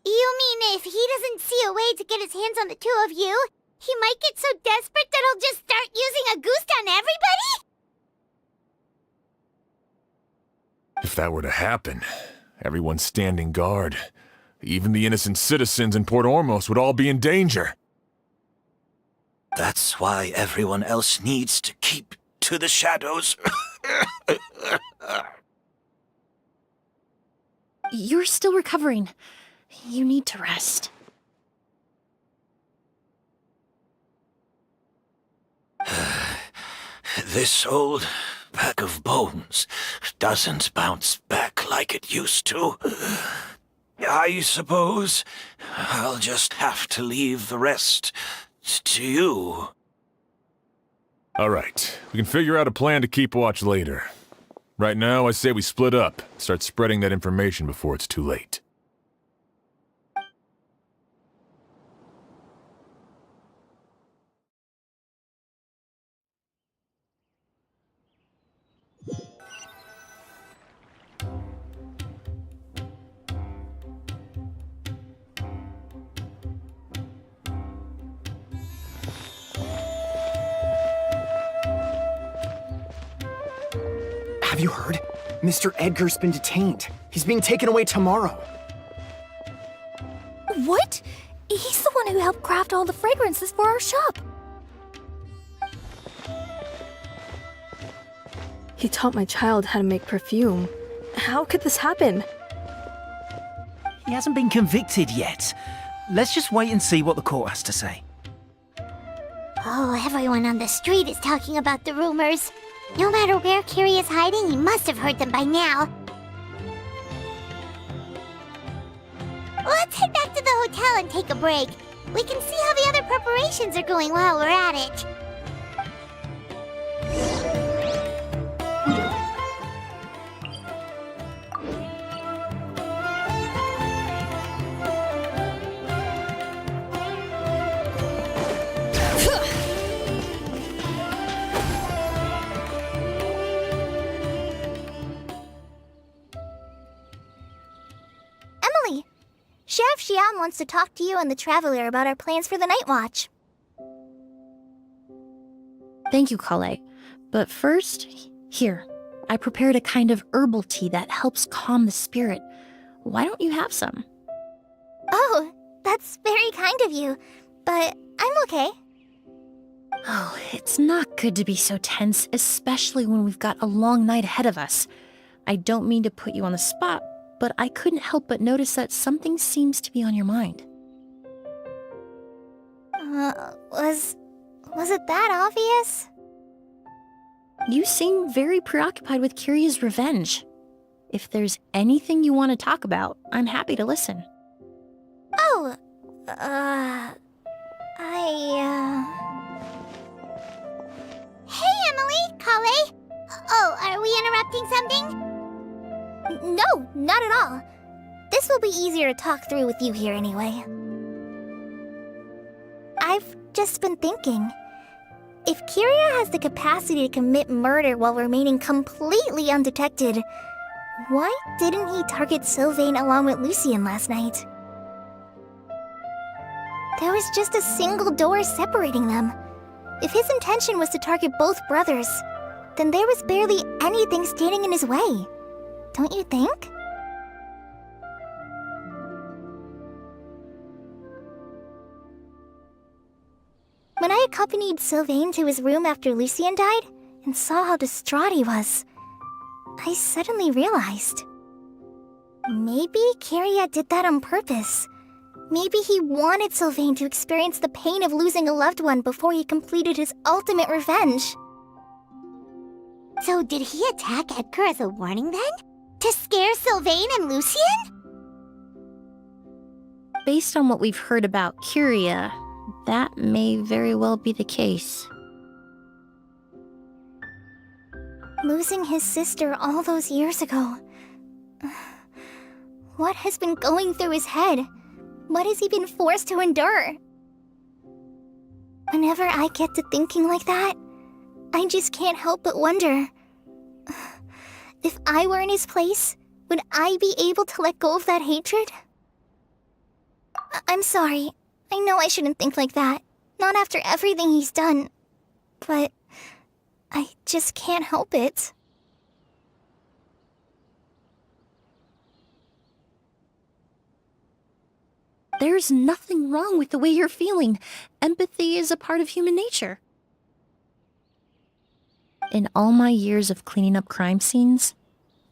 You mean if he doesn't see a way to get his hands on the two of you, he might get so desperate that he'll just start using Auguste on everybody? If that were to happen, everyone standing guard, even the innocent citizens in Port Ormos would all be in danger. That's why everyone else needs to keep to the shadows. You're still recovering. You need to rest. This old pack of bones doesn't bounce back like it used to. I suppose I'll just have to leave the rest to you. All right, we can figure out a plan to keep watch later. Right now, I say we split up, start spreading that information before it's too late. Have you heard? Mr. Edgar's been detained. He's being taken away tomorrow. What? He's the one who helped craft all the fragrances for our shop. He taught my child how to make perfume. How could this happen? He hasn't been convicted yet. Let's just wait and see what the court has to say. Oh, everyone on the street is talking about the rumors. No matter where Kyria is hiding, he must have heard them by now. Let's head back to the hotel and take a break. We can see how the other preparations are going while we're at it. Emily, Sheriff Xian wants to talk to you and the Traveler about our plans for the Night Watch. Thank you, Kale. But first, here, I prepared a kind of herbal tea that helps calm the spirit. Why don't you have some? Oh, that's very kind of you, but I'm okay. Oh, it's not good to be so tense, especially when we've got a long night ahead of us. I don't mean to put you on the spot, but I couldn't help but notice that something seems to be on your mind. Was it that obvious? You seem very preoccupied with Kyria's revenge. If there's anything you want to talk about, I'm happy to listen. Oh, Hey, Emily, Kale. Oh, are we interrupting something? No, not at all. This will be easier to talk through with you here anyway. I've just been thinking. If Kyria has the capacity to commit murder while remaining completely undetected, why didn't he target Sylvain along with Lucien last night? There was just a single door separating them. If his intention was to target both brothers, then there was barely anything standing in his way. Don't you think? When I accompanied Sylvain to his room after Lucien died and saw how distraught he was, I suddenly realized. Maybe Kyria did that on purpose. Maybe he wanted Sylvain to experience the pain of losing a loved one before he completed his ultimate revenge. So did he attack Edgar as a warning then? To scare Sylvain and Lucien? Based on what we've heard about Kyria, that may very well be the case. Losing his sister all those years ago. What has been going through his head? What has he been forced to endure? Whenever I get to thinking like that, I just can't help but wonder. If I were in his place, would I be able to let go of that hatred? I'm sorry. I know I shouldn't think like that. Not after everything he's done. But I just can't help it. There's nothing wrong with the way you're feeling. Empathy is a part of human nature. In all my years of cleaning up crime scenes,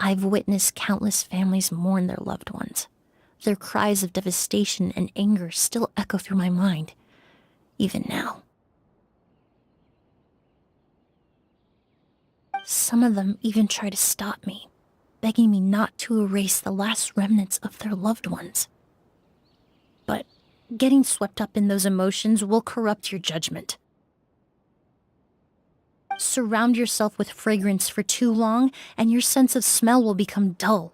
I've witnessed countless families mourn their loved ones. Their cries of devastation and anger still echo through my mind, even now. Some of them even try to stop me, begging me not to erase the last remnants of their loved ones. But getting swept up in those emotions will corrupt your judgment. Surround yourself with fragrance for too long, and your sense of smell will become dull.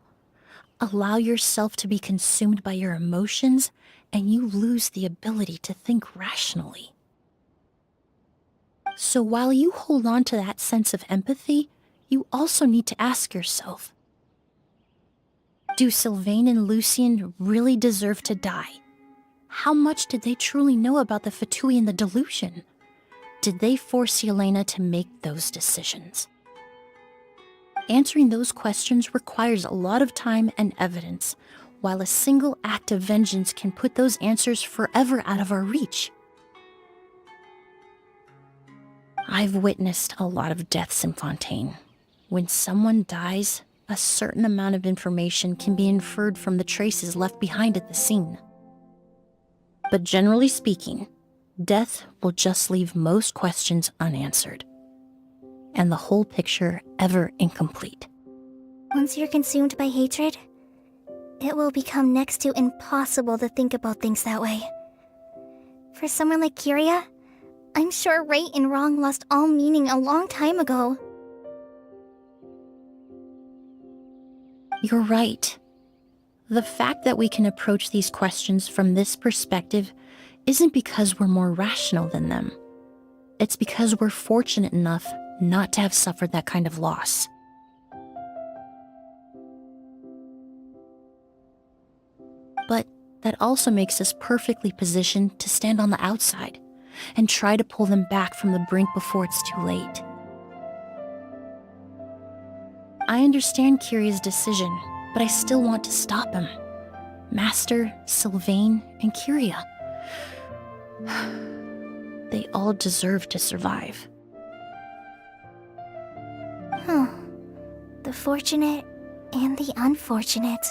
Allow yourself to be consumed by your emotions, and you lose the ability to think rationally. So while you hold on to that sense of empathy, you also need to ask yourself, do Sylvain and Lucien really deserve to die? How much did they truly know about the Fatui and the delusion? Did they force Yelena to make those decisions? Answering those questions requires a lot of time and evidence, while a single act of vengeance can put those answers forever out of our reach. I've witnessed a lot of deaths in Fontaine. When someone dies, a certain amount of information can be inferred from the traces left behind at the scene. But generally speaking, death will just leave most questions unanswered, and the whole picture ever incomplete. Once you're consumed by hatred, it will become next to impossible to think about things that way. For someone like Kyria, I'm sure right and wrong lost all meaning a long time ago. You're right. The fact that we can approach these questions from this perspective isn't because we're more rational than them. It's because we're fortunate enough not to have suffered that kind of loss. But that also makes us perfectly positioned to stand on the outside and try to pull them back from the brink before it's too late. I understand Kyria's decision, but I still want to stop him. Master, Sylvain, and Kyria. They all deserve to survive. The fortunate and the unfortunate.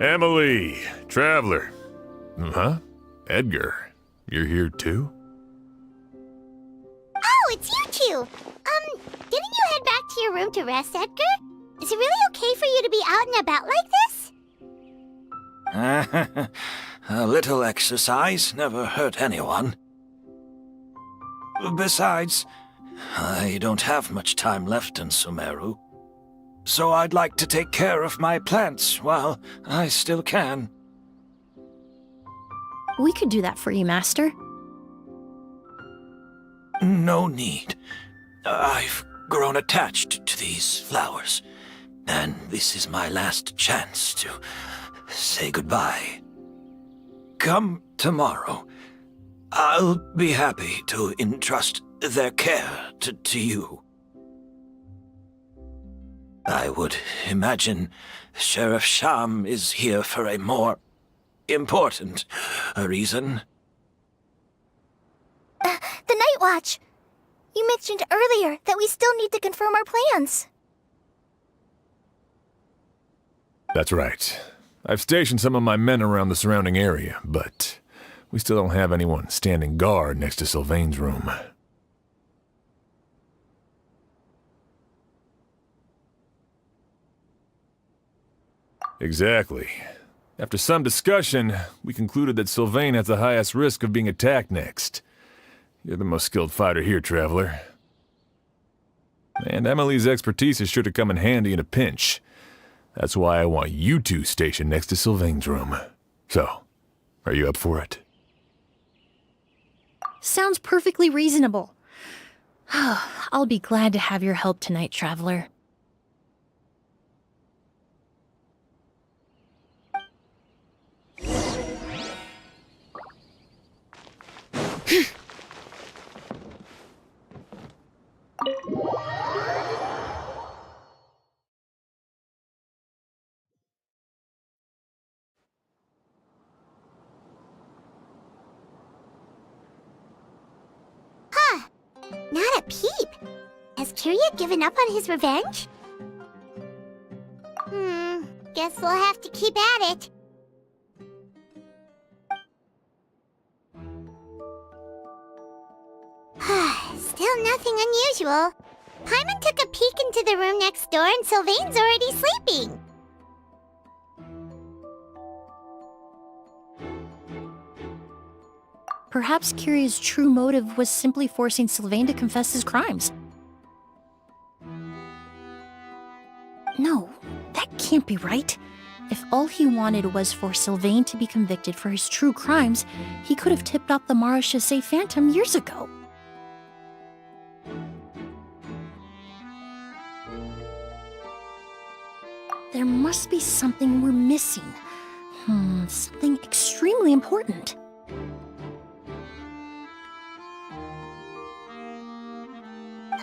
Emily, Traveler. Huh? Edgar, you're here too? Oh, it's you two! Didn't you head back to your room to rest, Edgar? Is it really okay for you to be out and about like this? A little exercise never hurt anyone. Besides, I don't have much time left in Sumeru. So I'd like to take care of my plants while I still can. We could do that for you, Master. No need. I've grown attached to these flowers, and this is my last chance to say goodbye. come tomorrow, I'll be happy to entrust their care to you. I would imagine Sheriff Sham is here for a more important reason. The Night Watch! You mentioned earlier that we still need to confirm our plans. That's right. I've stationed some of my men around the surrounding area, but we still don't have anyone standing guard next to Sylvain's room. Exactly. After some discussion, we concluded that Sylvain has the highest risk of being attacked next. You're the most skilled fighter here, Traveler. And Emily's expertise is sure to come in handy in a pinch. That's why I want you two stationed next to Sylvain's room. So, are you up for it? Sounds perfectly reasonable. I'll be glad to have your help tonight, Traveler. Not a peep. Has Kirya given up on his revenge? Guess we'll have to keep at it. Still nothing unusual. Paimon took a peek into the room next door and Sylvain's already sleeping. Perhaps Kirya's true motive was simply forcing Sylvain to confess his crimes. No, that can't be right. If all he wanted was for Sylvain to be convicted for his true crimes, he could have tipped off the Marechaussee Phantom years ago. There must be something we're missing. Something extremely important.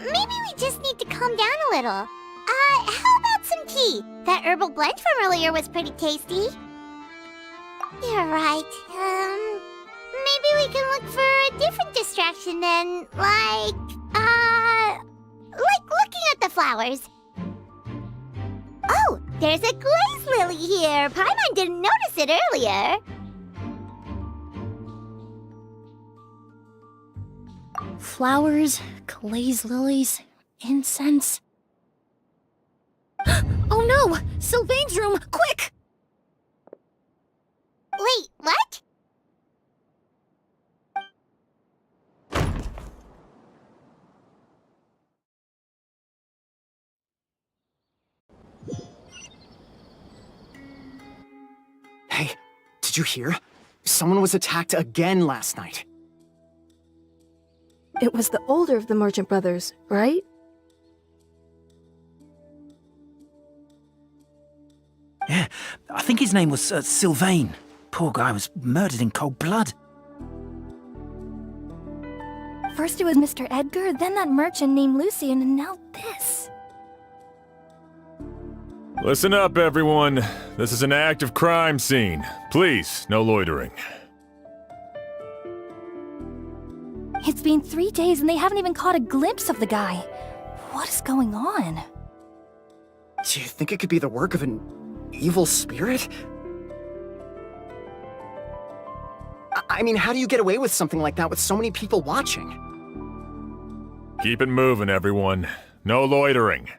Maybe we just need to calm down a little. How about some tea? That herbal blend from earlier was pretty tasty. You're right. Maybe we can look for a different distraction then, like looking at the flowers. Oh, there's a glaze lily here. Paimon didn't notice it earlier. Flowers, glaze lilies, incense. Oh no! Sylvain's room! Quick! Wait, what? Hey, did you hear? Someone was attacked again last night. It was the older of the merchant brothers, right? Yeah, I think his name was Sylvain. Poor guy was murdered in cold blood. First it was Mr. Edgar, then that merchant named Lucian, and now this. Listen up, everyone. This is an active crime scene. Please, no loitering. It's been 3 days and they haven't even caught a glimpse of the guy. What is going on? Do you think it could be the work of an evil spirit? I mean, how do you get away with something like that with so many people watching? Keep it moving, everyone. No loitering.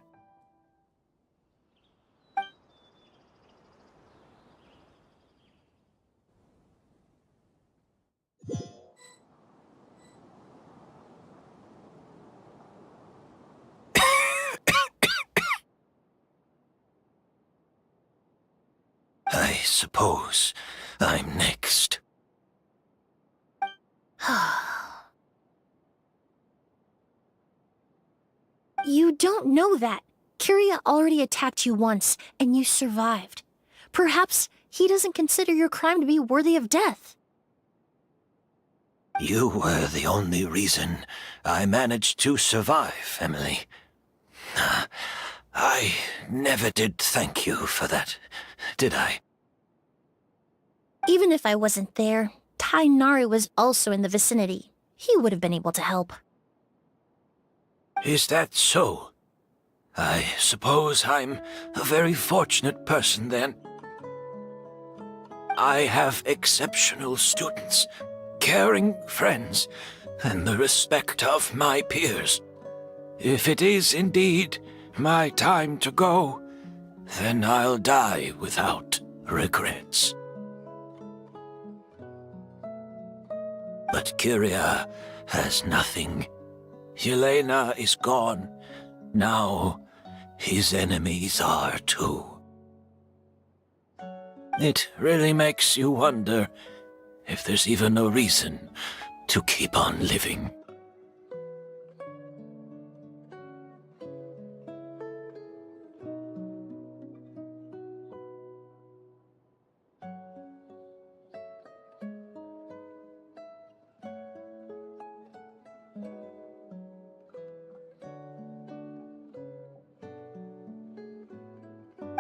I suppose I'm next. You don't know that. Kirya already attacked you once, and you survived. Perhaps he doesn't consider your crime to be worthy of death. You were the only reason I managed to survive, Emily. I never did thank you for that, did I? Even if I wasn't there, Tainari was also in the vicinity. He would have been able to help. Is that so? I suppose I'm a very fortunate person then. I have exceptional students, caring friends, and the respect of my peers. If it is indeed my time to go, then I'll die without regrets. But Kyria has nothing. Yelena is gone. Now, his enemies are too. It really makes you wonder if there's even a reason to keep on living.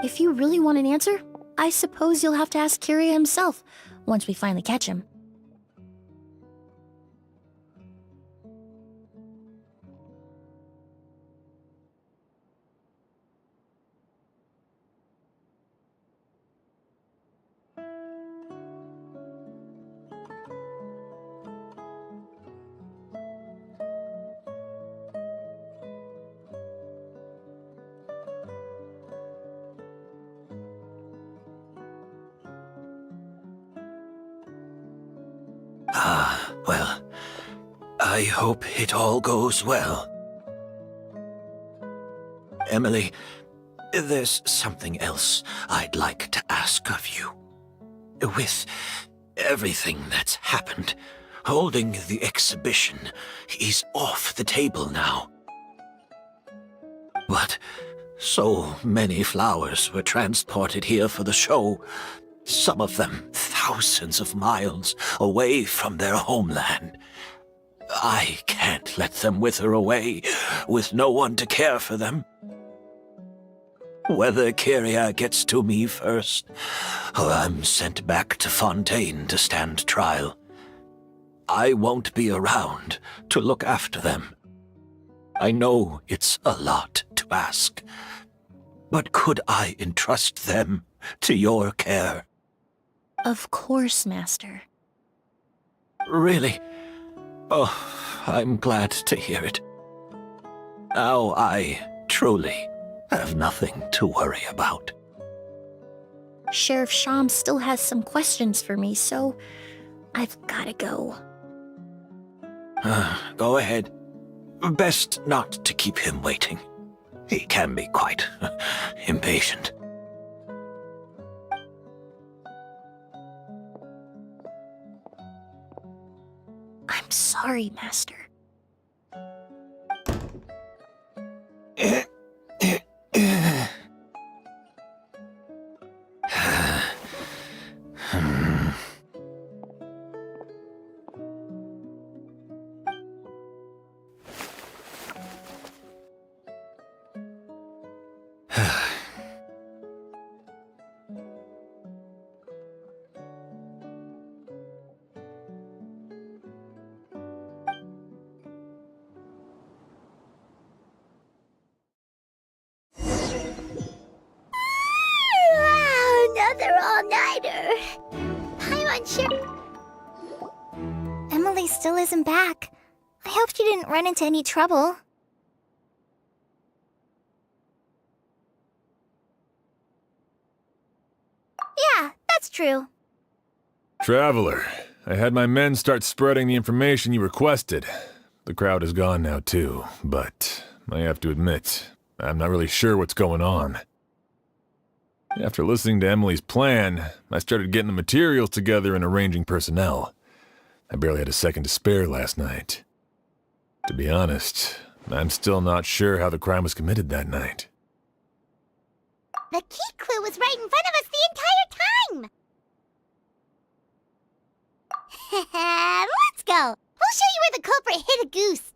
If you really want an answer, I suppose you'll have to ask Kyria himself, once we finally catch him. Well, I hope it all goes well. Emily, there's something else I'd like to ask of you. With everything that's happened, holding the exhibition is off the table now. But so many flowers were transported here for the show, some of them thousands of miles away from their homeland. I can't let them wither away with no one to care for them. Whether Kyria gets to me first, or I'm sent back to Fontaine to stand trial, I won't be around to look after them. I know it's a lot to ask, but could I entrust them to your care? Of course, Master. Really? Oh, I'm glad to hear it. Now I truly have nothing to worry about. Sheriff Sham still has some questions for me, so I've gotta go. Go ahead. Best not to keep him waiting. He can be quite impatient. I'm sorry, Master. Another all-nighter. I'm unsure. Emily still isn't back. I hope she didn't run into any trouble. Yeah, that's true. Traveler, I had my men start spreading the information you requested. The crowd is gone now too, but I have to admit, I'm not really sure what's going on. After listening to Emily's plan, I started getting the materials together and arranging personnel. I barely had a second to spare last night. To be honest, I'm still not sure how the crime was committed that night. The key clue was right in front of us the entire time! Let's go! I'll show you where the culprit hid a goose.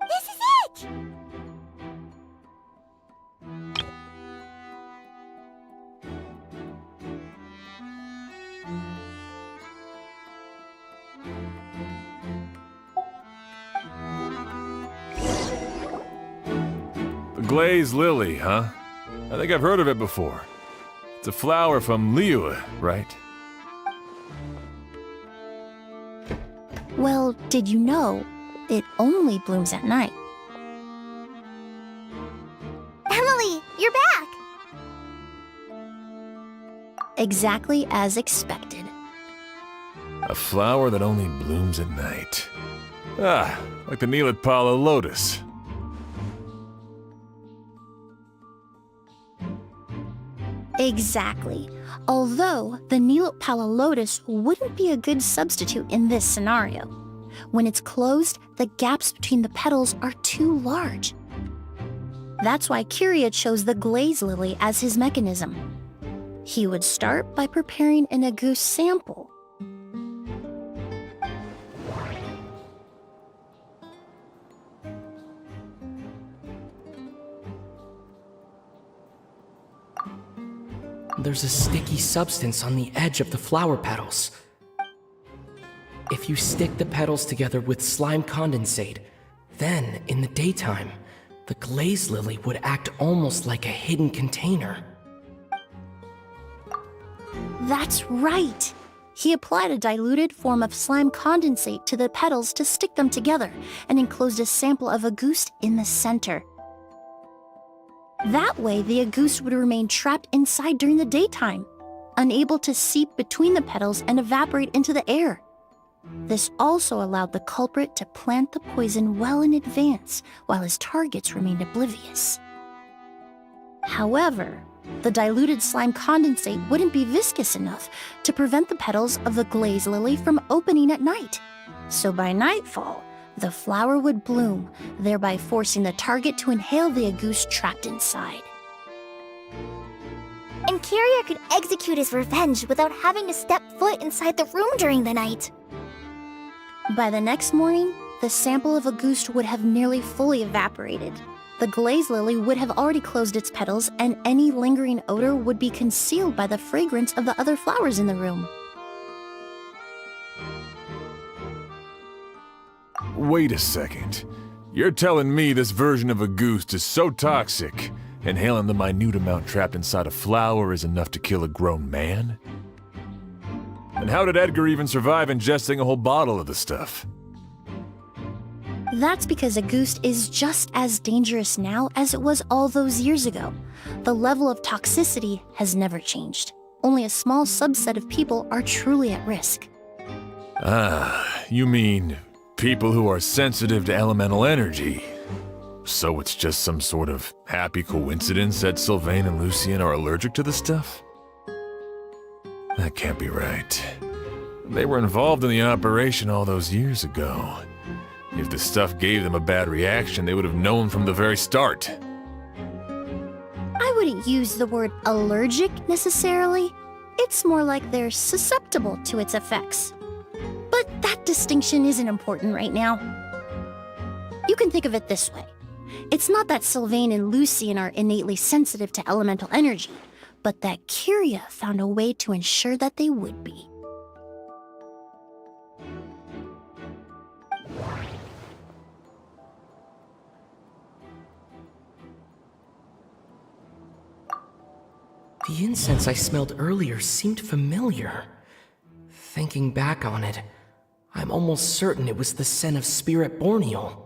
This is it! The glazed lily, huh? I think I've heard of it before. It's a flower from Liyue, right? Well, did you know it only blooms at night? Emily, you're back! Exactly as expected. A flower that only blooms at night. Ah, like the Neelitpala lotus. Exactly. Although the Neelitpala lotus wouldn't be a good substitute in this scenario. When it's closed, the gaps between the petals are too large. That's why Kiria chose the glaze lily as his mechanism. He would start by preparing an agouti sample. There's a sticky substance on the edge of the flower petals. If you stick the petals together with slime condensate, then, in the daytime, the glaze lily would act almost like a hidden container. That's right! He applied a diluted form of slime condensate to the petals to stick them together and enclosed a sample of agouti in the center. That way, the agouti would remain trapped inside during the daytime, unable to seep between the petals and evaporate into the air. This also allowed the culprit to plant the poison well in advance, while his targets remained oblivious. However, the diluted slime condensate wouldn't be viscous enough to prevent the petals of the glaze lily from opening at night. So by nightfall, the flower would bloom, thereby forcing the target to inhale the agouti trapped inside. And Kiria could execute his revenge without having to step foot inside the room during the night. By the next morning, the sample of agouti would have nearly fully evaporated. The glaze lily would have already closed its petals, and any lingering odor would be concealed by the fragrance of the other flowers in the room. Wait a second. You're telling me this version of agouti is so toxic, inhaling the minute amount trapped inside a flower is enough to kill a grown man? And how did Edgar even survive ingesting a whole bottle of the stuff? That's because agouti is just as dangerous now as it was all those years ago. The level of toxicity has never changed. Only a small subset of people are truly at risk. Ah, you mean people who are sensitive to elemental energy. So it's just some sort of happy coincidence that Sylvain and Lucien are allergic to the stuff? That can't be right. They were involved in the operation all those years ago. If the stuff gave them a bad reaction, they would have known from the very start. I wouldn't use the word allergic necessarily. It's more like they're susceptible to its effects. But that distinction isn't important right now. You can think of it this way. It's not that Sylvain and Lucien are innately sensitive to elemental energy, but that Kiria found a way to ensure that they would be. The incense I smelled earlier seemed familiar. Thinking back on it, I'm almost certain it was the scent of Spirit Borneal.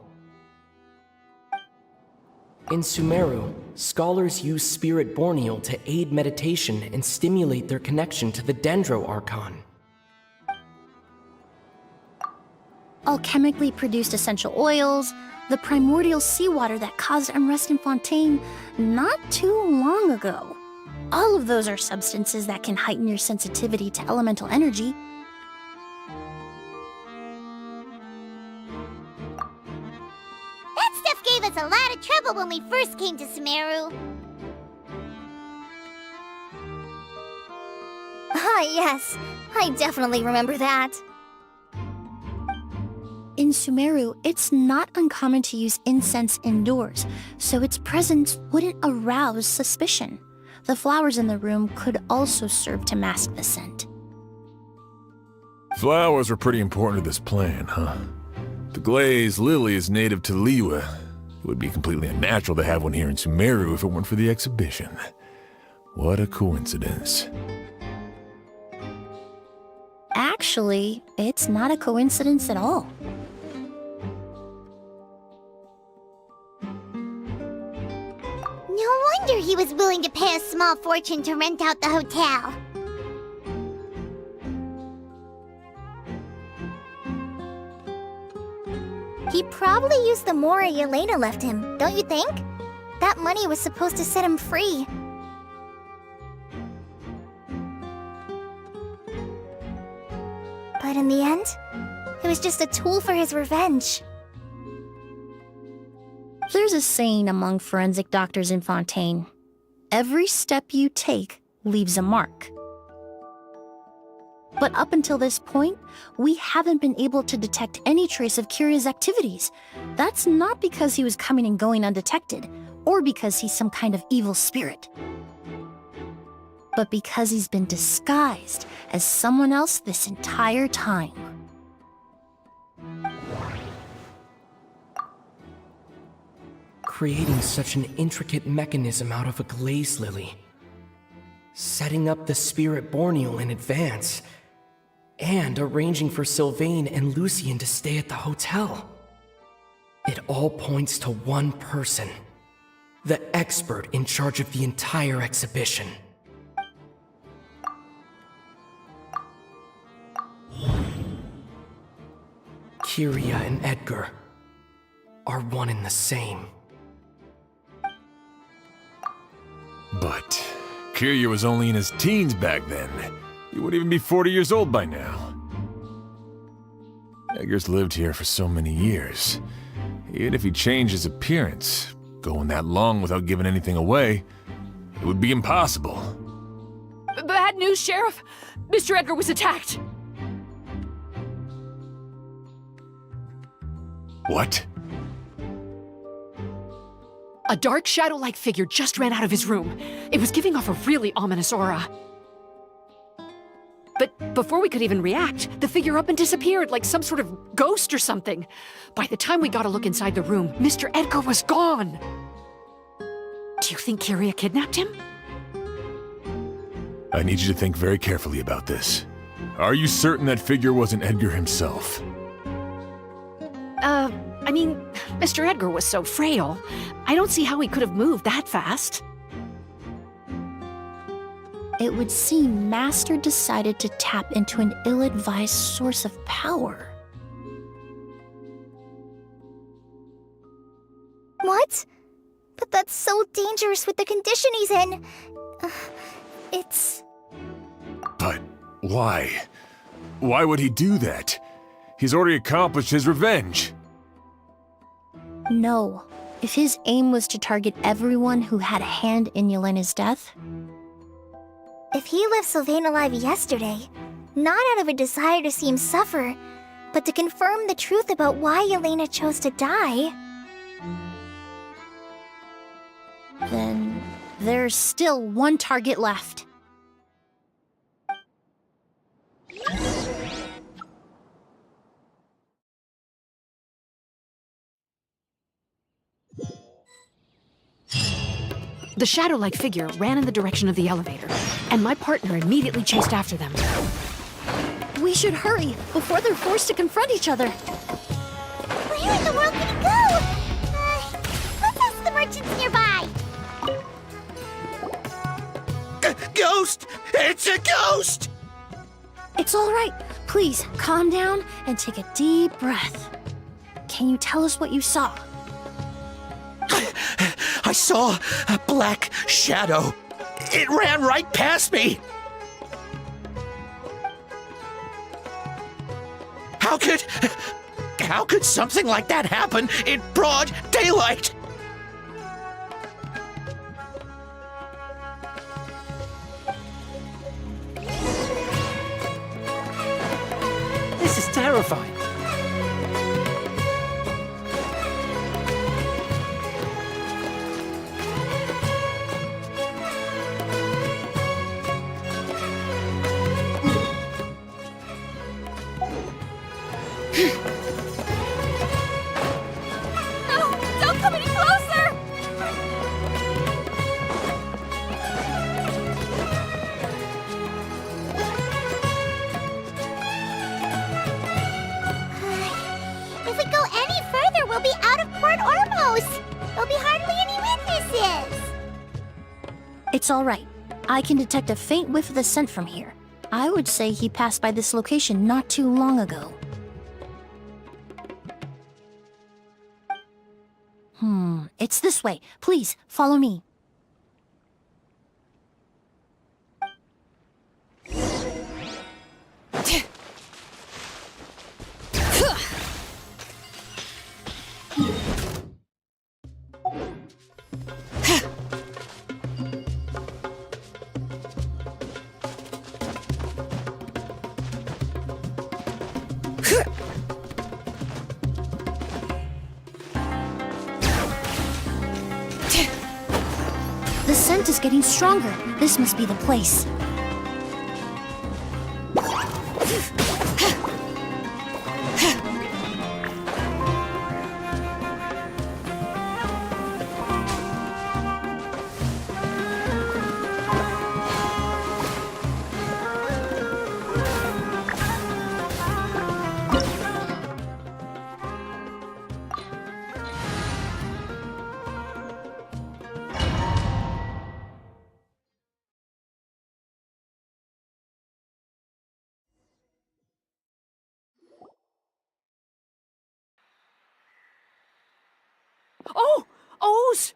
In Sumeru, scholars use Spirit Borneal to aid meditation and stimulate their connection to the Dendro Archon. Alchemically produced essential oils, the primordial seawater that caused unrest in Fontaine not too long ago. All of those are substances that can heighten your sensitivity to elemental energy. That stuff gave us a lot of trouble when we first came to Sumeru. Ah, yes. I definitely remember that. In Sumeru, it's not uncommon to use incense indoors, so its presence wouldn't arouse suspicion. The flowers in the room could also serve to mask the scent. Flowers were pretty important to this plan, huh? The glazed lily is native to Liyue. It would be completely unnatural to have one here in Sumeru if it weren't for the exhibition. What a coincidence. Actually, it's not a coincidence at all. No wonder he was willing to pay a small fortune to rent out the hotel. He probably used the Mori Elena left him, don't you think? That money was supposed to set him free. But in the end, it was just a tool for his revenge. There's a saying among forensic doctors in Fontaine. Every step you take leaves a mark. But up until this point, we haven't been able to detect any trace of Kiria's activities. That's not because he was coming and going undetected, or because he's some kind of evil spirit, but because he's been disguised as someone else this entire time. Creating such an intricate mechanism out of a glaze lily. Setting up the spirit Borneal in advance. And arranging for Sylvain and Lucien to stay at the hotel. It all points to one person. The expert in charge of the entire exhibition. Kiria and Edgar are one and the same. But Kiria was only in his teens back then. He wouldn't even be 40 years old by now. Edgar's lived here for so many years. Even if he changed his appearance, going that long without giving anything away, it would be impossible. Bad news, Sheriff! Mr. Edgar was attacked! What? A dark shadow-like figure just ran out of his room. It was giving off a really ominous aura. But before we could even react, the figure up and disappeared like some sort of ghost or something. By the time we got a look inside the room, Mr. Edgar was gone. Do you think Kiria kidnapped him? I need you to think very carefully about this. Are you certain that figure wasn't Edgar himself? I mean, Mr. Edgar was so frail. I don't see how he could have moved that fast. It would seem Master decided to tap into an ill-advised source of power. What? But that's so dangerous with the condition he's in. It's... But why? Why would he do that? He's already accomplished his revenge. No. If his aim was to target everyone who had a hand in Yelena's death... If he left Sylvain alive yesterday, not out of a desire to see him suffer, but to confirm the truth about why Yelena chose to die... Then there's still one target left. The shadow-like figure ran in the direction of the elevator, and my partner immediately chased after them. We should hurry before they're forced to confront each other. Where in the world did he go? Let's ask the merchants nearby. Ghost! It's a ghost! It's all right. Please, calm down and take a deep breath. Can you tell us what you saw? I saw a black shadow. It ran right past me! How could something like that happen in broad daylight? This is terrifying. No! Don't come any closer! If we go any further, we'll be out of Port Ormos! There'll be hardly any witnesses! It's all right. I can detect a faint whiff of the scent from here. I would say he passed by this location not too long ago. It's this way. Please, follow me. The scent is getting stronger. This must be the place. Oh! O's!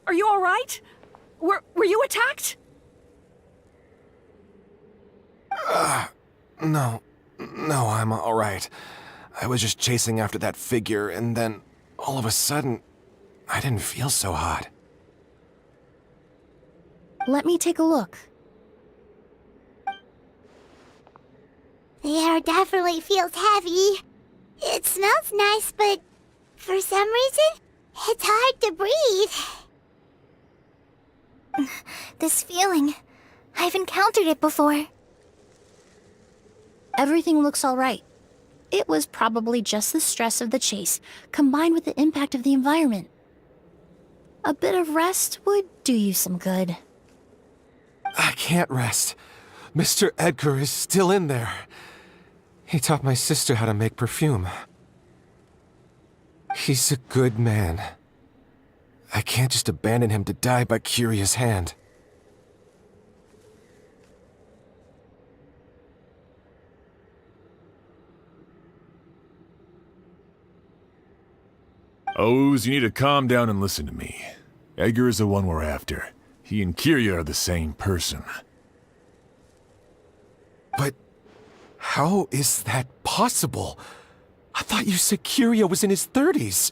Are you all right? Were you attacked? No, I'm all right. I was just chasing after that figure, and then all of a sudden, I didn't feel so hot. Let me take a look. The air definitely feels heavy. It smells nice, but for some reason, it's hard to breathe. This feeling, I've encountered it before. Everything looks all right. It was probably just the stress of the chase, combined with the impact of the environment. A bit of rest would do you some good. I can't rest. Mr. Edgar is still in there. He taught my sister how to make perfume. He's a good man. I can't just abandon him to die by Curia's hand. O's, you need to calm down and listen to me. Edgar is the one we're after. He and Kiria are the same person. But how is that possible? I thought you said Kiria was in his 30s.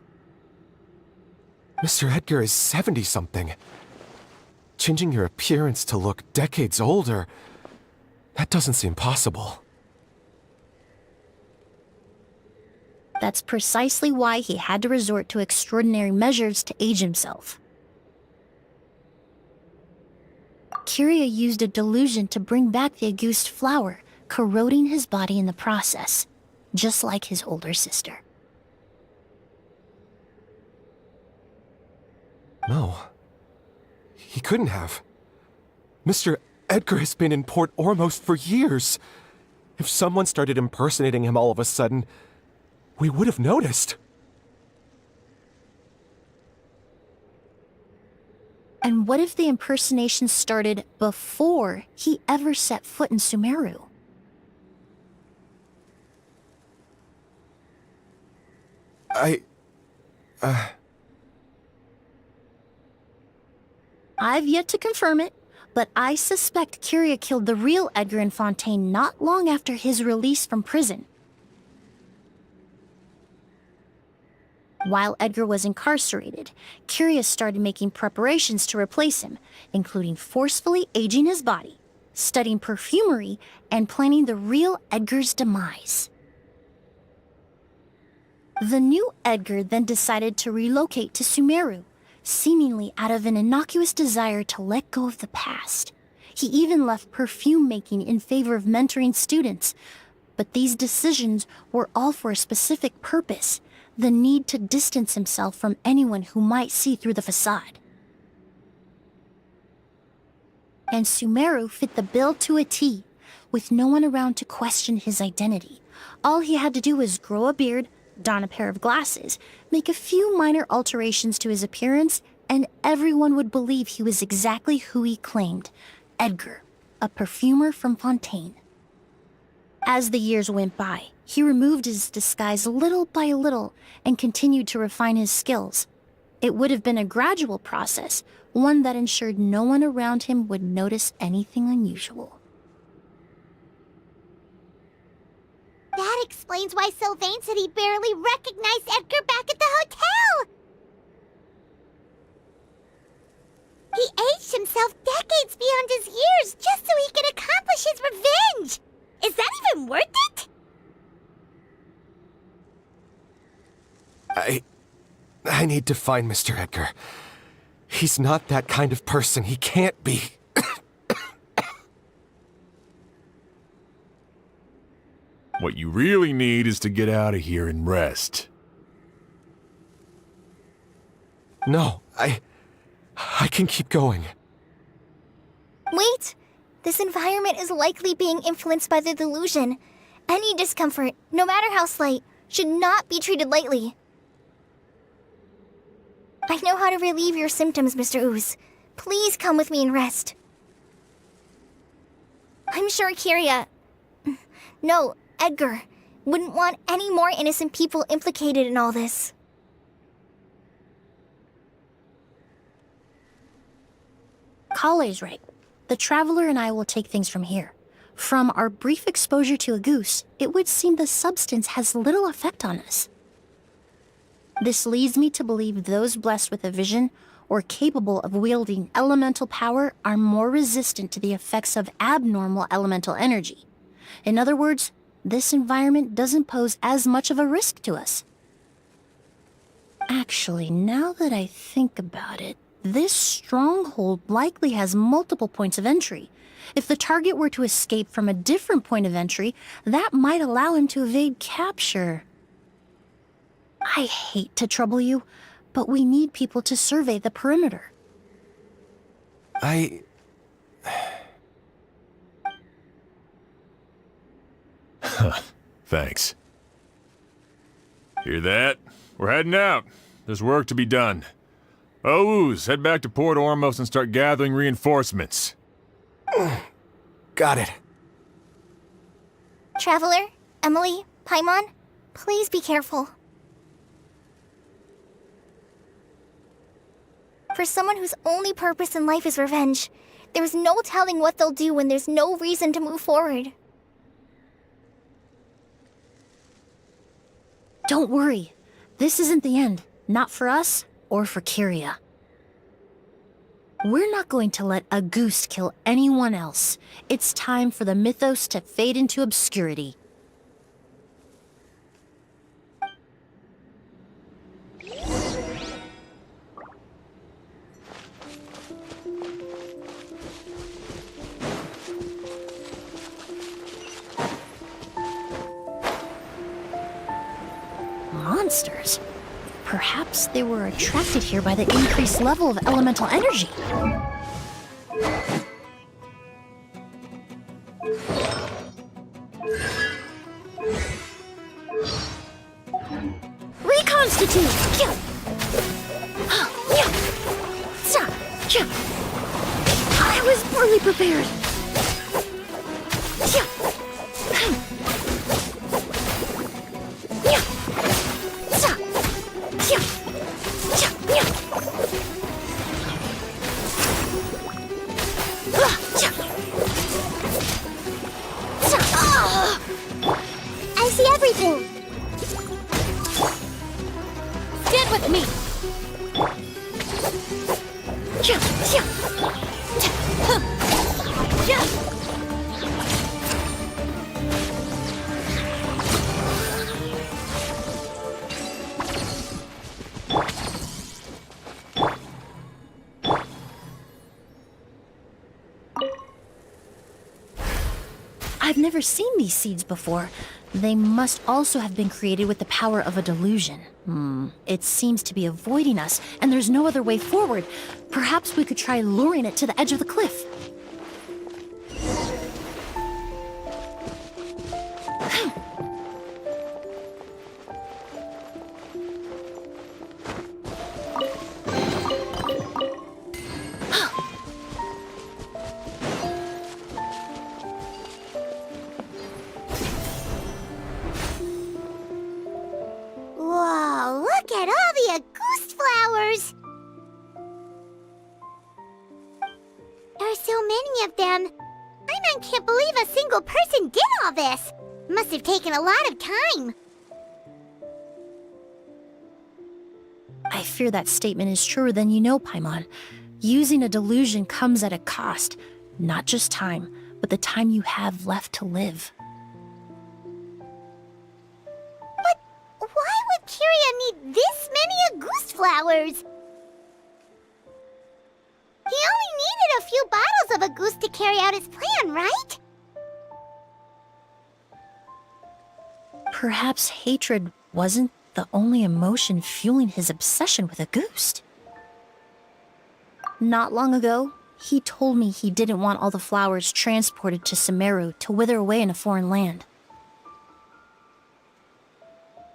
Mr. Edgar is 70-something. Changing your appearance to look decades older, that doesn't seem possible. That's precisely why he had to resort to extraordinary measures to age himself. Kiria used a delusion to bring back the Auguste flower, corroding his body in the process, just like his older sister. No. He couldn't have. Mr. Edgar has been in Port Ormos for years. If someone started impersonating him all of a sudden, we would have noticed. And what if the impersonation started before he ever set foot in Sumeru? I've yet to confirm it, but I suspect Kyria killed the real Edgar in Fontaine not long after his release from prison. While Edgar was incarcerated, Kyria started making preparations to replace him, including forcefully aging his body, studying perfumery, and planning the real Edgar's demise. The new Edgar then decided to relocate to Sumeru, seemingly out of an innocuous desire to let go of the past. He even left perfume making in favor of mentoring students, but these decisions were all for a specific purpose: the need to distance himself from anyone who might see through the facade. And Sumeru fit the bill to a T, with no one around to question his identity. All he had to do was grow a beard, don a pair of glasses, make a few minor alterations to his appearance, and everyone would believe he was exactly who he claimed: Edgar, a perfumer from Fontaine. As the years went by, he removed his disguise little by little and continued to refine his skills. It would have been a gradual process, one that ensured no one around him would notice anything unusual. That explains why Sylvain said he barely recognized Edgar back at the hotel! He aged himself decades beyond his years just so he could accomplish his revenge! Is that even worth it? I need to find Mr. Edgar. He's not that kind of person. He can't be. What you really need is to get out of here and rest. No, I can keep going. Wait! This environment is likely being influenced by the delusion. Any discomfort, no matter how slight, should not be treated lightly. I know how to relieve your symptoms, Mr. Ooze. Please come with me and rest. I'm sure Kyria... No, Edgar wouldn't want any more innocent people implicated in all this. Kale's right. The Traveler and I will take things from here. From our brief exposure to a goose, it would seem the substance has little effect on us. This leads me to believe those blessed with a vision or capable of wielding elemental power are more resistant to the effects of abnormal elemental energy. In other words, this environment doesn't pose as much of a risk to us. Actually, now that I think about it, this stronghold likely has multiple points of entry. If the target were to escape from a different point of entry, that might allow him to evade capture. I hate to trouble you, but we need people to survey the perimeter. Thanks. Hear that? We're heading out. There's work to be done. Ooze, head back to Port Ormos and start gathering reinforcements. Got it. Traveler, Emily, Paimon, please be careful. For someone whose only purpose in life is revenge, there's no telling what they'll do when there's no reason to move forward. Don't worry. This isn't the end. Not for us or for Kyria. We're not going to let a goose kill anyone else. It's time for the mythos to fade into obscurity. Monsters. Perhaps they were attracted here by the increased level of elemental energy. Reconstitute! I was poorly prepared. I've never seen these seeds before. They must also have been created with the power of a delusion. It seems to be avoiding us, and there's no other way forward. Perhaps we could try luring it to the edge of the cliff. Whoa, look at all the Auguste flowers! There are so many of them. I can't believe a single person did all this. Must have taken a lot of time. I fear that statement is truer than you know, Paimon. Using a delusion comes at a cost. Not just time, but the time you have left to live. But why would Kiria need this many Auguste flowers? He only needed a few bottles of Auguste to carry out his plan, right? Perhaps hatred wasn't the only emotion fueling his obsession with Auguste. Not long ago, he told me he didn't want all the flowers transported to Sumeru to wither away in a foreign land.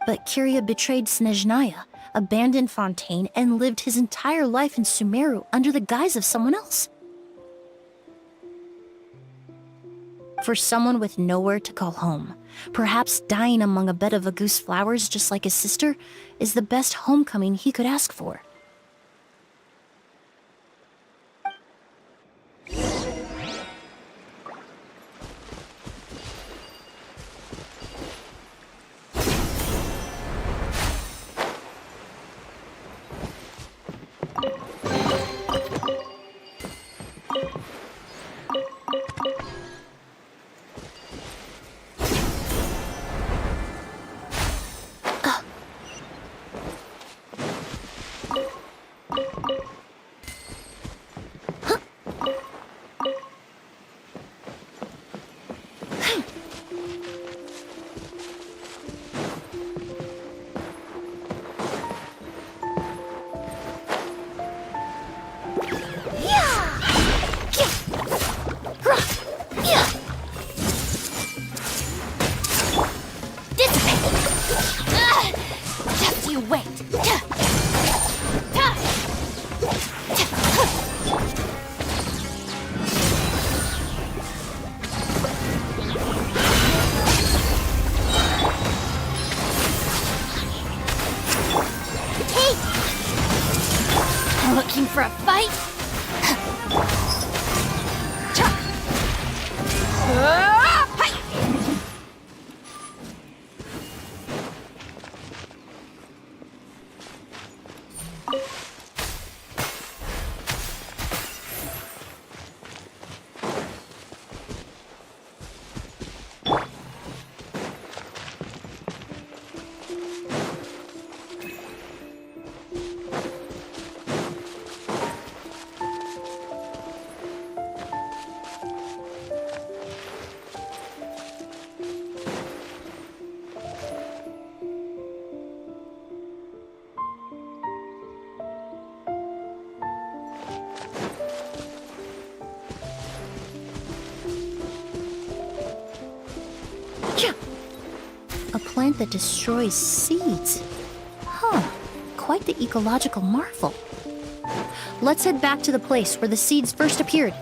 But Kiria betrayed Snezhnaya, abandoned Fontaine, and lived his entire life in Sumeru under the guise of someone else. For someone with nowhere to call home, perhaps dying among a bed of Auguste flowers just like his sister is the best homecoming he could ask for. Just you wait. Hey! Looking for a fight? A plant that destroys seeds. Huh, quite the ecological marvel. Let's head back to the place where the seeds first appeared.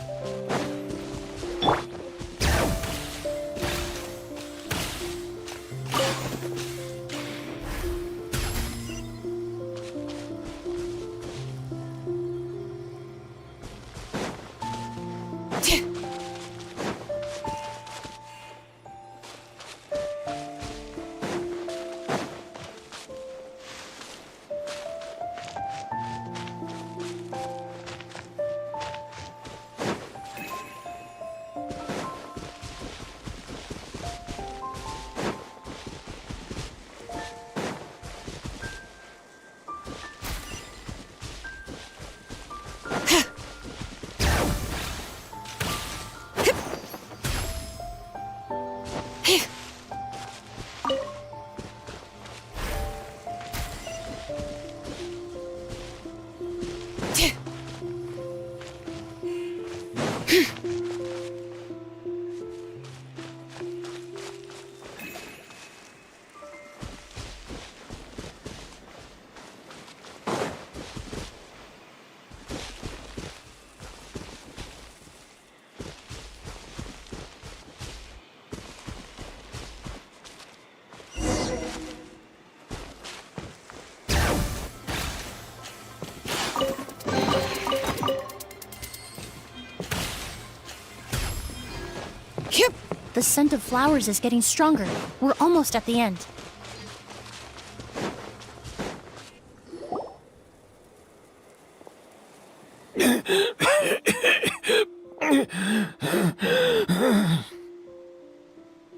The scent of flowers is getting stronger. We're almost at the end.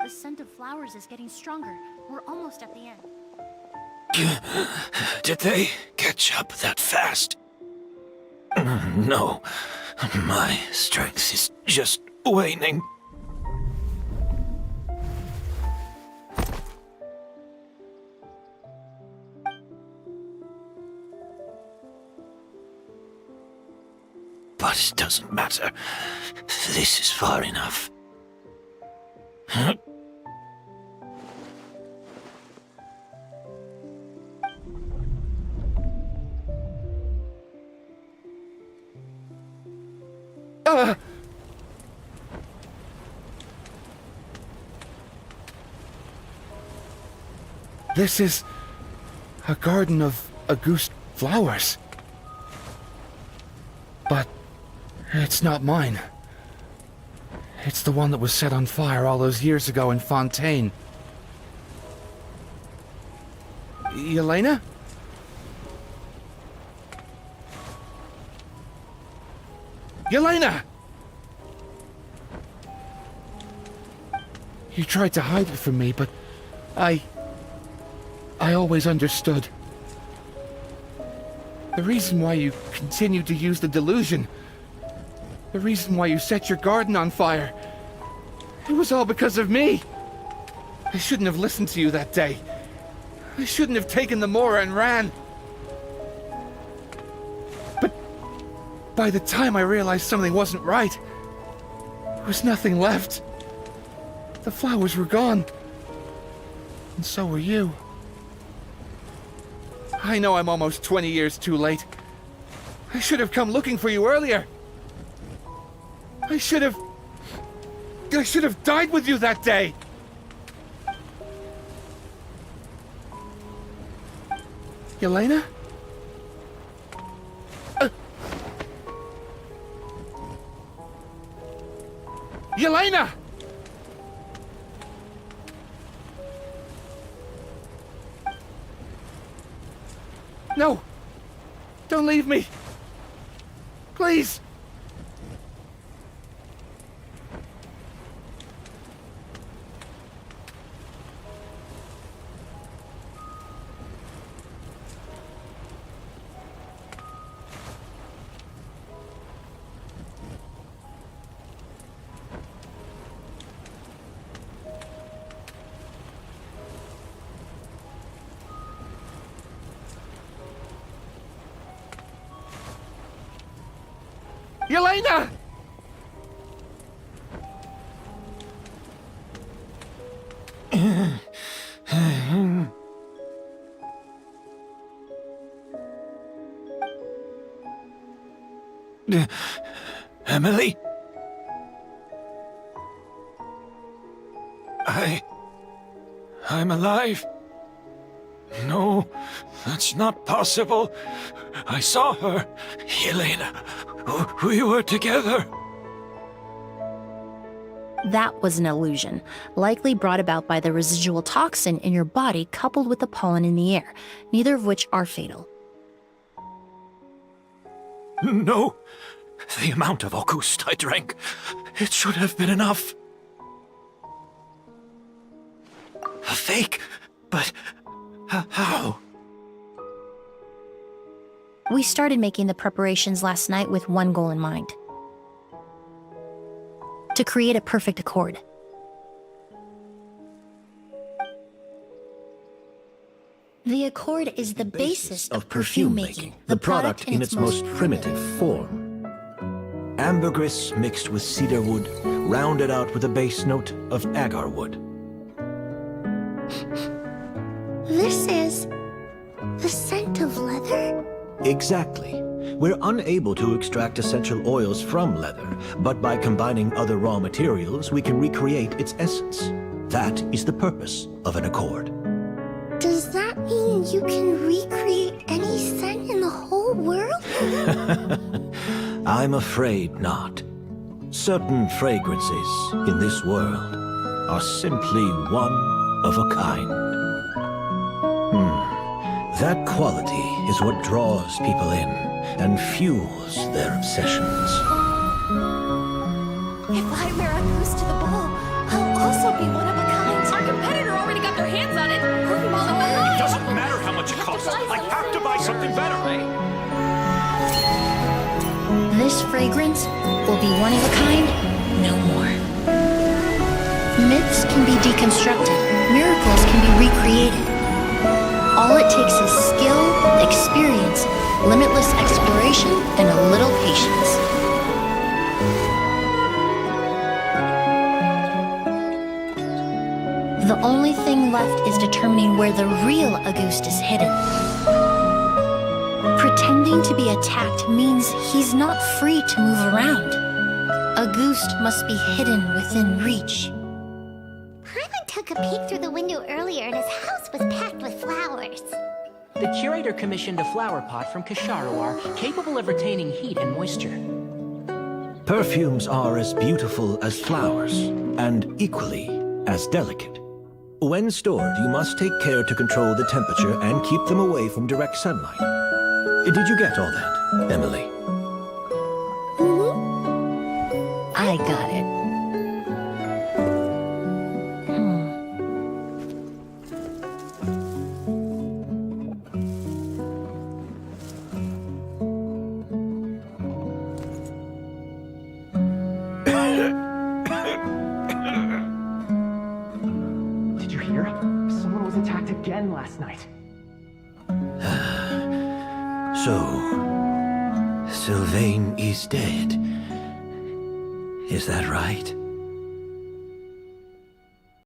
The scent of flowers is getting stronger. We're almost at the end. Did they catch up that fast? No. My strength is just waning. But it doesn't matter. This is far enough. This is a garden of Auguste flowers. But it's not mine. It's the one that was set on fire all those years ago in Fontaine. Yelena? Yelena! You tried to hide it from me, but I always understood. The reason why you continued to use the delusion, the reason why you set your garden on fire, it was all because of me. I shouldn't have listened to you that day. I shouldn't have taken the Mora and ran. But by the time I realized something wasn't right, there was nothing left. The flowers were gone. And so were you. I know I'm almost 20 years too late. I should have come looking for you earlier. I should have died with you that day. Yelena? Yelena! No! Don't leave me! Please! Yelena! Emily? I'm alive. No, that's not possible. I saw her. Yelena. We were together. That was an illusion, likely brought about by the residual toxin in your body coupled with the pollen in the air, neither of which are fatal. No. The amount of Auguste I drank, it should have been enough. A fake? But how? We started making the preparations last night with one goal in mind. To create a perfect accord. The accord is the basis of perfume making, the product in its most primitive form. ambergris mixed with cedarwood, rounded out with a base note of agarwood. This is the scent of leather? Exactly. We're unable to extract essential oils from leather, but by combining other raw materials, we can recreate its essence. That is the purpose of an accord. Does that mean you can recreate any scent in the whole world? I'm afraid not. Certain fragrances in this world are simply one of a kind. That quality is what draws people in and fuels their obsessions. If I wear a goose to the ball, I'll also be one of a kind. Our competitor already got their hands on it. It doesn't matter how much it costs. I have to buy something better. This fragrance will be one of a kind no more. Myths can be deconstructed. Miracles can be recreated. All it takes is skill, experience, limitless exploration, and a little patience. The only thing left is determining where the real Auguste is hidden. Pretending to be attacked means he's not free to move around. Auguste must be hidden within reach. Paimon took a peek through the window earlier and his house was packed with flowers. The curator commissioned a flower pot from Kasharawar, capable of retaining heat and moisture. Perfumes are as beautiful as flowers, and equally as delicate. When stored, you must take care to control the temperature and keep them away from direct sunlight. Did you get all that, Emily? I got it. Did you hear? Someone was attacked again last night. So, Sylvain is dead. Is that right?